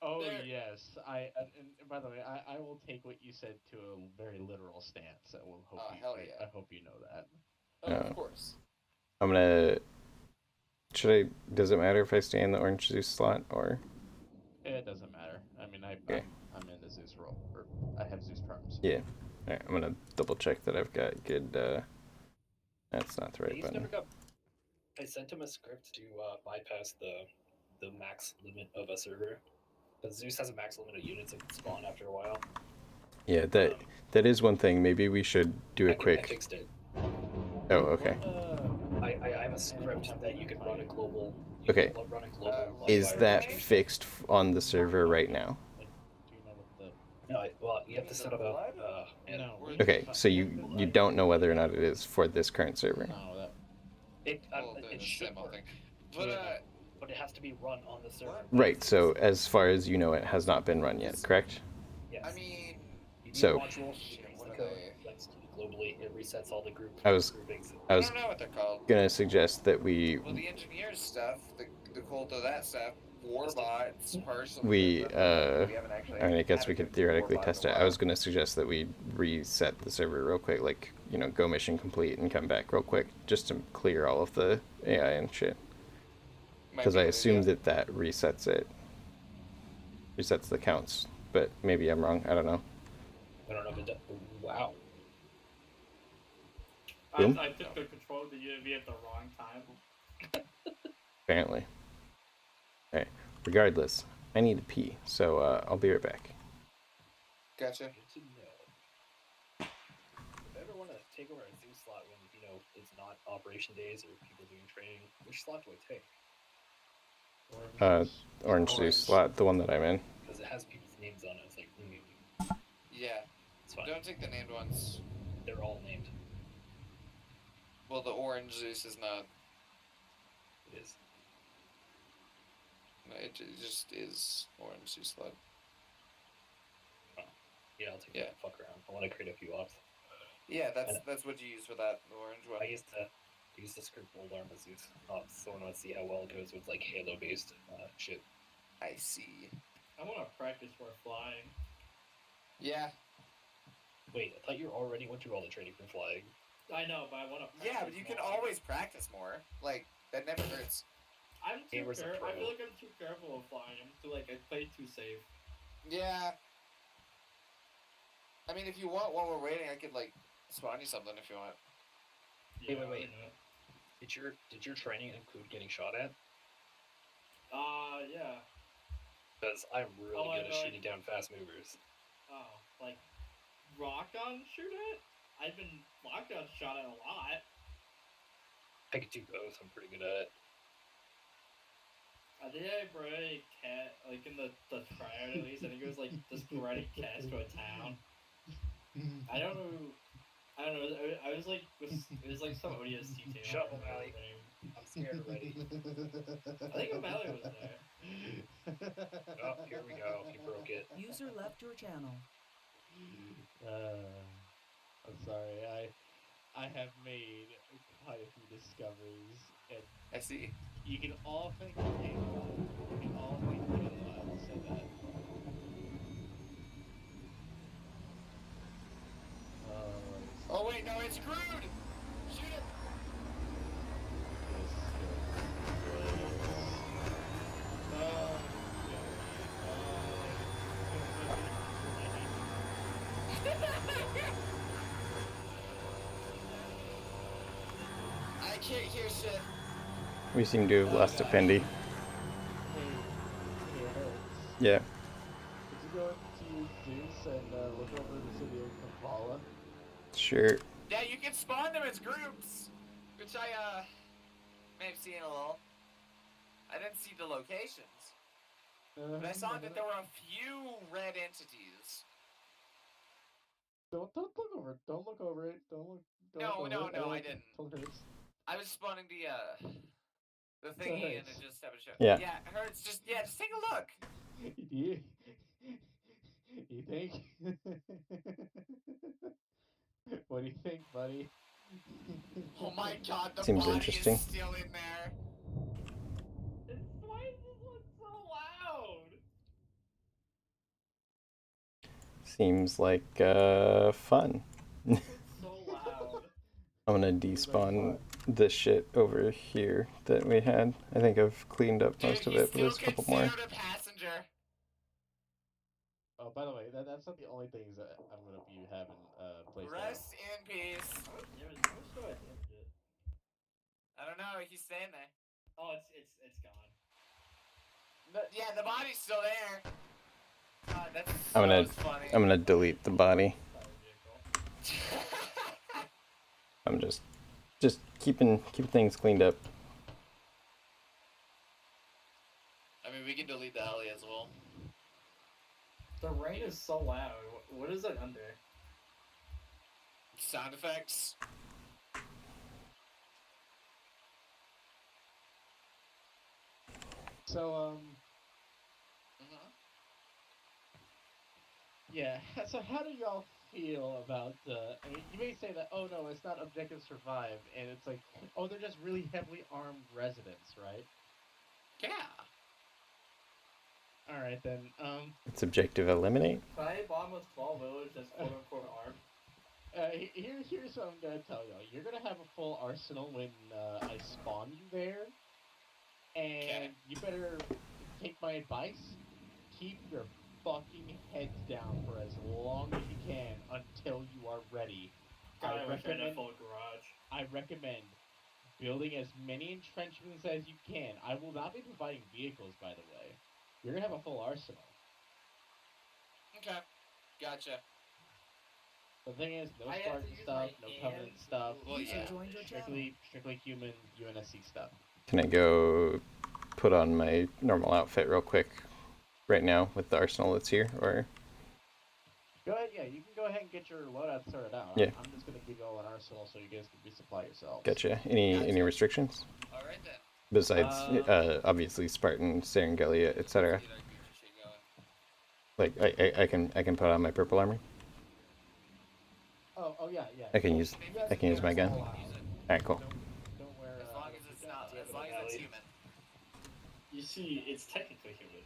Oh There- yes, and by the way, I will take what you said to a very literal stance. I will hope Oh, hell yeah. I hope you know that. Oh, Yeah. of course. I'm gonna... Does it matter if I stay in the Orange Zeus slot, or... It doesn't matter. I mean, Okay. I'm in the Zeus role, or I have Zeus perms. Yeah. Alright, I'm gonna double check that I've got good, That's not the right He's button. never got. I sent him a script to bypass the max limit of a server. Because Zeus has a max limit of units that can spawn after a while. Yeah, that is one thing. Maybe we should do a I quick... fixed it. Oh, okay. I have a script that you can run a global. Okay. Run a global Is fire that rotation. fixed on the server right now? Do you know what the? No, well, you have to set up a. No. Okay, so you don't know whether or not it is for this current server. No, that. It Well, the should symbol work. thing. But but it has to be run on the server. What? Right. So as far as you know, it has not been run yet. Correct. Yes. I mean, you need so- a module, Shit, you release what the are code, they? execute globally, it resets all the groupings. I was I don't know what they're called. gonna suggest that we Well, the engineers stuff, the cult of that stuff, warbots, partially. we different. We haven't actually I mean, I guess had we a could good theoretically warbot in test a it. I while. was gonna suggest that we reset the server real quick, like go mission complete and come back real quick, just to clear all of the AI and shit. Might Because be I a good assume idea. that resets it, resets the counts. But maybe I'm wrong. I don't know. I don't know if it does. Wow. Boom. I took the control of the UAV at the wrong time. Apparently. Alright. Regardless, I need to pee, so I'll be right back. Gotcha. Good to know. If I ever want to take over a zoo slot when, it's not operation days or people doing training, which slot do I take? Orange Orange. juice slot, the one that I'm in. Because it has people's names on it. It's like, Yeah. it's fine. Don't take the named ones. They're all named. Well, the orange Zeus is not. It is. It just is orange Zeus blood. Yeah, I'll take Yeah. that fuck around. I want to create a few ops. Yeah, that's what you use for that, the orange one. I used to use the script old Arma Zeus ops, so I want to see how well it goes with like Halo based shit. I see. I want to practice for flying. Yeah. Wait, I thought you already went through all the training for flying. I know, but I want to. Yeah, but you can always practice more. Like that never hurts. I'm too Gamers are careful. I pro. feel like I'm too careful of flying. I'm too I play too safe. Yeah. I mean, if you want, while we're waiting, I could like spawn you something if you want. Hey, Yeah, wait. I know. Did your training include getting shot at? Yeah. Because I'm really Oh, I good at know, shooting down fast movers. Oh, like rock on shoot it? I've been lockdown shot at a lot. I could do both. I'm pretty good at it. I think I brought a cat, like in the tryout at least. I think it was like the sporadic cast to a town. I don't know. I was like, it was like some ODST team. Shut I don't up, remember O'Malley. the name. I'm scared already. I think O'Malley was there. Oh, here we go. He broke it. User left your channel. I'm sorry. I have made quite a few discoveries, and I see. you can all thank Halo. You can all thank Halo. I will say that. Oh wait, no, it's Groot. Shoot it. I can't hear shit. We seem to have lost a Fendi. Yeah. Could you go to Zeus and look over the city of Kavala? Sure. Yeah, you can spawn them as groups, which I may have seen a little. I didn't see the locations, but I saw that there were a few red entities. Don't look over it. Don't look over it. Don't look. Don't No, look no, over it. no, I didn't. Don't hurt. I was spawning the thingy and it just happened to show. Yeah. Yeah, it hurts. Just take a look. You, you think? What do you think, buddy? Oh my god, the Seems body interesting. is still in there. Why does this look so loud? Seems like fun. It's so loud. I'm gonna despawn this shit over here that we had. I think I've cleaned up most Dude, of he's it, but there's a still couple more. considered a passenger. Oh, by the way, that's not the only things that I'm gonna be having placed out. Rest in peace. Yeah, but how much do I damage it? I don't know. He's staying there. Oh, it's gone. Yeah, the body's still there. God, that's I'm so funny. gonna delete the body. Fire vehicle. I'm just keeping things cleaned up. I mean, we can delete the heli as well. The rain is so loud. What is it under? Sound effects. So Mm-hmm. yeah. So how do y'all feel about? I mean, you may say that, oh no, it's not objective survive, and it's like, oh, they're just really heavily armed residents, right? Yeah. All right then. It's objective eliminate. Can I bomb a small village that's quote unquote armed? Here's what I'm gonna tell y'all. You're gonna have a full arsenal when I spawn you there, and you better take my advice. Keep your fucking heads down for as long as you can until you are ready. God, I wish I had a full garage. I recommend building as many entrenchments as you can. I will not be providing vehicles, by the way. You're gonna have a full arsenal. Okay. Gotcha. The thing is, no I have to Spartan use stuff, my no Covenant hands to stuff. Well, User yeah. joined your channel. Strictly human UNSC stuff. Can I go put on my normal outfit real quick right now with the arsenal that's here, or? Go ahead, yeah, you can go ahead and get your loadout sorted out. Yeah. I'm just gonna give you all an arsenal so you guys can resupply yourselves. Gotcha. Any restrictions? All right then. Besides, obviously Spartan, Serengelia, etc. Get our Gucci shit going. Like I can put on my purple armor. Oh yeah. I can use my gun. Use it. Alright, cool. Don't wear. As long as it's not. Yeah, As long as it's Ellie. human. You see, it's technically human.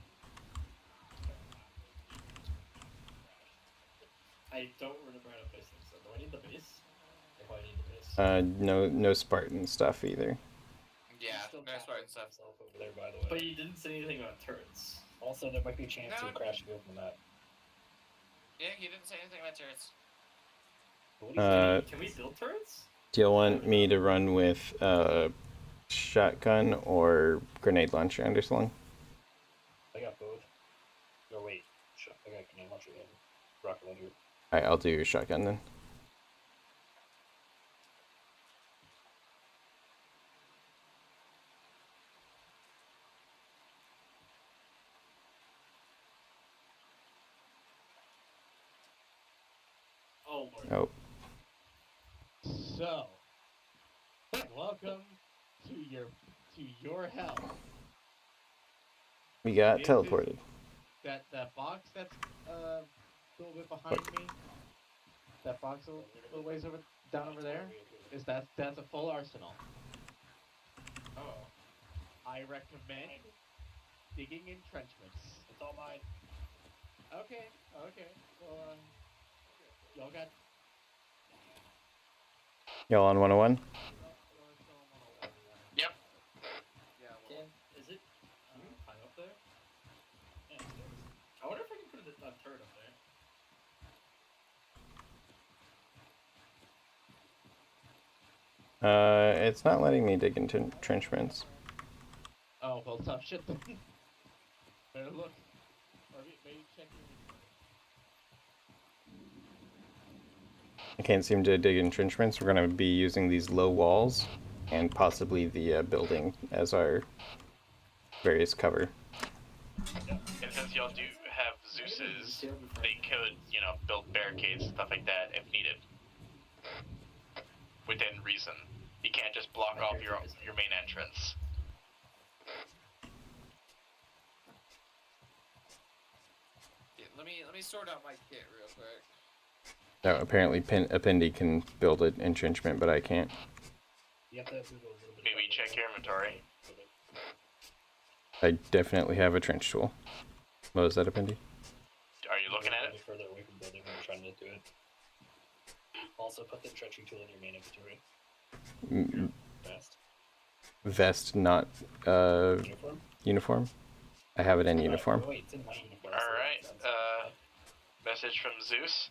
I don't remember how to place things. So do I need the base? I probably need the base. No Spartan stuff either. Yeah, Still no Spartan stuff. himself over there, by the way. But you didn't say anything about turrets. Also, there might be a chance No. he'll crash and open that. Yeah, you didn't say anything about turrets. Can we build turrets? Do you want me to run with shotgun or grenade launcher, Underslung? I got both. No, wait. I got grenade launcher and rocket launcher. Alright, I'll do your shotgun then. Oh, Lord. Oh, So, welcome to your hell. we got This is- teleported. That box that's a little bit behind me. That box a little ways down over there. That's a full arsenal. Oh. I recommend digging entrenchments. It's all mine. Okay. Well, y'all got. Y'all on 101? Yep. Yeah. Well, Is it? Can you climb up there? Yeah, it is. I wonder if I can put a turret up there. It's not letting me dig into entrenchments. Oh well, tough shit then. Better look. Or maybe check your. I can't seem to dig entrenchments. We're going to be using these low walls and possibly the building as our various cover. And since y'all do have Zeus's, they could, build barricades and stuff like that if needed. Within reason. You can't just block off your main entrance. yeah, let me sort out my kit real quick. No, apparently Appindy can build an entrenchment, but I can't. You have to have Google a little bit. Maybe check your inventory. I definitely have a trench tool. What was that, Appindy? Are you looking at it? Further away from the building when you're trying to do it. Also, put the entrenching tool in your main inventory. Fast. Vest, not Uniform? uniform. I have it in uniform. Oh, wait, it's in my uniform. Alright, message from Zeus.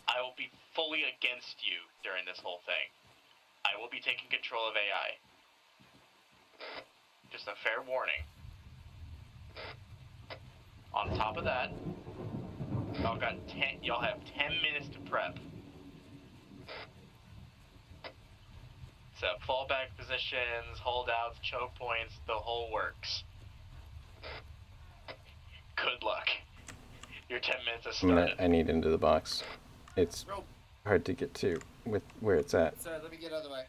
I will be fully against you during this whole thing. I will be taking control of AI. Just a fair warning. On top of that, y'all have 10 minutes to prep. So fallback positions, holdouts, choke points, the whole works. Good luck. Your 10 minutes has started. I need into the box. It's Rope. hard to get to with where it's at. Sorry, let me get out of the way.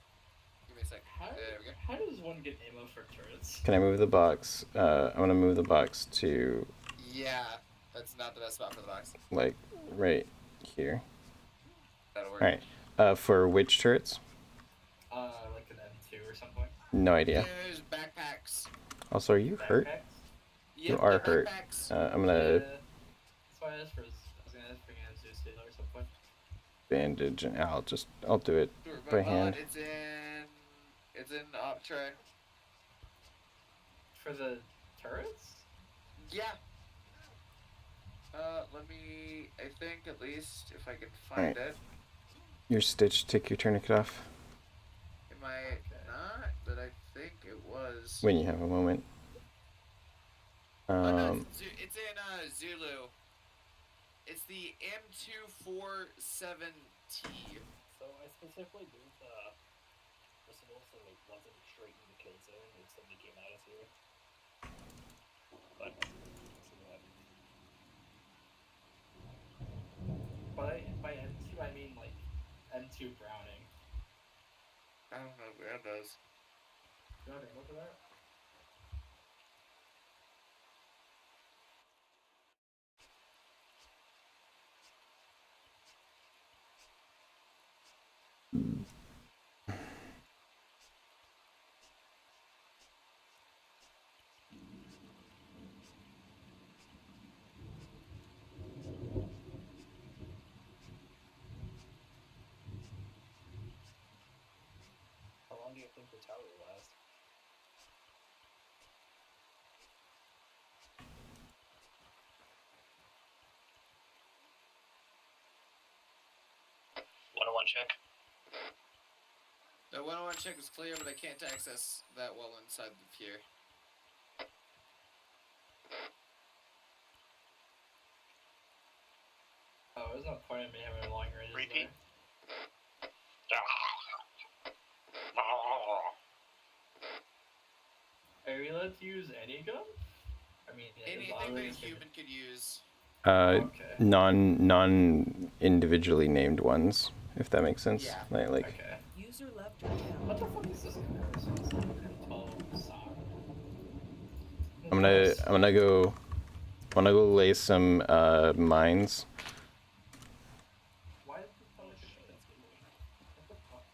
Give me a sec. How, There we go. how does one get ammo for turrets? Can I move the box? I'm gonna move the box to Yeah, that's not the best spot for the box. like right here. That'll work. All right. For which turrets? Like an M2 or something. No idea. There's backpacks. Also, are you hurt? Backpacks? You Yep, are they're hurt. backpacks. I'm Yeah. gonna That's why I asked for. I was gonna ask for an Zeus deal or something. bandage and I'll do it Sure, by but, hand. It's in op tray. For the turrets? Yeah. Let me. I think at least if I can find Alright. it. You're stitched. Take your tourniquet off Am I not? But I think it was. when you have a moment. Oh, no, it's in Zulu. It's the M247T. So I specifically moved Arsenal so it wasn't straight in the kill zone and somebody came at us here. But By M2 I mean like M2 Browning. I don't know where that is. You want to look at that? how long do you think the tower will last? One-on-one check. The 101 check was clear, but I can't access that well inside the pier. Oh, there's no point in me having a long range. Repeat. Are we allowed to use any gun? I mean, Anything that a human could use. Okay. Non individually named ones, if that makes sense. Yeah. Like Okay. User left your channel. What the fuck is this comparison? It's like M12 sock. I'm gonna go lay some mines. Why did you tell me to show that to me? What the fuck?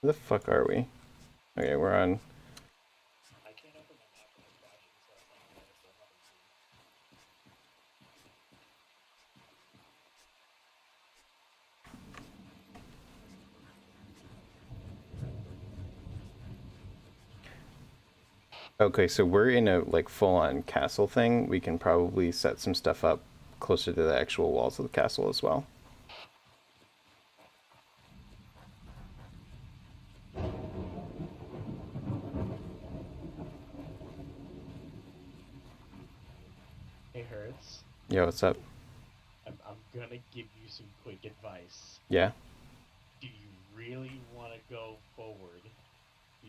Where the fuck are we? Okay, we're on. I can't open my map when I'm crashing, so it's not there, so I'm not gonna see. Okay, so we're in a like full-on castle thing. We can probably set some stuff up closer to the actual walls of the castle as well. Hey, Hertz. Yeah, what's up? I'm gonna give you some quick advice. Yeah. Do you really want to go forward? Do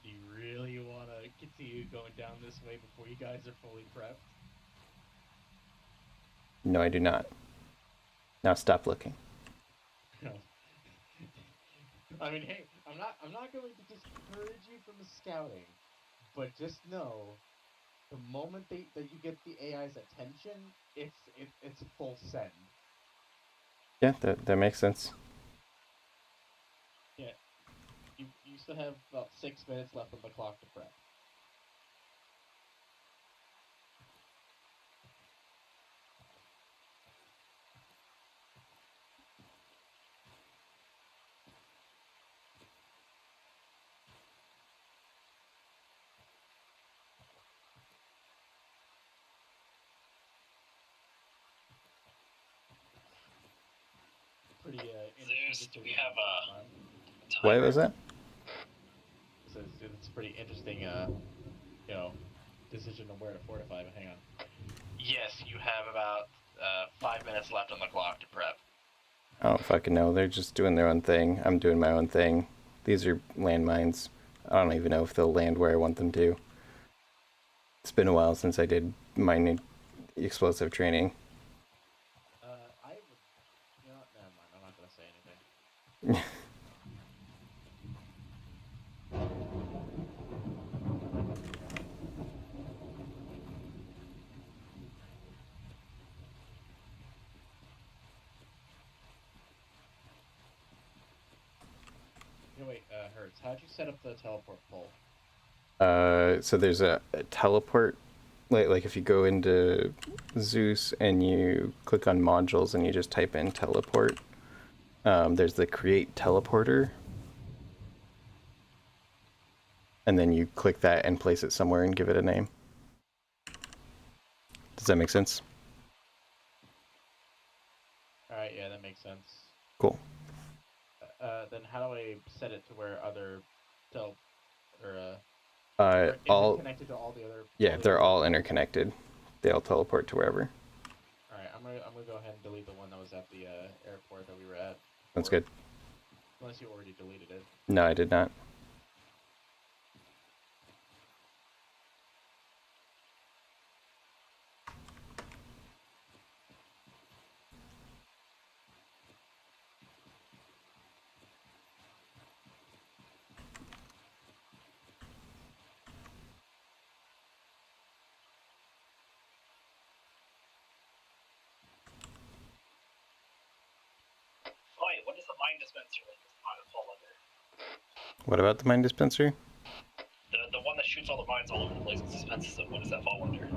you really want to continue going down this way before you guys are fully prepped? No, I do not. Now stop looking. I mean, hey, I'm not going to discourage you from the scouting, but just know, the moment that you get the AI's attention, it's full send. Yeah, that makes sense. Yeah, you still have about 6 minutes left on the clock to prep. Pretty Zeus, do we have a Why timer? was that? So it's a pretty interesting, decision on where to fortify. But hang on. Yes, you have about 5 minutes left on the clock to prep. I don't fucking know. They're just doing their own thing. I'm doing my own thing. These are landmines. I don't even know if they'll land where I want them to. It's been a while since I did my new explosive training. I would. Never mind. I'm not gonna say anything. how'd you set up the teleport pole? So there's a teleport, like if you go into Zeus and you click on modules and you just type in teleport, there's the create teleporter, and then you click that and place it somewhere and give it a name. Does that make sense? Alright, yeah, that makes sense. Cool. Then how do I set it to where other is All it connected to all the other? yeah, the they're other all teleports? interconnected. They all teleport to wherever. Alright, I'm gonna go ahead and delete the one that was at the airport that we were at. That's before. good. Unless you already deleted it. No, I did not. Wait, what does the mine dispenser fall under? What about the mine dispenser? The one that shoots all the mines all over the place and dispenses them. What does that fall under?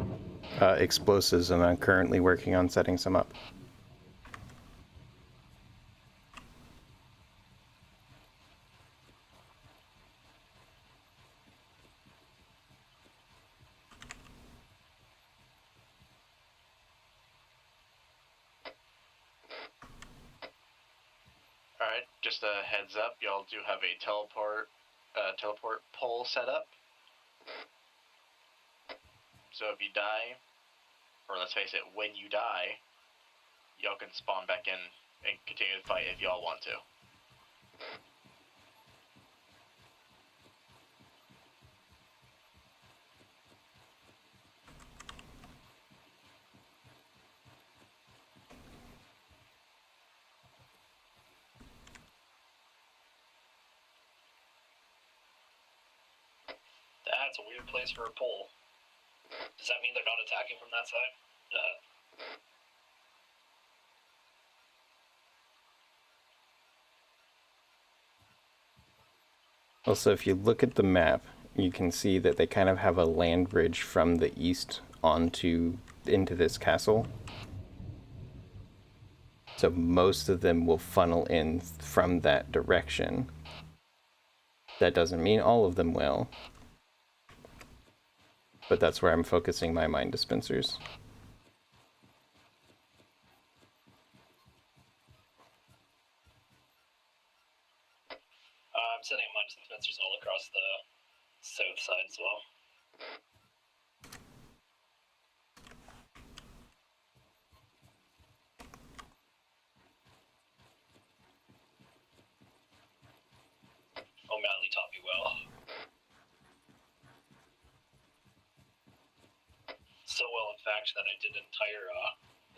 Explosives, and I'm currently working on setting some up. Alright, just a heads up, y'all do have a teleport pole set up. So if you die, or let's face it, when you die, y'all can spawn back in and continue the fight if y'all want to. That's a weird place for a pole. Does that mean they're not attacking from that side? Also, if you look at the map, you can see that they kind of have a land bridge from the east into this castle. So most of them will funnel in from that direction. That doesn't mean all of them will. But that's where I'm focusing my mine dispensers. I'm setting up mine dispensers all across the south side as well. O'Malley taught me well. So well, in fact, that I did an entire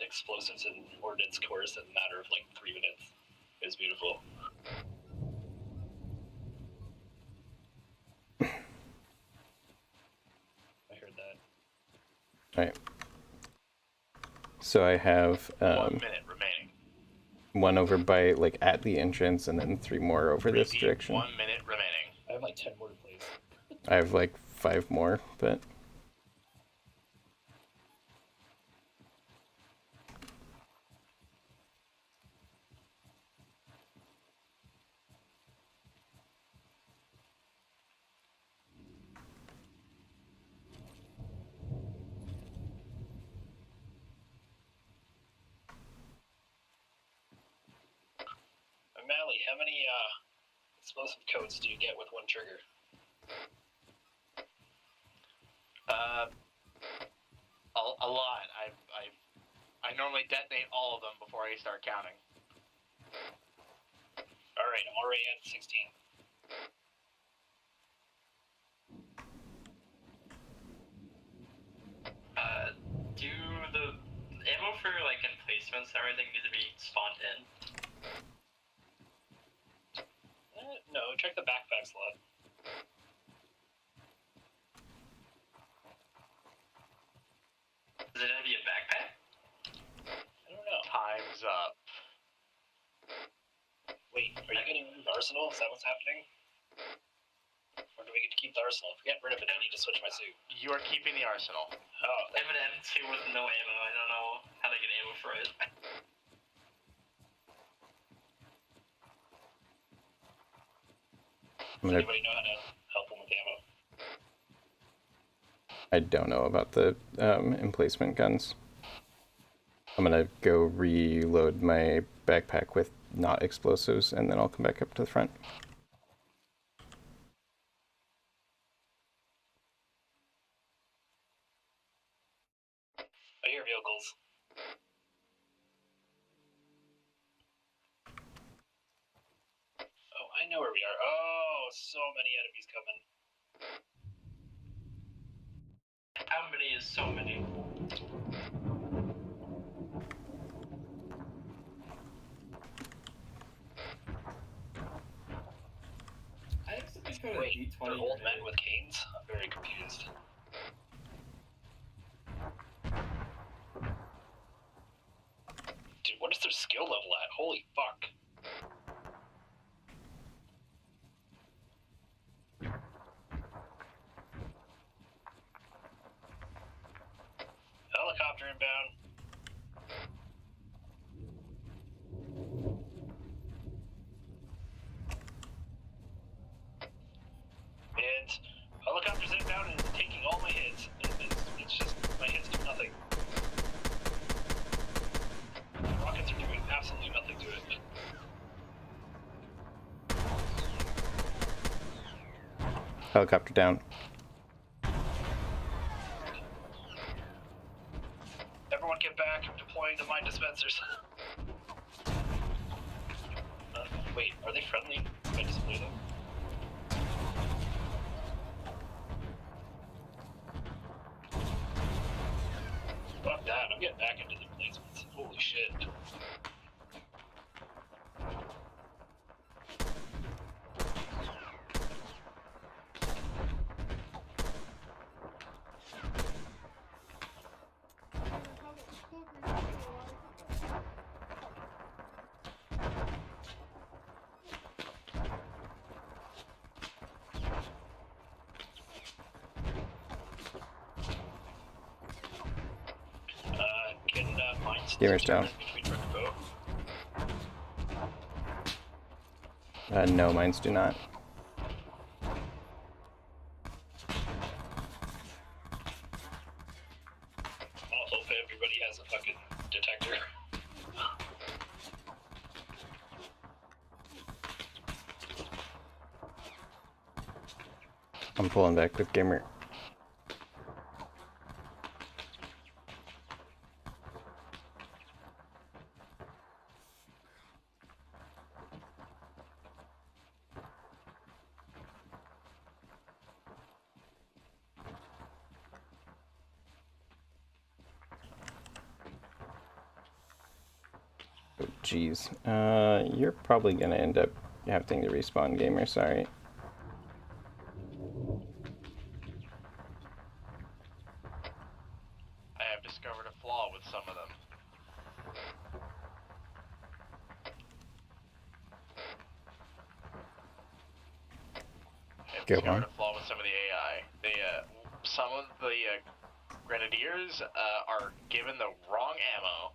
explosives and ordnance course in a matter of like 3 minutes. It was beautiful. I heard that. Alright. So I have 1 minute remaining. one over by, like, at the entrance, and then 3 more over this Repeat, direction. 1 minute remaining. I have like 10 more to place. I have like 5 more, but O'Malley, how many explosive codes do you get with one trigger? A lot. I normally detonate all of them before I start counting. Alright, I'm already at 16. Do the ammo for like emplacements and everything need to be spawned in? No, check the backpack slot. Does it have to be a backpack? I don't know. Time's up. Wait, are you getting rid of Arsenal? Is that what's happening? keep the arsenal. If we get rid of it, I need to switch my suit. You are keeping the arsenal. Oh, I have an M2 with no ammo. I don't know how to get ammo for it. does anybody know how to help them with ammo? I don't know about the emplacement guns. I'm gonna go reload my backpack with not explosives, and then I'll come back up to the front. I hear vehicles. Oh, I know where we are. Oh, so many enemies coming. How many is so many? I accidentally put an Wait, E20 they're old men grenade. with canes? I'm very confused. Dude, what is their skill level at? Holy fuck. Helicopter inbound. And helicopter's inbound and it's taking all my hits. It's just, my hits do nothing. Rockets are doing absolutely nothing to it. Helicopter down. Everyone get back. I'm deploying the mine dispensers. Wait, are they friendly? Can I display them? Fuck that, I'm getting back into the placements. Holy shit. Can mines Gamer's down. between truck and boat? No, mines do not. I'll hope everybody has a fucking detector. I'm pulling back with Gamer. Oh, jeez. You're probably gonna end up having to respawn, Gamer. Sorry. I have discovered a flaw with some of them. I've Go discovered on. a flaw with some of the AI. Some of the grenadiers are given the wrong ammo.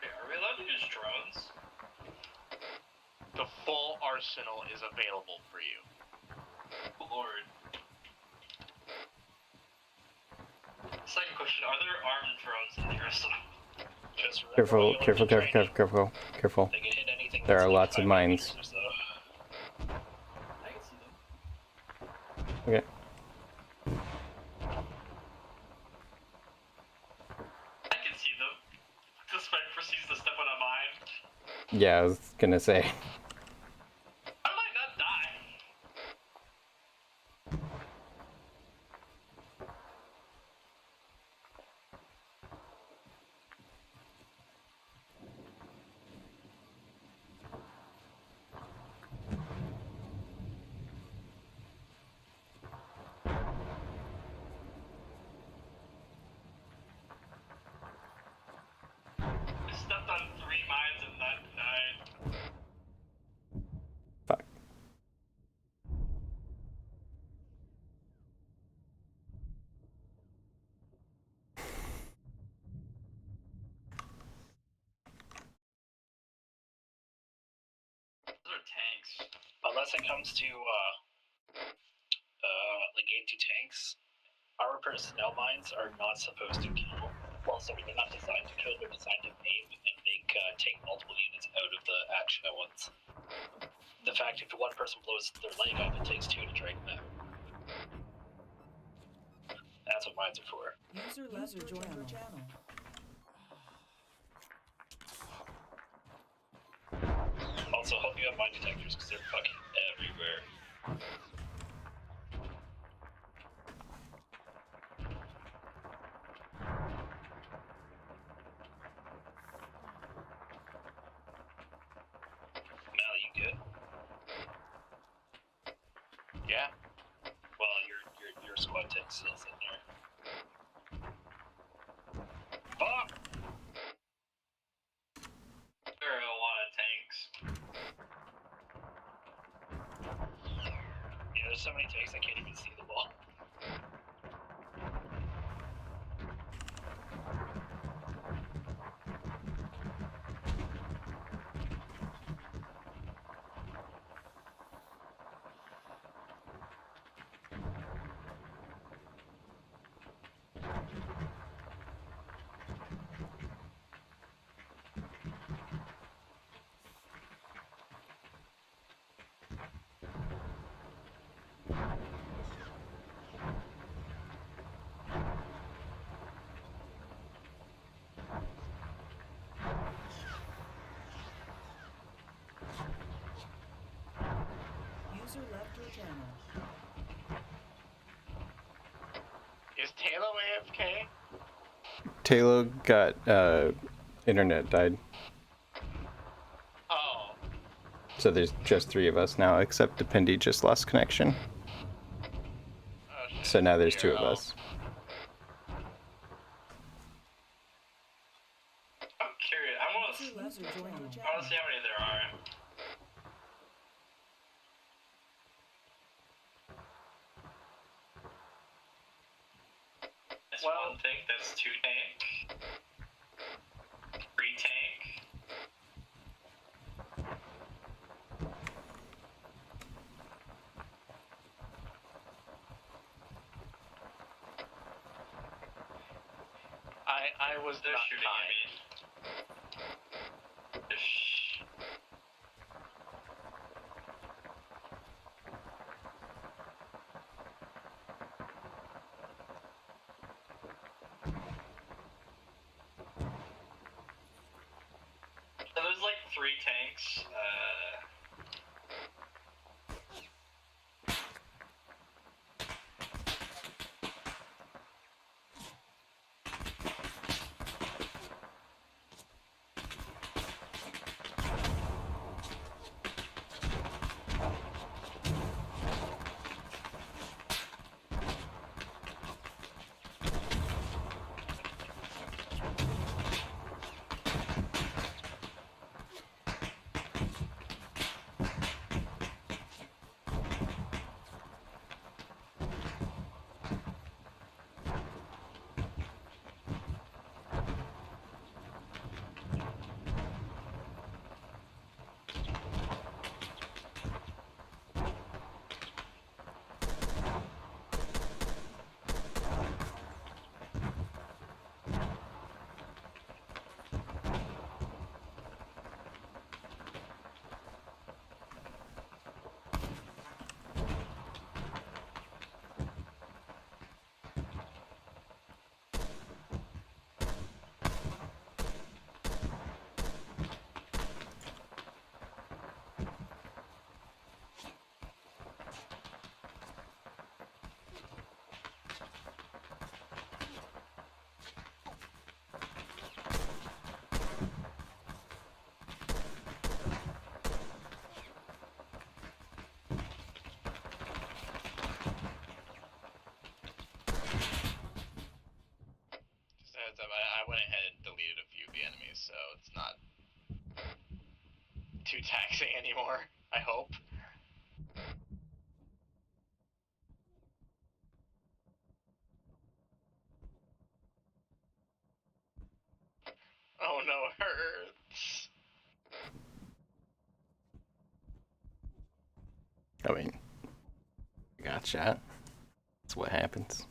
Are we allowed to use drones? The full arsenal is available for you. Lord. Second question, are there armed drones in the arsenal? Just remember Careful, when you learn careful, to careful, train, careful, careful. They can hit anything There that's are like lots of 5 mines. meters or so. I can see them. Okay. I can see them. This man proceeds to step on a mine. Yeah, I was gonna say. I might not die. Unless it comes to like anti-tanks, our personnel mines are not supposed to kill. Well, sorry, they're not designed to kill. They're designed to maim and take multiple units out of the action at once. The fact if one person blows their leg off, it takes two to drag them out. That's what mines are for. User left your channel. Also, hope you have mine detectors because they're fucking everywhere. Mal, you good? Yeah. Well, your squad tank's still sitting there. Fuck! There are a lot of tanks. Yeah, there's so many tanks I can't even see the ball. User left your channel. Is Taylor AFK? Taylor got internet died, Oh. so there's just 3 of us now, except Dependi just lost connection. Oh shit. So now there's 2 Here, of us. I'm curious. I want User left your channel. to see how many there are. That's Well- one tank. That's 2 tank. 3 tank. I was They're not shooting kind. at me. Shh. So there's like 3 tanks. Just a heads up, I went ahead and deleted a few of the enemies, so it's not too taxing anymore, I hope. Oh no, it hurts. I mean, I got shot. That's what happens.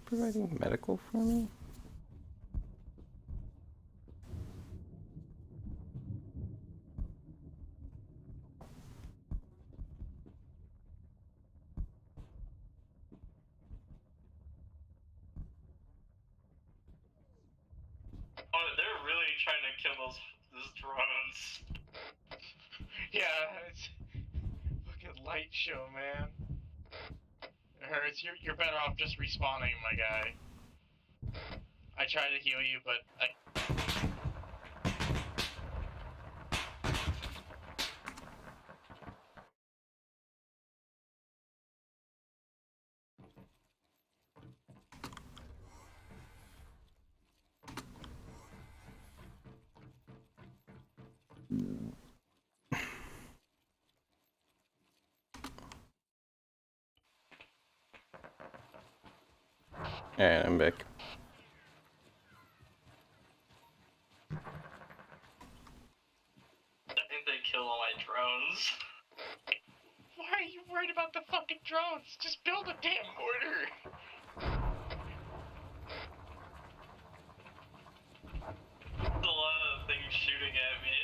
Providing medical for me? Oh, they're really trying to kill those drones. Yeah, it's fucking light show, man. It hurts. You're better off just respawning, my guy. I tried to heal you, but I. Alright, I'm back. I think they killed all my drones. Why are you worried about the fucking drones? Just build a damn mortar. There's a lot of things shooting at me.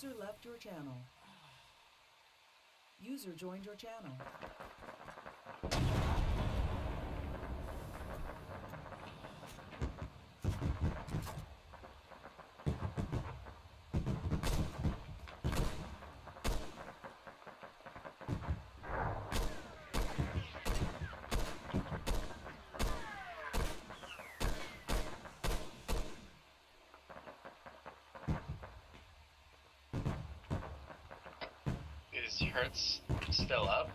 User left your channel. User joined your channel. Is Hertz still up?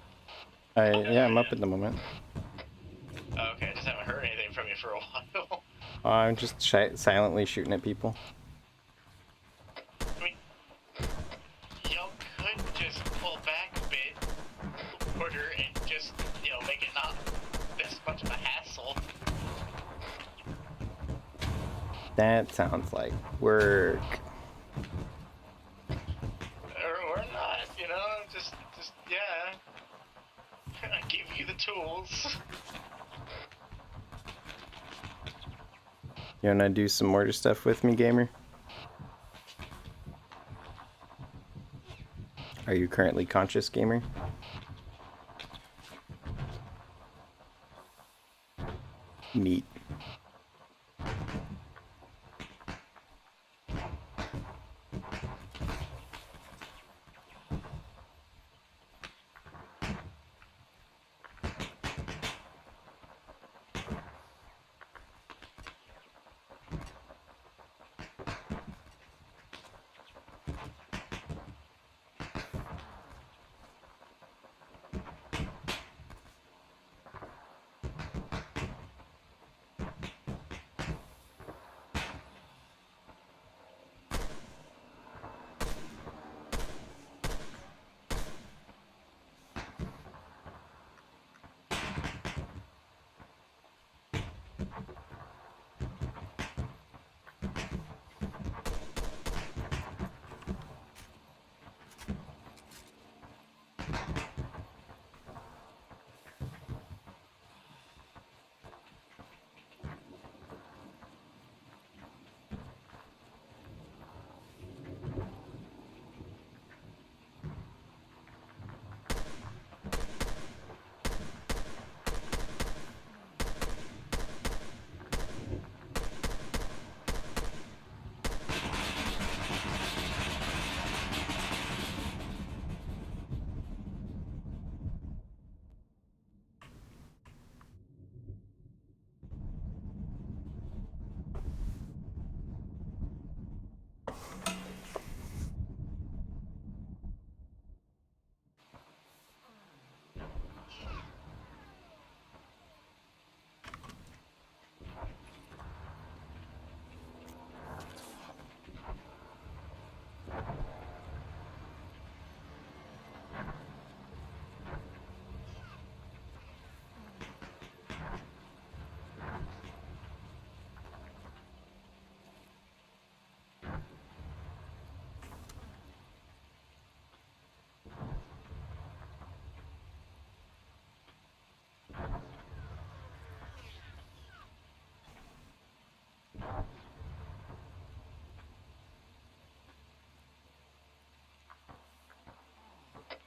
Yeah, I'm up at the moment. Oh, okay, I just haven't heard anything from you for a while. I'm just silently shooting at people. I mean, y'all could just pull back a bit, order, and just, make it not this much of a hassle. That sounds like work. Or not, just, yeah. I give you the tools. You wanna do some mortar stuff with me, gamer? Are you currently conscious, gamer? Neat.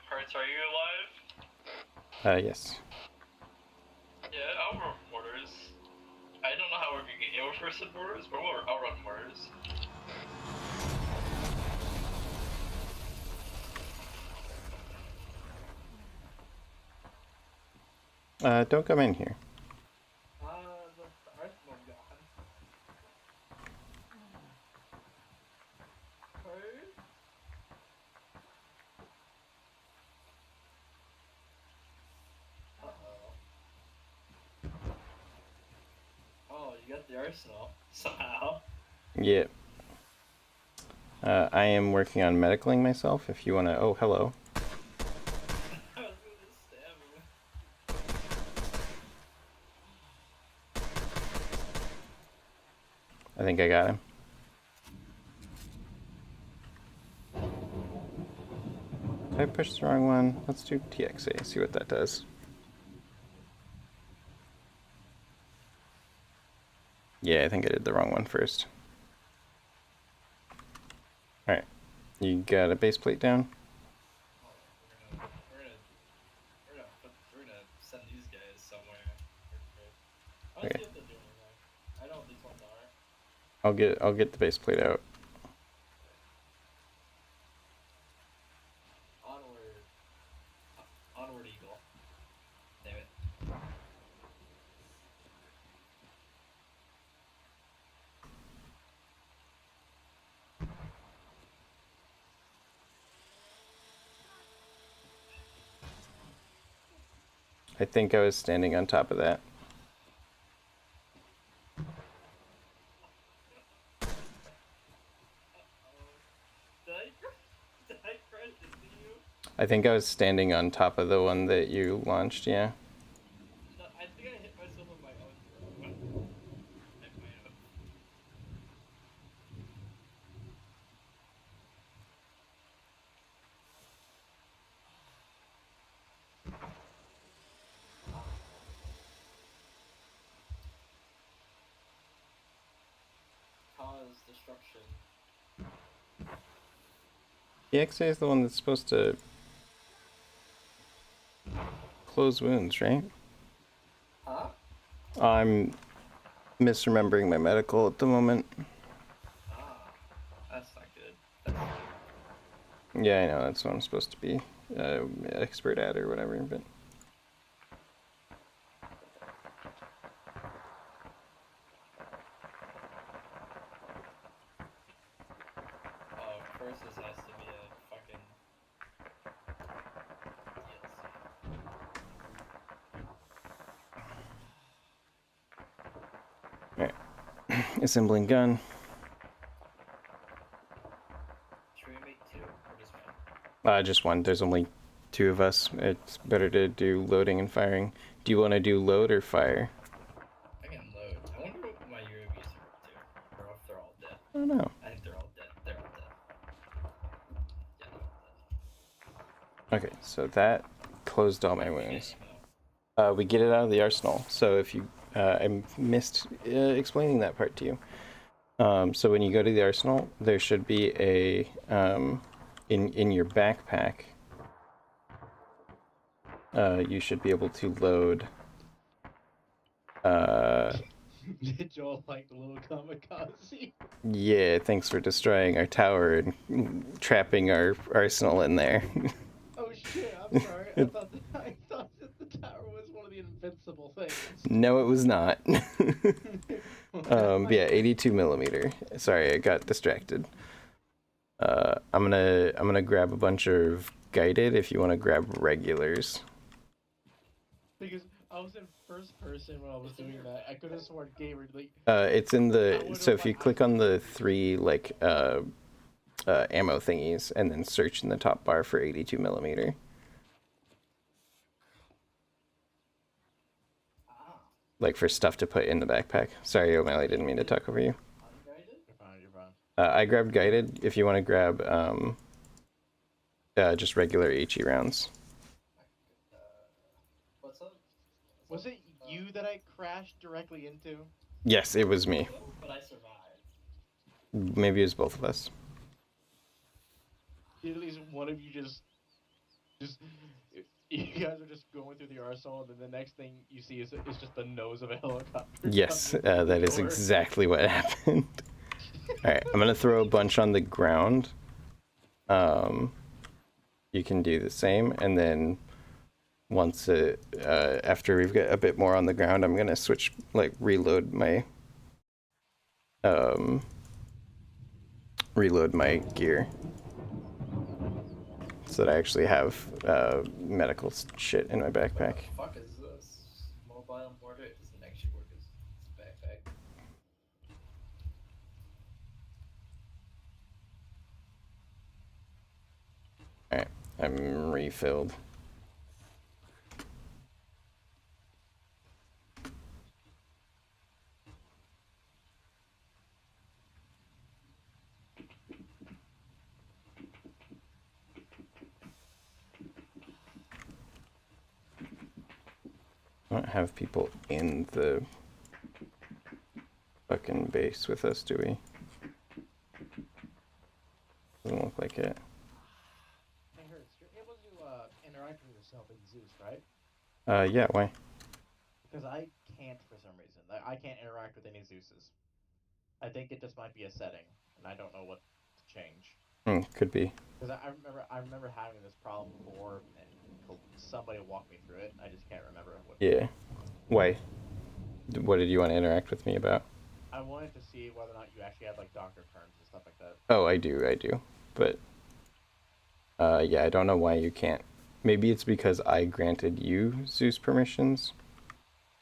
Hertz, are you alive? Yes. Yeah, I'll run mortars. I don't know how we're gonna get over first mortars, but I'll run mortars. Don't come in here. The arsenal gone. Hertz? Oh, you got the arsenal somehow. Yeah. I am working on medicaling myself. If you wanna. Oh, hello. I was gonna stab him. I think I got him. Did I push the wrong one? Let's do TXA, see what that does. Yeah, I think I did the wrong one first. Alright. You got a base plate down? Oh, we're gonna send these guys somewhere. I don't Okay. see if they're doing anything. I know what these ones are. I'll get the base plate out. Onward. Onward, Eagle. Damn it. I think I was standing on top of that. Did I crash into you? I think I was standing on top of the one that you launched, yeah. No, I think I hit myself with my own drone. I might have. Cause destruction. The XA is the one that's supposed to close wounds, right? Huh? I'm misremembering my medical at the moment. Ah. That's not good. Yeah, I know, that's what I'm supposed to be expert at or whatever, but... Oh, of course this has to be a fucking DLC. Alright. Assembling gun. Should we make two or just one? Just one. There's only 2 of us. It's better to do loading and firing. Do you want to do load or fire? I can load. I wonder what my UAVs are up to. Or if they're all dead. I don't know. I think they're all dead. They're all dead. Yeah, they're all dead. Okay, so that closed all my wounds. We get it out of the arsenal. So if you, I missed explaining that part to you. So when you go to the arsenal, there should be a in your backpack. You should be able to load. Did Joel like the little kamikaze? Yeah, thanks for destroying our tower and trapping our arsenal in there. Oh shit! I'm sorry. I thought that the tower was one of the invincible things. No, it was not. Yeah, 82 millimeter. Sorry, I got distracted. I'm gonna grab a bunch of guided if you want to grab regulars. Because I was in first person when I was doing that. I could have sworn Gamer like. It's in the so if you click on the 3 like ammo thingies and then search in the top bar for 82 millimeter. Like for stuff to put in the backpack. Sorry, O'Malley, didn't mean to talk over you. You're fine. You're fine. I grabbed guided. If you want to grab just regular HE rounds. What's up? Was it you that I crashed directly into? Yes, it was me. But I survived. Maybe it was both of us. At least one of you just you guys are just going through the arsenal, and then the next thing you see is just the nose of a helicopter. Yes, that is exactly what happened. Alright, I'm gonna throw a bunch on the ground. You can do the same, and then once after we've got a bit more on the ground, I'm gonna switch, like, reload my gear. So that I actually have medical shit in my backpack. What the fuck is this? Mobile mortar? It doesn't actually work as backpack. Alright, I'm refilled. I don't have people in the fucking base with us, do we? Doesn't look like it. Hey, Hertz, you're able to interact with yourself in Zeus, right? Yeah, why? Because I can't for some reason. I can't interact with any Zeuses. I think it just might be a setting, and I don't know what to change. Could be. Because I remember having this problem before, and somebody walked me through it. I just can't remember what. Yeah. Why? What did you want to interact with me about? I wanted to see whether or not you actually have like doctor terms and stuff like that. Oh, I do. But yeah, I don't know why you can't. Maybe it's because I granted you Zeus permissions.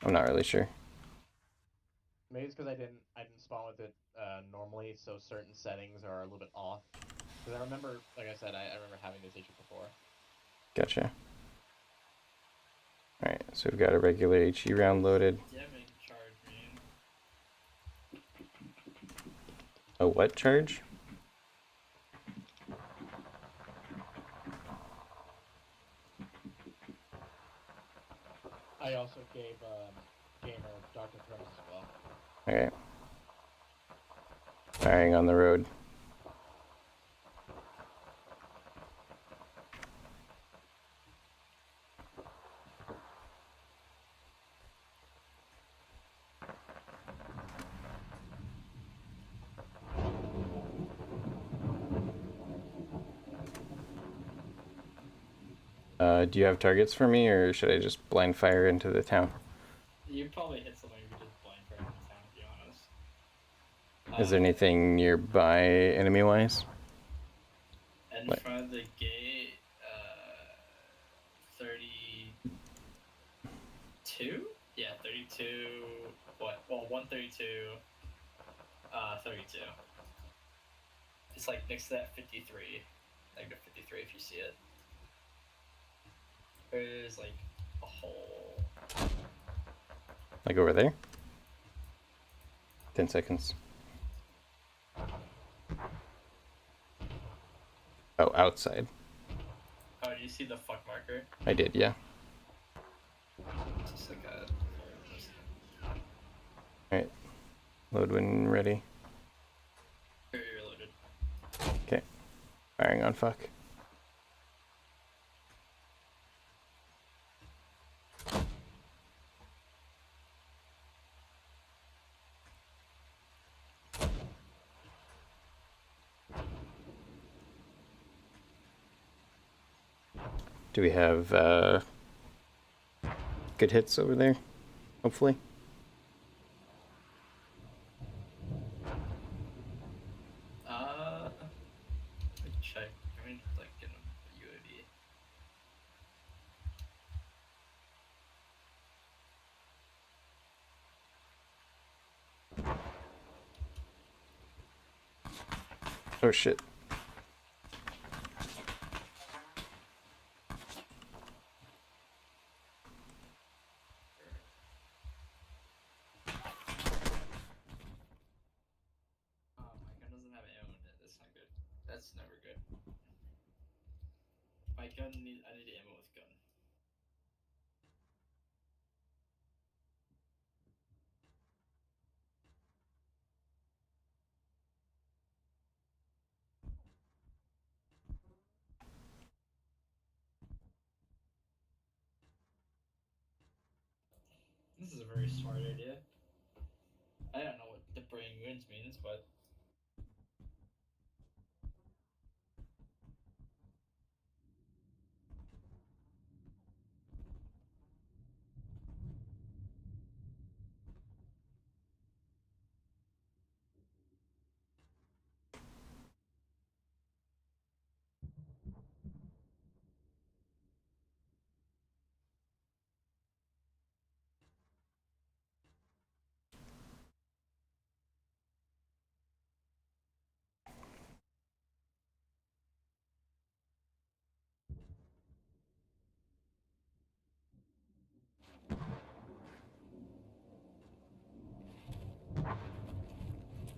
I'm not really sure. Maybe it's because I didn't spawn with it normally, so certain settings are a little bit off. Because I remember, like I said, I remember having this issue before. Gotcha. Alright, so we've got a regular HE round loaded. Damning charge, man. A what charge? I also gave Gamer doctor terms as well. Okay. Firing on the road. Do you have targets for me, or should I just blind fire into the town? You probably hit something if you just blind fire in the town, to be honest. Is there anything nearby, enemy-wise? In What? front of the gate, 32? Yeah, 32. What? Well, 132. 32. It's like next to that 53. Negative 53 if you see it. There's like a hole. Like over there? 10 seconds. Oh, outside. Oh, do you see the fuck marker? I did, yeah. It's just like a. Alright. Load when ready. You're loaded. Okay. Firing on fuck. Do we have good hits over there? Hopefully. Let me check. I mean, like, get a UAV. Oh shit. Oh, my gun doesn't have ammo in it. That's not good. That's never good. My gun I need ammo with gun. This is a very smart idea. I don't know what the brain wounds means, but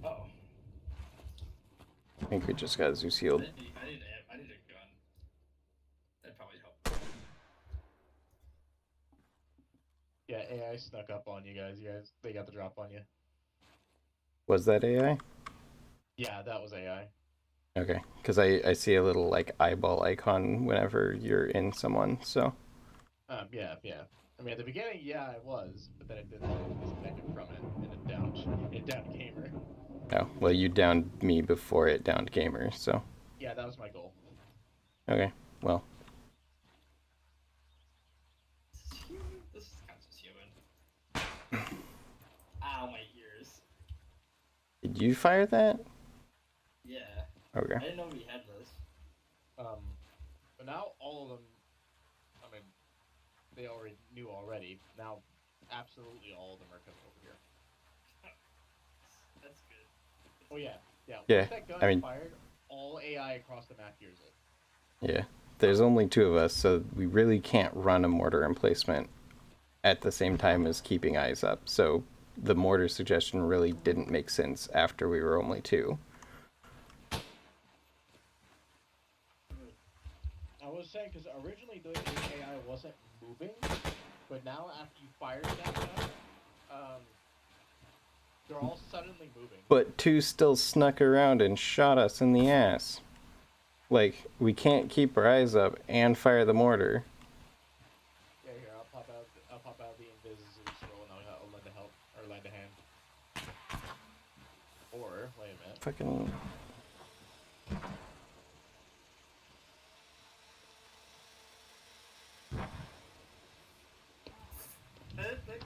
oh, I think we just got Zeus I healed. need I need a gun. That'd probably help. Yeah, AI snuck up on you guys. They got the drop on you. Was that AI? Yeah, that was AI. Okay, because I see a little like eyeball icon whenever you're in someone. So Yeah. I mean, at the beginning, yeah, I was, but then it disconnected from it, and it downed gamer. oh well, you downed me before it downed gamer. So Yeah, that was my goal. okay, well. This is human. This is conscious human. Ow, my ears. Did you fire that? Yeah. Okay. I didn't know we had this. But now all of them, I mean, they already knew already. Now, absolutely all of them are coming over here. That's good. Oh yeah. Yeah, Once that gun I mean- is fired, all AI across the map hears it. Yeah. There's only two of us, so we really can't run a mortar emplacement at the same time as keeping eyes up. So the mortar suggestion really didn't make sense after we were only two. I was saying because originally the AI wasn't moving, but now after you fired that gun, they're all suddenly moving. But two still snuck around and shot us in the ass. Like, we can't keep our eyes up and fire the mortar. Yeah, here I'll pop out the invis scroll and I'll lend a help or lend a hand. Or wait a minute. Fucking. That's it.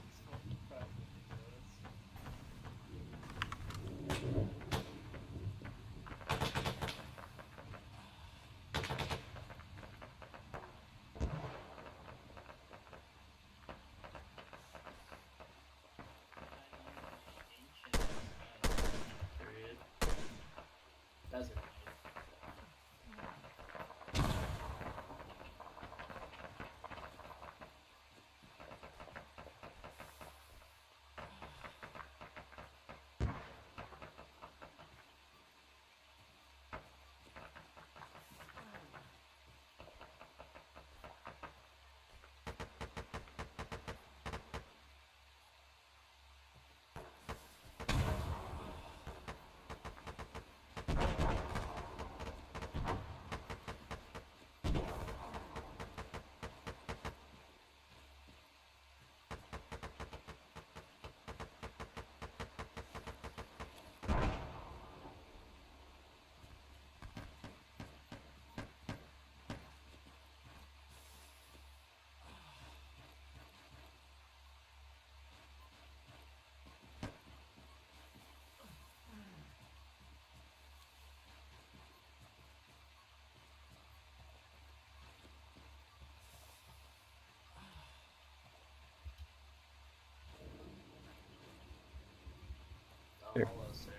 Here. Almost there.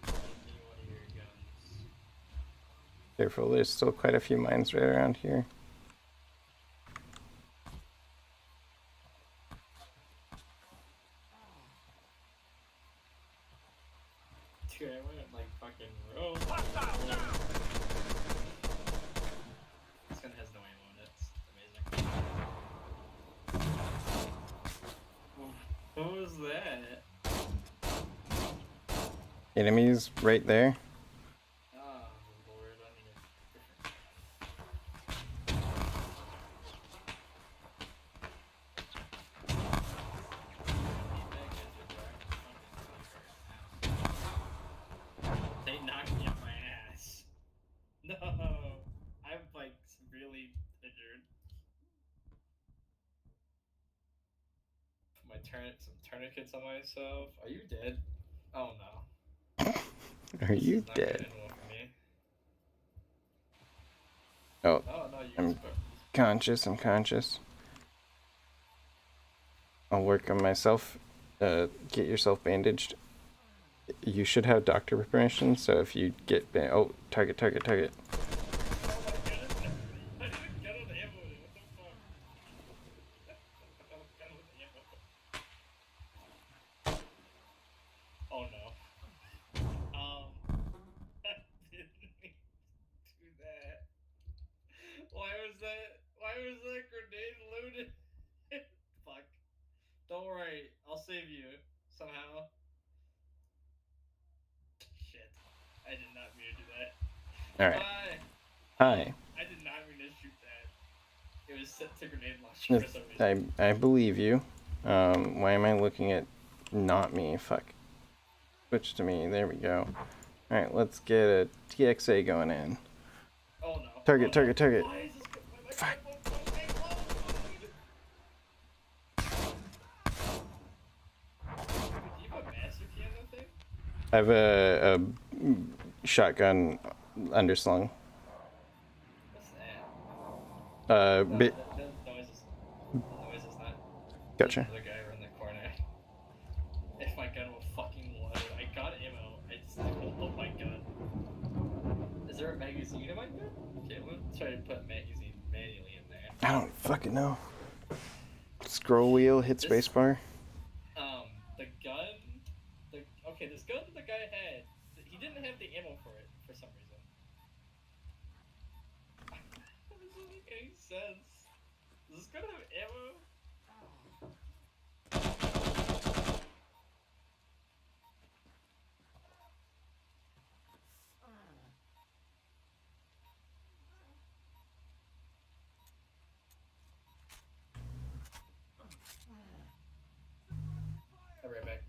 Give me one of your guns. Careful, there's still quite a few mines right around here. Dude, I went like fucking row. This gun has no aim on it. It's amazing. What was that? Enemies right there. Oh lord, I need a different. They knocked me off my ass. No, I'm like really injured. Put some tourniquets on myself. Are you dead? Oh no. Are This you is not gonna dead? end well for me. Oh, Oh no, you I'm conscious. I'm conscious. I'll work on myself. Get yourself bandaged. You should have doctor permission, so if you get oh, target. Oh my god, I didn't get an ammo in it. What the fuck? Oh, gun with ammo. Oh no. I didn't mean to do that. Why was that grenade loaded? Fuck. Don't worry, I'll save you somehow. All right. Bye. Hi. I did not mean to shoot that. It was set to grenade launcher for some reason. I believe you. Why am I looking at not me? Fuck. Switch to me. There we go. All right, let's get a TXA going in. Oh no. Target, Oh, target, no. target. Why is this? Why Fuck. Do you have a master key on that thing? I have a shotgun underslung. What's that? Bit. The noise is not. Gotcha. There's another guy around the corner. If my gun will fucking load. I got ammo. I just don't load my gun. Is there a magazine in my gun? Okay, let's try to put magazine manually in there. I don't fucking know. Scroll wheel, hit spacebar. The gun. Okay, this gun that the guy had, he didn't have the ammo for it for some reason. That doesn't make any sense. Does this gun have ammo? I'll be right back.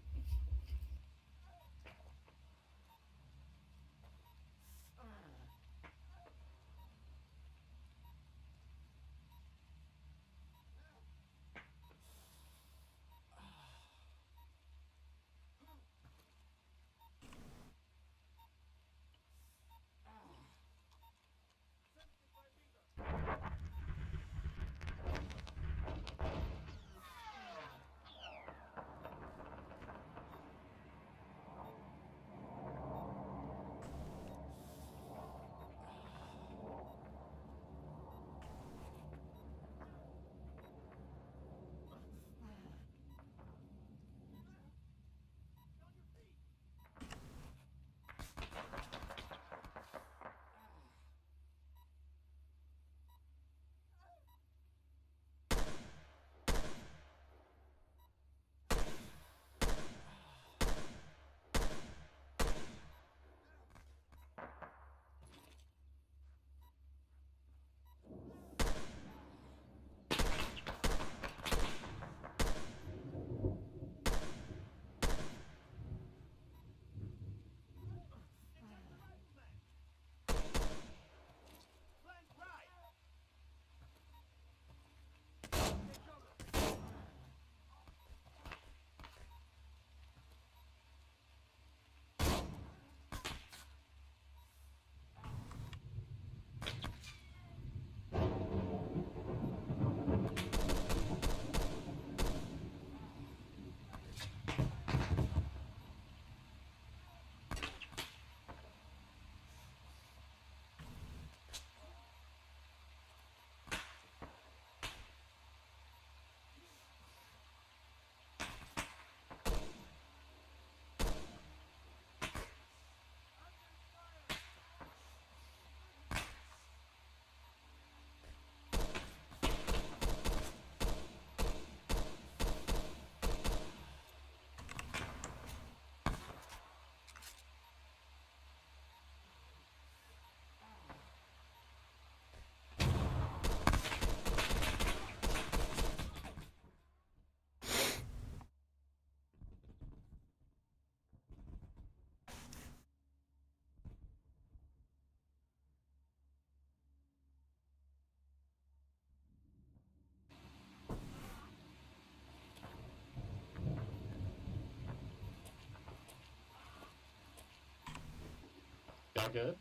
Y'all good?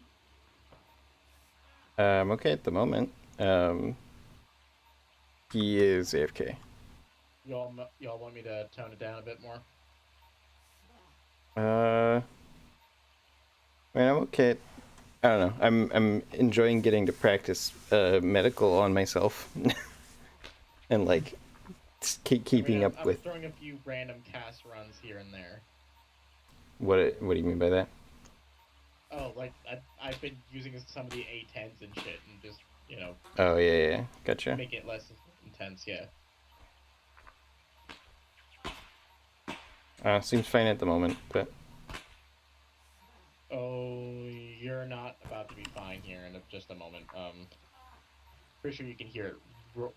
I'm okay at the moment. He is AFK. Y'all want me to tone it down a bit more? I mean, I'm okay. I don't know. I'm enjoying getting to practice medical on myself, and like keeping up I'm with. throwing a few random cast runs here and there. What do you mean by that? Oh, like I've been using some of the A10s and shit, and just Oh yeah, gotcha. make it less intense. Yeah. Seems fine at the moment, but Oh, you're not about to be fine here in just a moment. Pretty sure you can hear it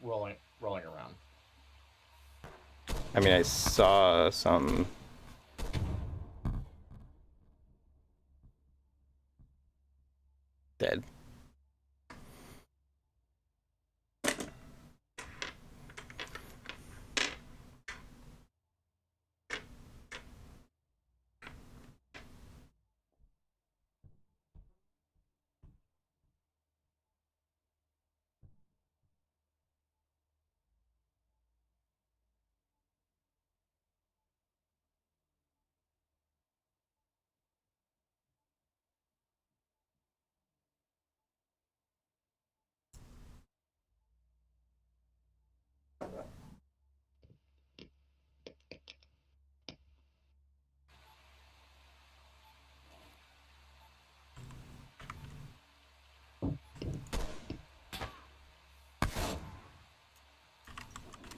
rolling around. I mean, I saw some. Dead.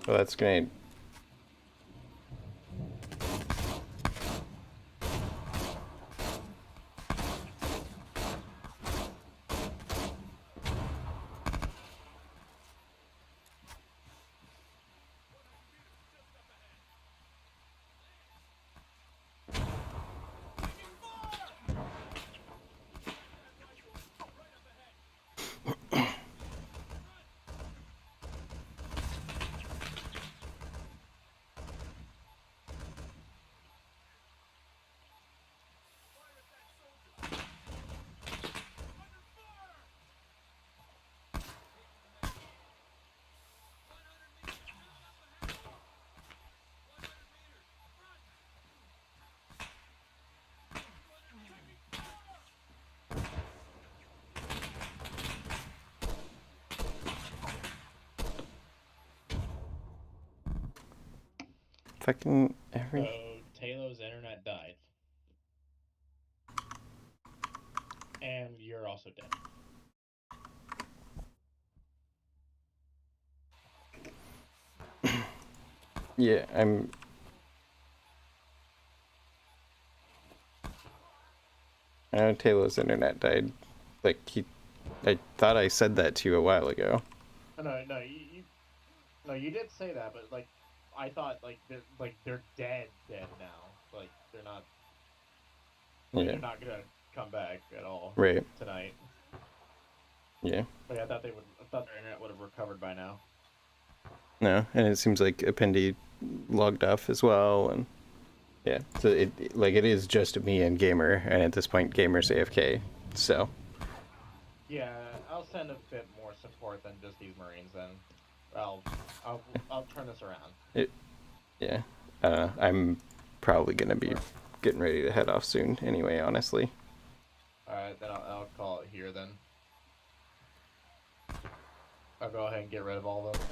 Well, that's great. Fucking every. So Taylor's internet died, and you're also dead. Yeah, I'm. I know Taylor's internet died. Like I thought I said that to you a while ago. No, you did say that, but like, I thought they're dead now. Like they're not. Yeah. They're not gonna come back at all. Right. Tonight. Yeah. Like I thought I thought their internet would have recovered by now. No, and it seems like Appendi logged off as well, and yeah, so it is just me and Gamer, and at this point, Gamer's AFK. So. Yeah, I'll send a bit more support than just these Marines. Then, I'll turn this around. Yeah, I'm probably gonna be getting ready to head off soon. Anyway, honestly. All right, then I'll call it here. Then I'll go ahead and get rid of all of them.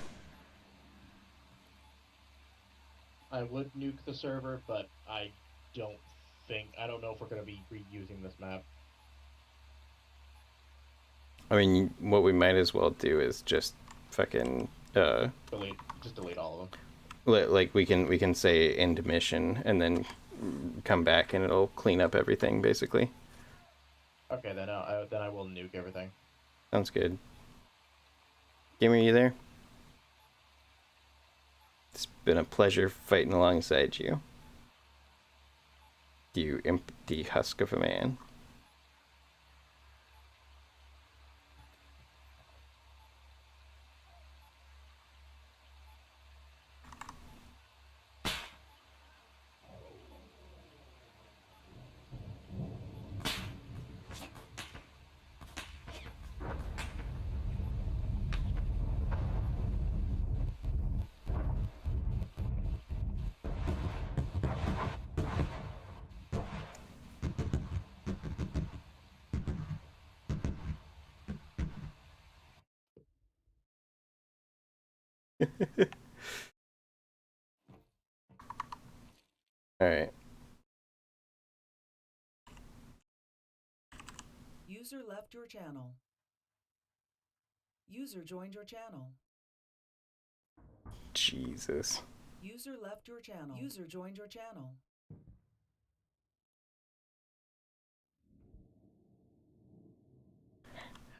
I would nuke the server, but I don't know if we're going to be reusing this map. I mean, what we might as well do is just fucking delete all of them. Like we can say end mission and then come back and it'll clean up everything basically. Okay, then I will nuke everything. Sounds good. Gamer, are you there? It's been a pleasure fighting alongside you. You empty husk of a man. All right. User left your channel. User joined your channel. Jesus. User left your channel. User joined your channel.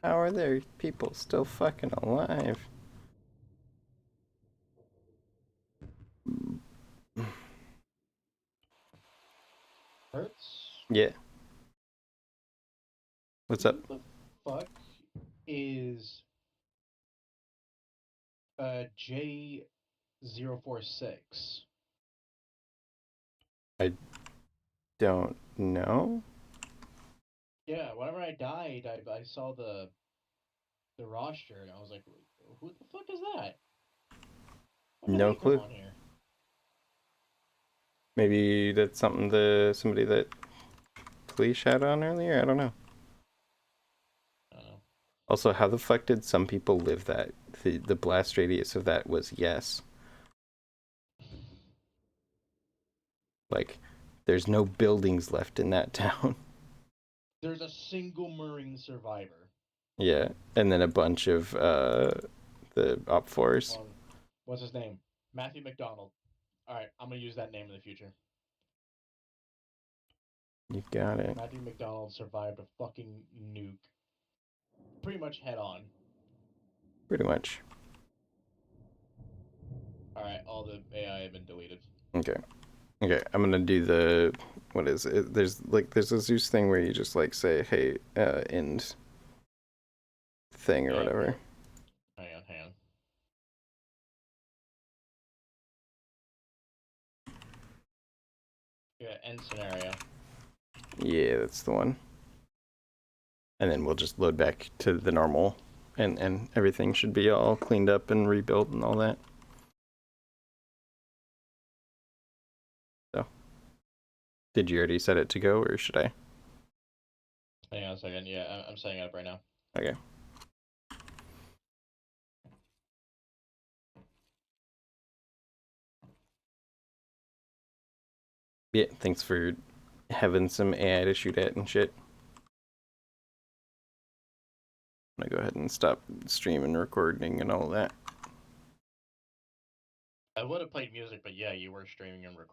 How are there people still fucking alive? Hertz? Yeah. What's up? What the fuck is J046? I don't know. Yeah, whenever I died, I saw the roster and I was like, who the fuck is that? When did No they come clue. on here? Maybe that's something somebody that Police had on earlier? I don't know. I don't know. Also, how the fuck did some people live that? The blast radius of that was yes. Like, there's no buildings left in that town. There's a single Marine survivor. Yeah, and then a bunch of the Op 4s. What's his name? Matthew McDonald. Alright, I'm gonna use that name in the future. You got it. Matthew McDonald survived a fucking nuke. Pretty much head on. Pretty much. Alright, all the AI have been deleted. Okay. Okay, I'm gonna do the... What is it? There's a Zeus thing where you just, like, say, hey, end thing or whatever. Hang on. Yeah, end scenario. Yeah, that's the one. And then we'll just load back to the normal, and everything should be all cleaned up and rebuilt and all that. So, did you already set it to go, or should I? Hang on a second. Yeah, I'm setting it up right now. Okay. Yeah, thanks for having some AI to shoot at and shit. I'm gonna go ahead and stop streaming, recording, and all that. I would have played music, but yeah, you were streaming and recording.